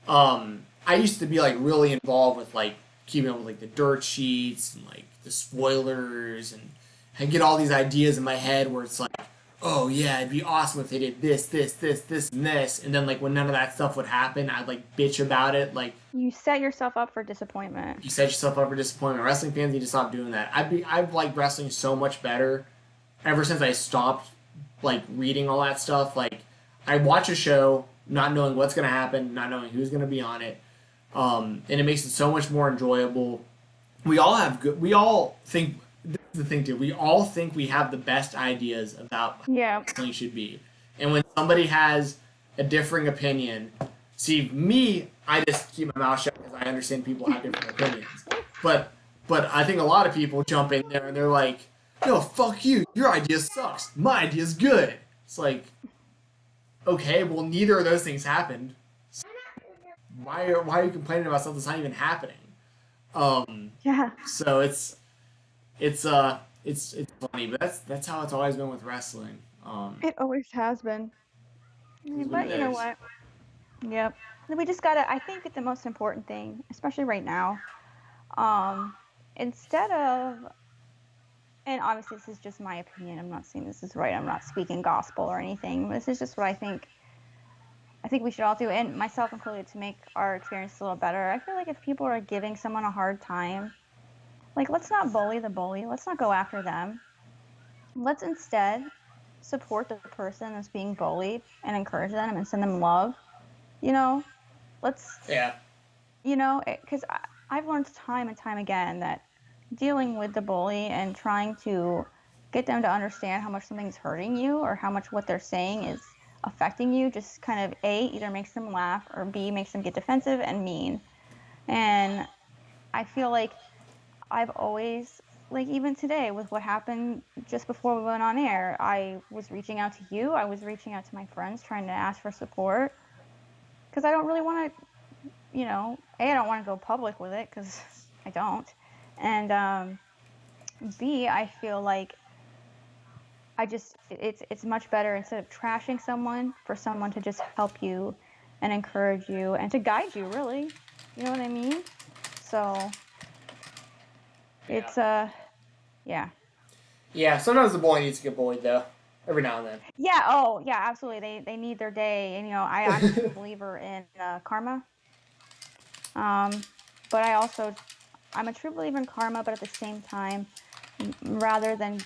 [SPEAKER 4] I used to be, like, really involved with, like, keeping up with, like, the dirt sheets and, like, the spoilers, and I get all these ideas in my head where it's like, oh yeah, it'd be awesome if they did this, and this, and then, like, when none of that stuff would happen, I'd, like, bitch about it, like...
[SPEAKER 5] You set yourself up for disappointment.
[SPEAKER 4] You set yourself up for disappointment. Wrestling fans need to stop doing that. I've liked wrestling so much better ever since I stopped, like, reading all that stuff. Like, I watch a show not knowing what's going to happen, not knowing who's going to be on it, and it makes it so much more enjoyable. We all think the thing too. We all think we have the best ideas about how wrestling should be, and when somebody has a differing opinion, see me, I just keep my mouth shut because I understand people have different opinions. But I think a lot of people jump in there and they're like, "No, fuck you. Your idea sucks. My idea's good." It's like, okay, well, neither of those things happened. Why are you complaining about something that's not even happening? So it's funny, but that's how it's always been with wrestling.
[SPEAKER 5] It always has been. But you know what? Yep. We just gotta. I think the most important thing, especially right now, instead of, and obviously this is just my opinion. I'm not saying this is right. I'm not speaking gospel or anything. This is just what I think. I think we should all do, and myself included, to make our experience a little better. I feel like if people are giving someone a hard time, like, let's not bully the bully. Let's not go after them. Let's instead support the person that's being bullied and encourage them and send them love. You know, let's, because I've learned time and time again that dealing with the bully and trying to get them to understand how much something's hurting you or how much what they're saying is affecting you just kind of either makes them laugh or B, makes them get defensive and mean. And I feel like I've always, like, even today with what happened just before we went on air, I was reaching out to you, I was reaching out to my friends trying to ask for support, because I don't really want to, I don't want to go public with it, because I don't, and B, I feel like it's much better, instead of trashing someone, for someone to just help you and encourage you and to guide you, really. You know what I mean? So it's yeah.
[SPEAKER 4] Yeah, sometimes the bully needs to get bullied though, every now and then.
[SPEAKER 5] Yeah. Oh, yeah. Absolutely. They need their day, and I'm a true believer in karma. But I'm a true believer in karma. But at the same time, rather than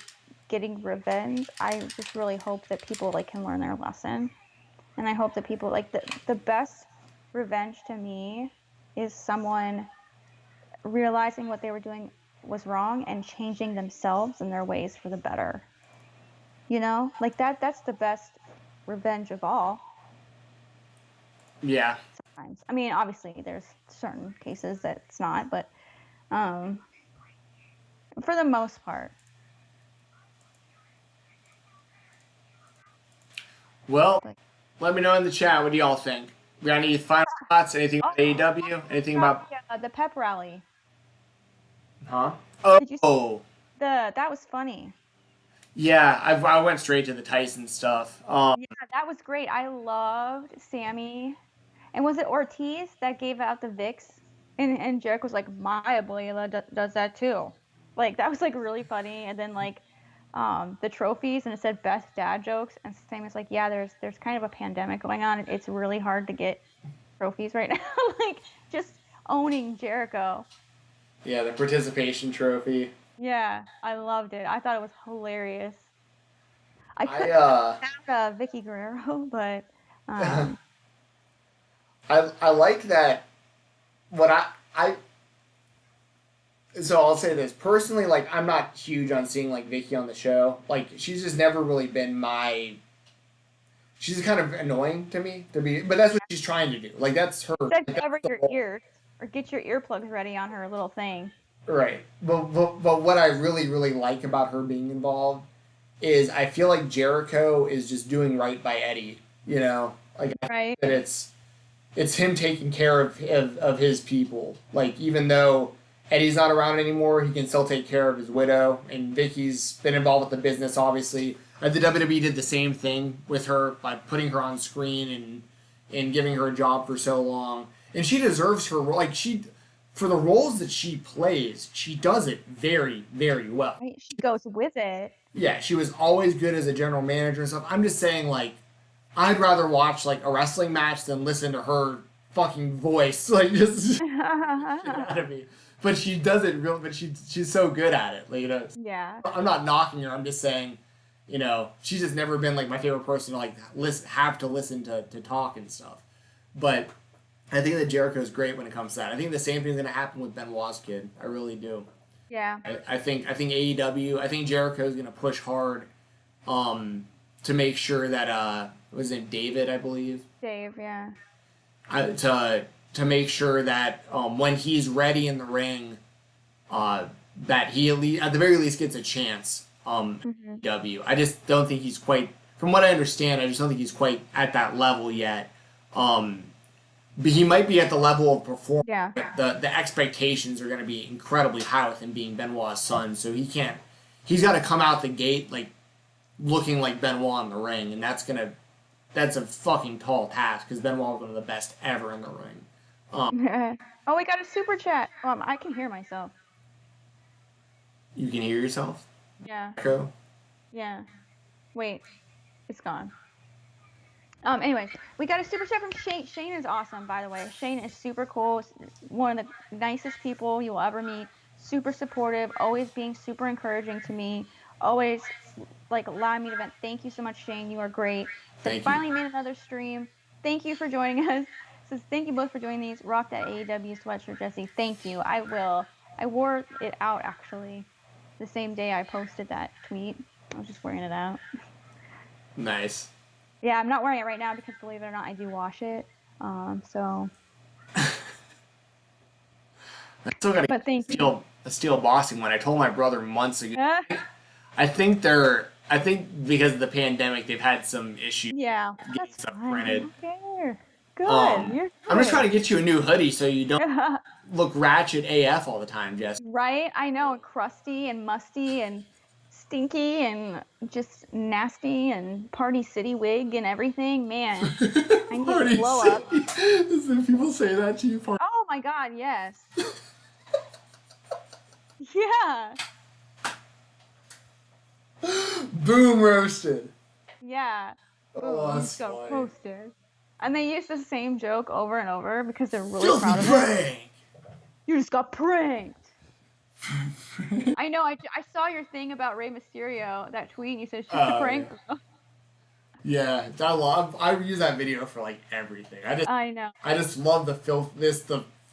[SPEAKER 5] getting revenge, I just really hope that people can learn their lesson, and I hope that people the best revenge to me is someone realizing what they were doing was wrong and changing themselves and their ways for the better. That's the best revenge of all.
[SPEAKER 4] Yeah.
[SPEAKER 5] Sometimes. I mean, obviously there's certain cases that it's not, but for the most part.
[SPEAKER 4] Well, let me know in the chat, what do y'all think? We got any final thoughts? Anything about AEW? Anything about
[SPEAKER 5] the pep rally?
[SPEAKER 4] Huh?
[SPEAKER 5] Did you see that was funny.
[SPEAKER 4] Yeah, I went straight to the Tyson stuff.
[SPEAKER 5] Yeah, that was great. I loved Sammy. And was it Ortiz that gave out the Vicks? And Jericho was like, my abuela does that too. That was really funny. And then the trophies, and it said best dad jokes, and Sammy's like, yeah, there's kind of a pandemic going on. It's really hard to get trophies right now. Just owning Jericho.
[SPEAKER 4] Yeah, the participation trophy.
[SPEAKER 5] Yeah, I loved it. I thought it was hilarious. I couldn't have Vicky Guerrero, but
[SPEAKER 4] I like that. What so I'll say this personally, I'm not huge on seeing Vicky on the show. She's just never really been my. She's kind of annoying to me but that's what she's trying to do. That's her.
[SPEAKER 5] Cover your ears or get your earplugs ready on her little thing.
[SPEAKER 4] Right, but what I really like about her being involved is I feel like Jericho is just doing right by Eddie.
[SPEAKER 5] Right.
[SPEAKER 4] That it's him taking care of his people. Even though Eddie's not around anymore, he can still take care of his widow. And Vicky's been involved with the business, obviously. The WWE did the same thing with her by putting her on screen and giving her a job for so long. And she deserves her role. For the roles that she plays, she does it very, very well.
[SPEAKER 5] Right. She goes with it.
[SPEAKER 4] Yeah, she was always good as a general manager and stuff. I'm just saying, I'd rather watch a wrestling match than listen to her fucking voice, just shit out of me. But she does it real. But she's so good at it,
[SPEAKER 5] Yeah.
[SPEAKER 4] I'm not knocking her. I'm just saying, she's just never been my favorite person to have to listen to talk and stuff. But I think that Jericho's great when it comes to that. I think the same thing's gonna happen with Benoit's kid. I really do.
[SPEAKER 5] Yeah.
[SPEAKER 4] I think AEW. I think Jericho's gonna push hard, to make sure that was it David, I believe,
[SPEAKER 5] Dave, yeah.
[SPEAKER 4] To make sure that when he's ready in the ring, that he at the very least gets a chance. AEW. I just don't think he's quite. From what I understand, I just don't think he's quite at that level yet. But he might be at the level of performance.
[SPEAKER 5] Yeah.
[SPEAKER 4] The expectations are going to be incredibly high with him being Benoit's son, so he can't. He's got to come out the gate like looking like Benoit in the ring, and that's a fucking tall task because Benoit's one of the best ever in the ring.
[SPEAKER 5] Oh, we got a super chat. I can hear myself.
[SPEAKER 4] You can hear yourself?
[SPEAKER 5] Yeah.
[SPEAKER 4] Echo?
[SPEAKER 5] Yeah. Wait, it's gone. Anyways, we got a super chat from Shane. Shane is awesome, by the way. Shane is super cool. One of the nicest people you will ever meet. Super supportive, always being super encouraging to me. Always like allowing me to vent. Thank you so much, Shane. You are great.
[SPEAKER 4] Thank you.
[SPEAKER 5] Finally made another stream. Thank you for joining us. Says thank you both for joining these. Rock that AEW sweatshirt, Jessi. Thank you. I will. I wore it out actually the same day I posted that tweet. I was just wearing it out.
[SPEAKER 4] Nice.
[SPEAKER 5] Yeah, I'm not wearing it right now because, believe it or not, I do wash it. So.
[SPEAKER 4] I still got to steal boxing one. I told my brother months ago. I think because of the pandemic, they've had some issues.
[SPEAKER 5] Yeah,
[SPEAKER 4] getting stuff printed.
[SPEAKER 5] I don't care. Good. You're good.
[SPEAKER 4] I'm just trying to get you a new hoodie so you don't look ratchet AF all the time, Jess.
[SPEAKER 5] Right? I know, crusty and musty and stinky and just nasty and Party City wig and everything. Man, I need to blow up.
[SPEAKER 4] Listen, people say that to you.
[SPEAKER 5] Oh my God, yes. Yeah.
[SPEAKER 4] Boom, roasted.
[SPEAKER 5] Yeah.
[SPEAKER 4] Oh, that's
[SPEAKER 5] so
[SPEAKER 4] funny.
[SPEAKER 5] roasted. And they use the same joke over and over because they're really
[SPEAKER 4] Filthy
[SPEAKER 5] proud of
[SPEAKER 4] prank.
[SPEAKER 5] it. You just got pranked. I know. I saw your thing about Rey Mysterio, that tweet. And you said she's a prank.
[SPEAKER 4] Yeah, I use that video for like everything.
[SPEAKER 5] I know.
[SPEAKER 4] I just love the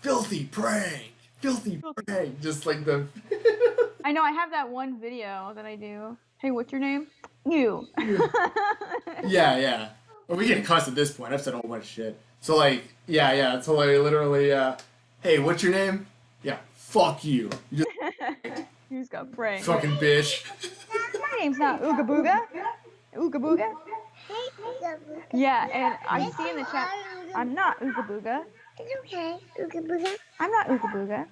[SPEAKER 4] filthy prank, filthy prank. Just like the.
[SPEAKER 5] I know. I have that one video that I do. Hey, what's your name? You.
[SPEAKER 4] Yeah. Well, we get cussed at this point. I've said a whole bunch of shit. So like, yeah. So like, literally, hey, what's your name? Yeah, fuck you. You
[SPEAKER 5] just got pranked.
[SPEAKER 4] Fucking bitch.
[SPEAKER 5] My name's not Ooga Booga. Ooga Booga. Yeah, and I see in the chat, I'm not Ooga Booga.
[SPEAKER 2] It's okay, Ooga Booga.
[SPEAKER 5] I'm not Ooga Booga.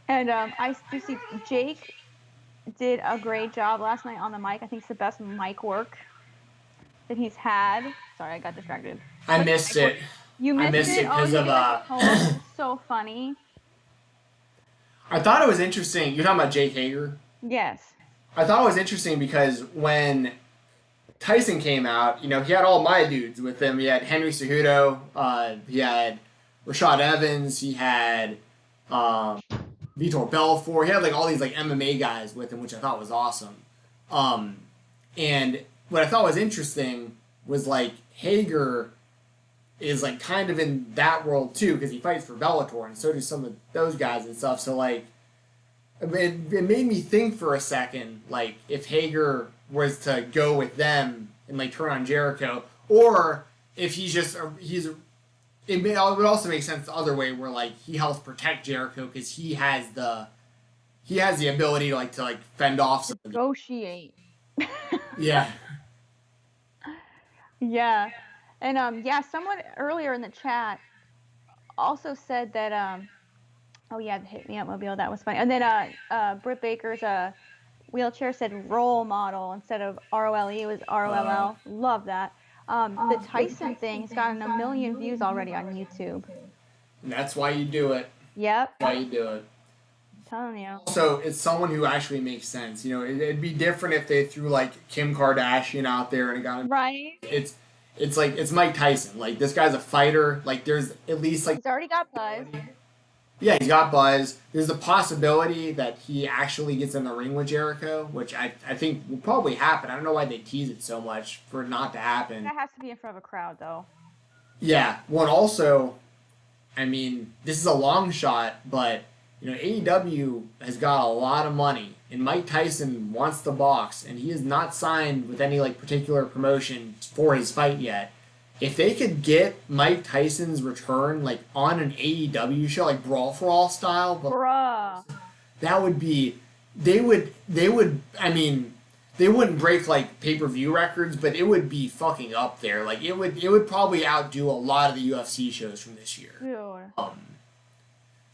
[SPEAKER 5] And I do see Jake did a great job last night on the mic. I think it's the best mic work that he's had. Sorry, I got distracted.
[SPEAKER 4] I missed it.
[SPEAKER 5] You missed it because of so funny.
[SPEAKER 4] I thought it was interesting. You're talking about Jake Hager?
[SPEAKER 5] Yes.
[SPEAKER 4] I thought it was interesting because when Tyson came out, he had all my dudes with him. He had Henry Cejudo, he had Rashad Evans, he had Vitor Belfort. He had like all these like MMA guys with him, which I thought was awesome. And what I thought was interesting was like Hager is like kind of in that world too because he fights for Bellator and so do some of those guys and stuff. So like it made me think for a second like if Hager was to go with them and like turn on Jericho, or if it would also make sense the other way where like he helps protect Jericho because he has the ability to fend off some
[SPEAKER 5] negotiate.
[SPEAKER 4] Yeah.
[SPEAKER 5] Yeah. And someone earlier in the chat also said that oh yeah, the Hit Me Up Mobile, that was funny. And then Britt Baker's wheelchair said role model instead of ROLE, it was ROLL. Love that. The Tyson thing has gotten 1 million views already on YouTube.
[SPEAKER 4] And that's why you do it.
[SPEAKER 5] Yep.
[SPEAKER 4] That's why you do it.
[SPEAKER 5] I'm telling you.
[SPEAKER 4] Also, it's someone who actually makes sense. It'd be different if they threw like Kim Kardashian out there and it got
[SPEAKER 5] right.
[SPEAKER 4] It's Mike Tyson. Like this guy's a fighter. Like there's at least like
[SPEAKER 5] he's already got buzz.
[SPEAKER 4] Yeah, he's got buzz. There's a possibility that he actually gets in the ring with Jericho, which I think will probably happen. I don't know why they tease it so much for it not to happen.
[SPEAKER 5] That has to be in front of a crowd, though.
[SPEAKER 4] Yeah. Well, also, I mean, this is a long shot, but AEW has got a lot of money, and Mike Tyson wants the box, and he is not signed with any particular promotion for his fight yet. If they could get Mike Tyson's return on an AEW show, like Brawl for All style, but
[SPEAKER 5] Bruh.
[SPEAKER 4] that would be they would I mean they wouldn't break pay-per-view records, but it would be fucking up there. It would probably outdo a lot of the UFC shows from this year.
[SPEAKER 5] Dude.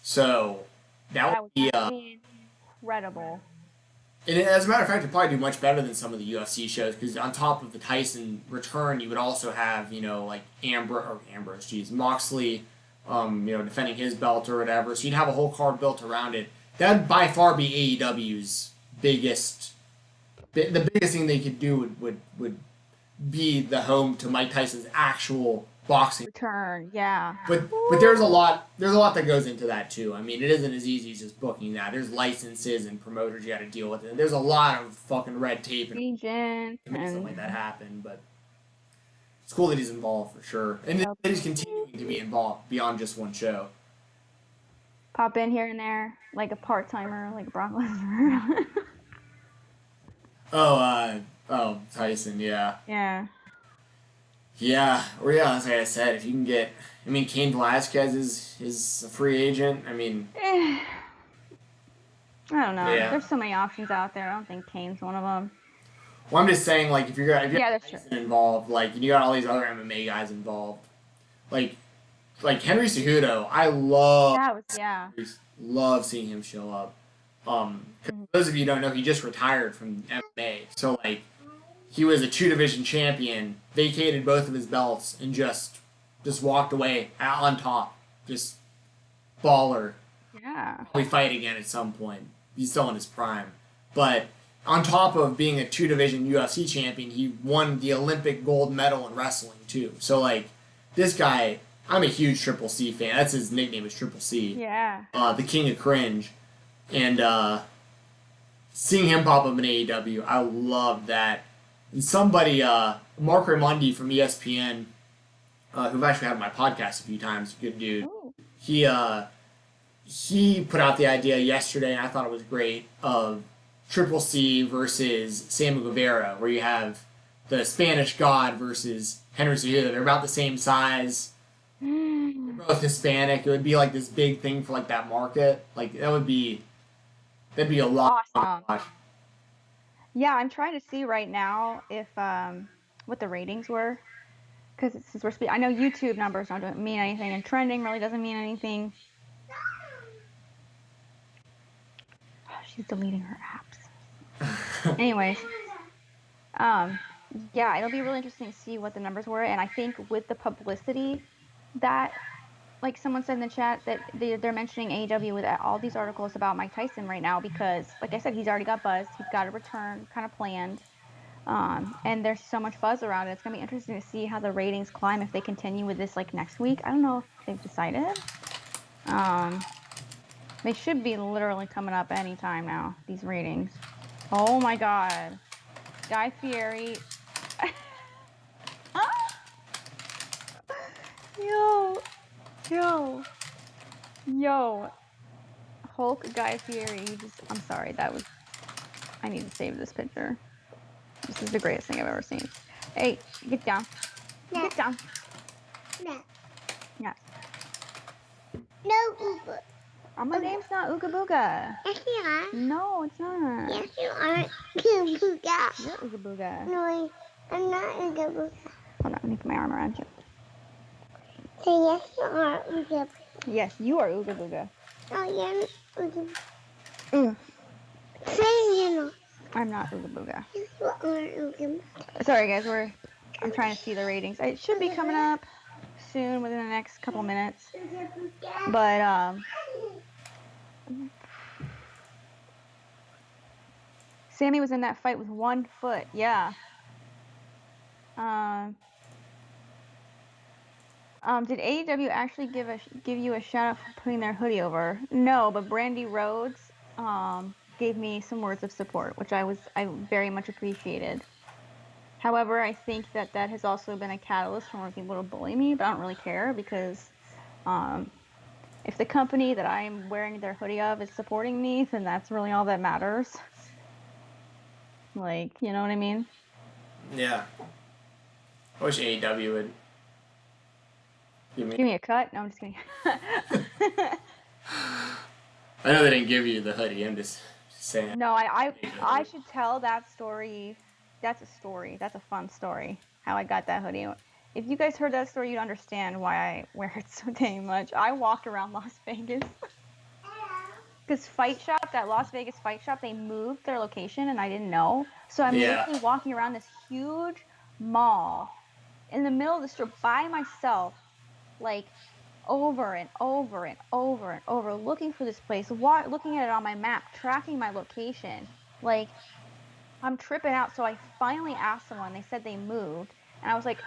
[SPEAKER 4] So that would be
[SPEAKER 5] incredible.
[SPEAKER 4] and as a matter of fact, it'd probably do much better than some of the UFC shows, because on top of the Tyson return, you would also have Moxley, defending his belt or whatever. So you'd have a whole card built around it. That'd by far be AEW's biggest. The biggest thing they could do would be the home to Mike Tyson's actual boxing
[SPEAKER 5] return. Yeah.
[SPEAKER 4] But there's a lot that goes into that too. I mean, it isn't as easy as just booking that. There's licenses and promoters you got to deal with, and there's a lot of fucking red tape and
[SPEAKER 5] agent
[SPEAKER 4] to make something like that happen. But it's cool that he's involved for sure, and that he's continuing to be involved beyond just one show.
[SPEAKER 5] Pop in here and there, like a part timer, like Brock Lesnar.
[SPEAKER 4] Tyson, yeah.
[SPEAKER 5] Yeah.
[SPEAKER 4] Yeah, or that's like I said. If you can get, Cain Velasquez is a free agent.
[SPEAKER 5] I don't know.
[SPEAKER 4] Yeah.
[SPEAKER 5] There's so many options out there. I don't think Kane's one of them.
[SPEAKER 4] Well, I'm just saying, if you're
[SPEAKER 5] that's
[SPEAKER 4] Tyson
[SPEAKER 5] true.
[SPEAKER 4] involved, you got all these other MMA guys involved, like Henry Cejudo. I love seeing him show up. For those of you who don't know, he just retired from MMA. So he was a 2-division champion, vacated both of his belts, and just walked away on top. Just baller.
[SPEAKER 5] Yeah.
[SPEAKER 4] Probably fight again at some point. He's still in his prime. But on top of being a 2-division UFC champion, he won the Olympic gold medal in wrestling too. So this guy, I'm a huge Triple C fan. That's his nickname, is Triple C.
[SPEAKER 5] Yeah.
[SPEAKER 4] The King of Cringe. And seeing him pop up in AEW, I love that. And somebody, Mark Raimondi from ESPN, who I've actually had on my podcast a few times, good dude.
[SPEAKER 5] Ooh.
[SPEAKER 4] He put out the idea yesterday, and I thought it was great, of Triple C versus Sammy Guevara, where you have the Spanish God versus Henry Cejudo. They're about the same size. They're both Hispanic. It would be this big thing for that market. That'd be a lot of fun to watch.
[SPEAKER 5] Yeah, I'm trying to see right now if what the ratings were, because since I know YouTube numbers don't mean anything, and trending really doesn't mean anything. Oh, she's deleting her apps. Anyways, yeah, it'll be really interesting to see what the numbers were, and I think with the publicity that, someone said in the chat, that they're mentioning AEW with all these articles about Mike Tyson right now, because, like I said, he's already got buzz. He's got a return kind of planned. And there's so much buzz around it. It's going to be interesting to see how the ratings climb if they continue with this, next week. I don't know if they've decided. They should be literally coming up anytime now, these ratings. Oh, my God. Guy Fieri. Yo. Hulk Guy Fieri. I'm sorry, I need to save this picture. This is the greatest thing I've ever seen. Hey, get down.
[SPEAKER 2] No.
[SPEAKER 5] Get down.
[SPEAKER 2] No.
[SPEAKER 5] Yes.
[SPEAKER 2] No, Uber.
[SPEAKER 5] My name's not Ooga Booga.
[SPEAKER 2] Yes, you are.
[SPEAKER 5] No, it's not.
[SPEAKER 2] Yes, you are. Booga.
[SPEAKER 5] You're Ooga Booga.
[SPEAKER 2] No, I'm not Uga Booga.
[SPEAKER 5] Hold on, let me put my arm around you.
[SPEAKER 2] Say yes, you are Uga Booga.
[SPEAKER 5] Yes, you are Ooga Booga.
[SPEAKER 2] Oh, yeah, Uga Booga. Say you know.
[SPEAKER 5] I'm not Ooga Booga.
[SPEAKER 2] Yes, you are Uga Booga.
[SPEAKER 5] Sorry, guys. I'm trying to see the ratings. It should be coming up soon, within the next couple minutes. But Sammy was in that fight with 1 foot. Yeah. Did AEW actually give you a shout out for putting their hoodie over? No, but Brandy Rhodes gave me some words of support, which I very much appreciated. However, I think that has also been a catalyst for more people to bully me, but I don't really care, because if the company that I'm wearing their hoodie of is supporting me, then that's really all that matters. Like, you know what I mean?
[SPEAKER 4] Yeah. I wish AEW would give
[SPEAKER 5] Give me a cut? No, I'm just kidding.
[SPEAKER 4] I know they didn't give you the hoodie. I'm just saying.
[SPEAKER 5] No, I should tell that story. That's a story. That's a fun story. How I got that hoodie. If you guys heard that story, you'd understand why I wear it so dang much. I walked around Las Vegas. Because that Las Vegas Fight Shop, they moved their location and I didn't know. So I'm literally walking around this huge mall in the middle of the strip by myself, like over and over and over and over, looking for this place, looking at it on my map, tracking my location. Like, I'm tripping out. So I finally asked someone. They said they moved. And I was like,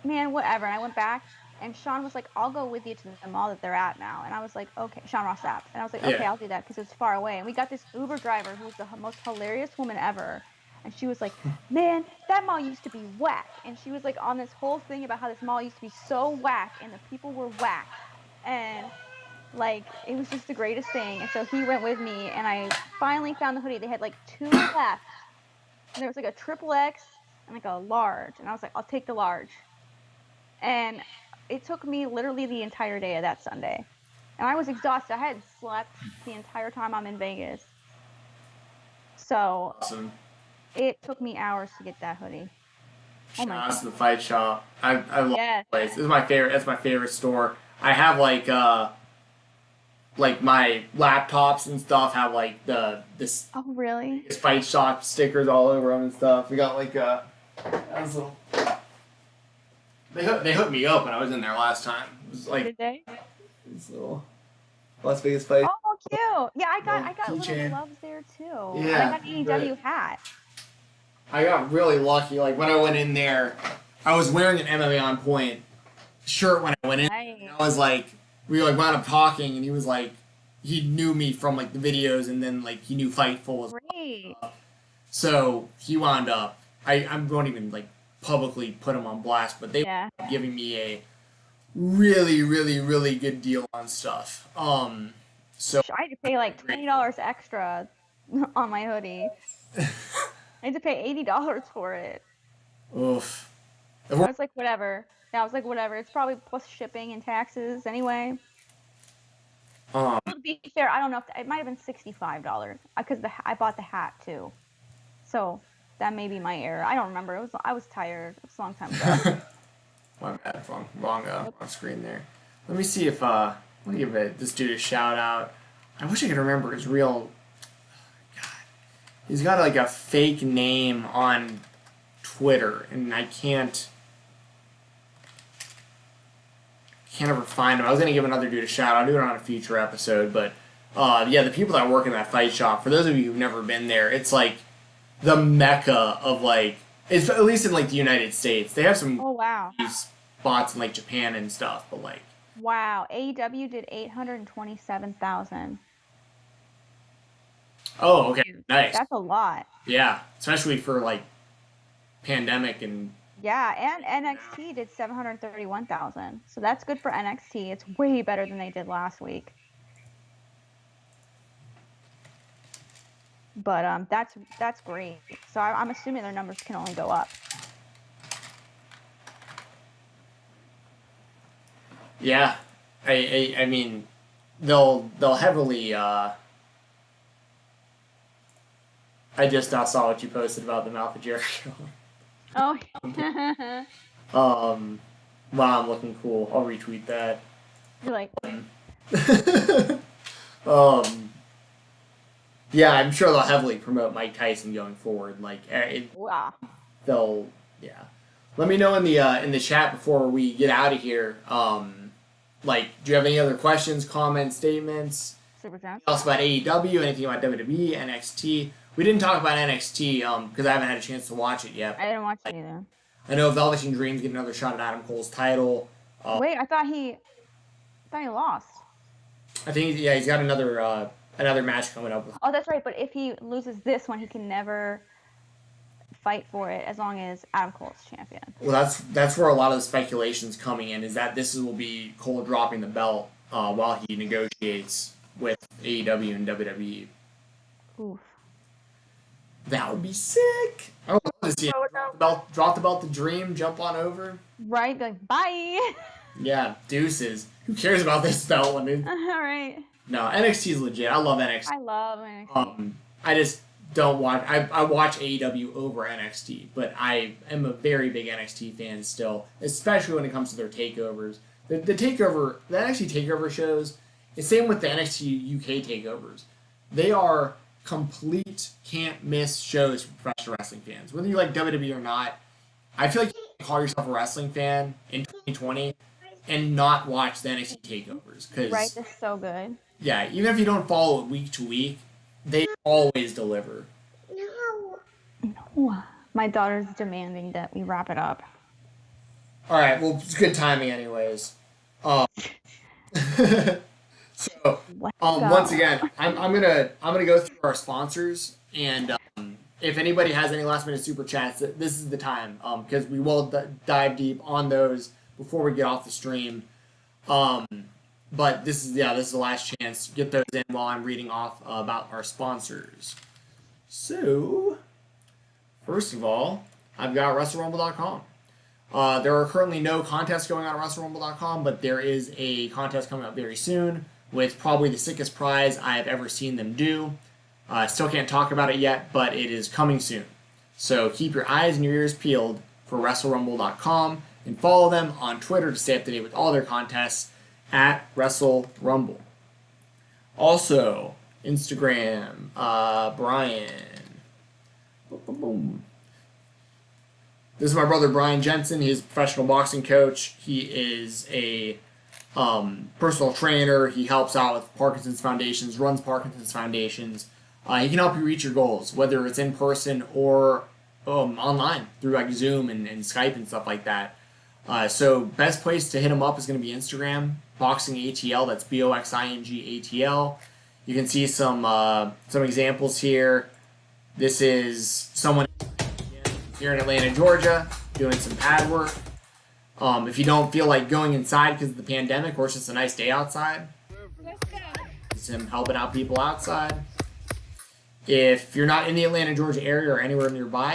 [SPEAKER 5] man, whatever. And I went back. And Sean was like, I'll go with you to the mall that they're at now. And I was like, okay. Sean Ross Sapp. And I was like, okay, I'll do that because it's far away. And we got this Uber driver who was the most hilarious woman ever. And she was like, man, that mall used to be whack. And she was like on this whole thing about how this mall used to be so whack and the people were whack. And like, it was just the greatest thing. And so he went with me and I finally found the hoodie. They had like 2 left. And there was like a XXX and like a large. And I was like, I'll take the large. And it took me literally the entire day of that Sunday. And I was exhausted. I hadn't slept the entire time I'm in Vegas. So
[SPEAKER 4] Awesome.
[SPEAKER 5] It took me hours to get that hoodie. Oh my
[SPEAKER 4] God. The Fight Shop. I love
[SPEAKER 5] yes.
[SPEAKER 4] the place. This is my favorite. That's my favorite store. I have like my laptops and stuff have like this.
[SPEAKER 5] Oh really?
[SPEAKER 4] This Fight Shop stickers all over them and stuff. We got like little. They hooked me up when I was in there last time. It was like.
[SPEAKER 5] Did they?
[SPEAKER 4] This little Las Vegas Fight.
[SPEAKER 5] Oh cute! Yeah, I got little gloves there too.
[SPEAKER 4] Yeah.
[SPEAKER 5] And I got an AEW hat.
[SPEAKER 4] I got really lucky. Like when I went in there, I was wearing an MMA On Point shirt when I went in.
[SPEAKER 5] Nice.
[SPEAKER 4] And I was like, we like wound up talking, and he was like, he knew me from like the videos, and then like he knew Fightful as
[SPEAKER 5] Great.
[SPEAKER 4] well. So he wound up. I won't even like publicly put him on blast, but they were giving me a really, really, really good deal on stuff. So
[SPEAKER 5] I had to pay like $20 extra on my hoodie. I had to pay $80 for it.
[SPEAKER 4] Oof.
[SPEAKER 5] I was like, whatever. Yeah, I was like, whatever. It's probably plus shipping and taxes anyway. To be fair, I don't know if it might have been $65 because I bought the hat too. So that may be my error. I don't remember. I was tired. It was a long time ago.
[SPEAKER 4] My bad. Wrong screen there. Let me see if let me give this dude a shout out. I wish I could remember his real. God, he's got like a fake name on Twitter, and I can't ever find him. I was gonna give another dude a shout out. I'll do it on a future episode, but yeah, the people that work in that fight shop. For those of you who've never been there, it's like the mecca of like. It's at least in like the United States. They have some spots in like Japan and stuff, but like.
[SPEAKER 5] Wow, AEW did 827,000.
[SPEAKER 4] Oh, okay, nice.
[SPEAKER 5] That's a lot.
[SPEAKER 4] Yeah, especially for like pandemic and.
[SPEAKER 5] Yeah, and NXT did 731,000. So that's good for NXT. It's way better than they did last week. But that's great. So I'm assuming their numbers can only go up.
[SPEAKER 4] Yeah, I mean, they'll heavily. I just now saw what you posted about the mouth of Jericho.
[SPEAKER 5] Oh.
[SPEAKER 4] Wow, I'm looking cool. I'll retweet that.
[SPEAKER 5] You're like.
[SPEAKER 4] Yeah, I'm sure they'll heavily promote Mike Tyson going forward. Like,
[SPEAKER 5] Wow.
[SPEAKER 4] They'll, yeah. Let me know in the chat before we get out of here. Like, do you have any other questions, comments, statements?
[SPEAKER 5] Super chat.
[SPEAKER 4] Else about AEW, anything about WWE, NXT? We didn't talk about NXT because I haven't had a chance to watch it yet.
[SPEAKER 5] I didn't watch it either.
[SPEAKER 4] I know Velveteen Dream's getting another shot at Adam Cole's title.
[SPEAKER 5] Wait, I thought he lost.
[SPEAKER 4] I think he's got another match coming up with.
[SPEAKER 5] Oh, that's right. But if he loses this one, he can never fight for it as long as Adam Cole is champion.
[SPEAKER 4] Well, that's where a lot of the speculation's coming in. Is that this will be Cole dropping the belt while he negotiates with AEW and WWE.
[SPEAKER 5] Oof.
[SPEAKER 4] That would be sick. I would love to see him drop the belt to Dream, jump on over.
[SPEAKER 5] Right, like, bye.
[SPEAKER 4] Yeah, deuces. Who cares about this belt? I mean,
[SPEAKER 5] All right.
[SPEAKER 4] no, NXT is legit. I love NXT.
[SPEAKER 5] I love NXT.
[SPEAKER 4] I just don't watch. I watch AEW over NXT, but I am a very big NXT fan still, especially when it comes to their takeovers. The NXT takeover shows. The same with the NXT UK takeovers. They are complete can't miss shows for professional wrestling fans. Whether you like WWE or not, I feel like you can call yourself a wrestling fan in 2020 and not watch the NXT takeovers. Cause,
[SPEAKER 5] right, that's so good.
[SPEAKER 4] yeah, even if you don't follow it week to week, they always deliver.
[SPEAKER 5] No. My daughter's demanding that we wrap it up.
[SPEAKER 4] All right, well, it's good timing anyways. So, once again, I'm gonna go through our sponsors, and if anybody has any last minute super chats, this is the time, because we will dive deep on those before we get off the stream. But this is the last chance to get those in while I'm reading off about our sponsors. So, first of all, I've got WrestleRumble.com. There are currently no contests going on at WrestleRumble.com, but there is a contest coming up very soon with probably the sickest prize I have ever seen them do. Still can't talk about it yet, but it is coming soon. So keep your eyes and your ears peeled for WrestleRumble.com and follow them on Twitter to stay up to date with all their contests at WrestleRumble. Also, Instagram, Brian. Boom. This is my brother Brian Jensen. He's a professional boxing coach. He is a personal trainer. He helps out with Parkinson's Foundations, runs Parkinson's Foundations. He can help you reach your goals, whether it's in person or online through like Zoom and Skype and stuff like that. So best place to hit him up is going to be Instagram, Boxing ATL. That's BOXING ATL. You can see some examples here. This is someone here in Atlanta, Georgia, doing some pad work. If you don't feel like going inside because of the pandemic, or it's just a nice day outside, it's him helping out people outside. If you're not in the Atlanta, Georgia area or anywhere nearby,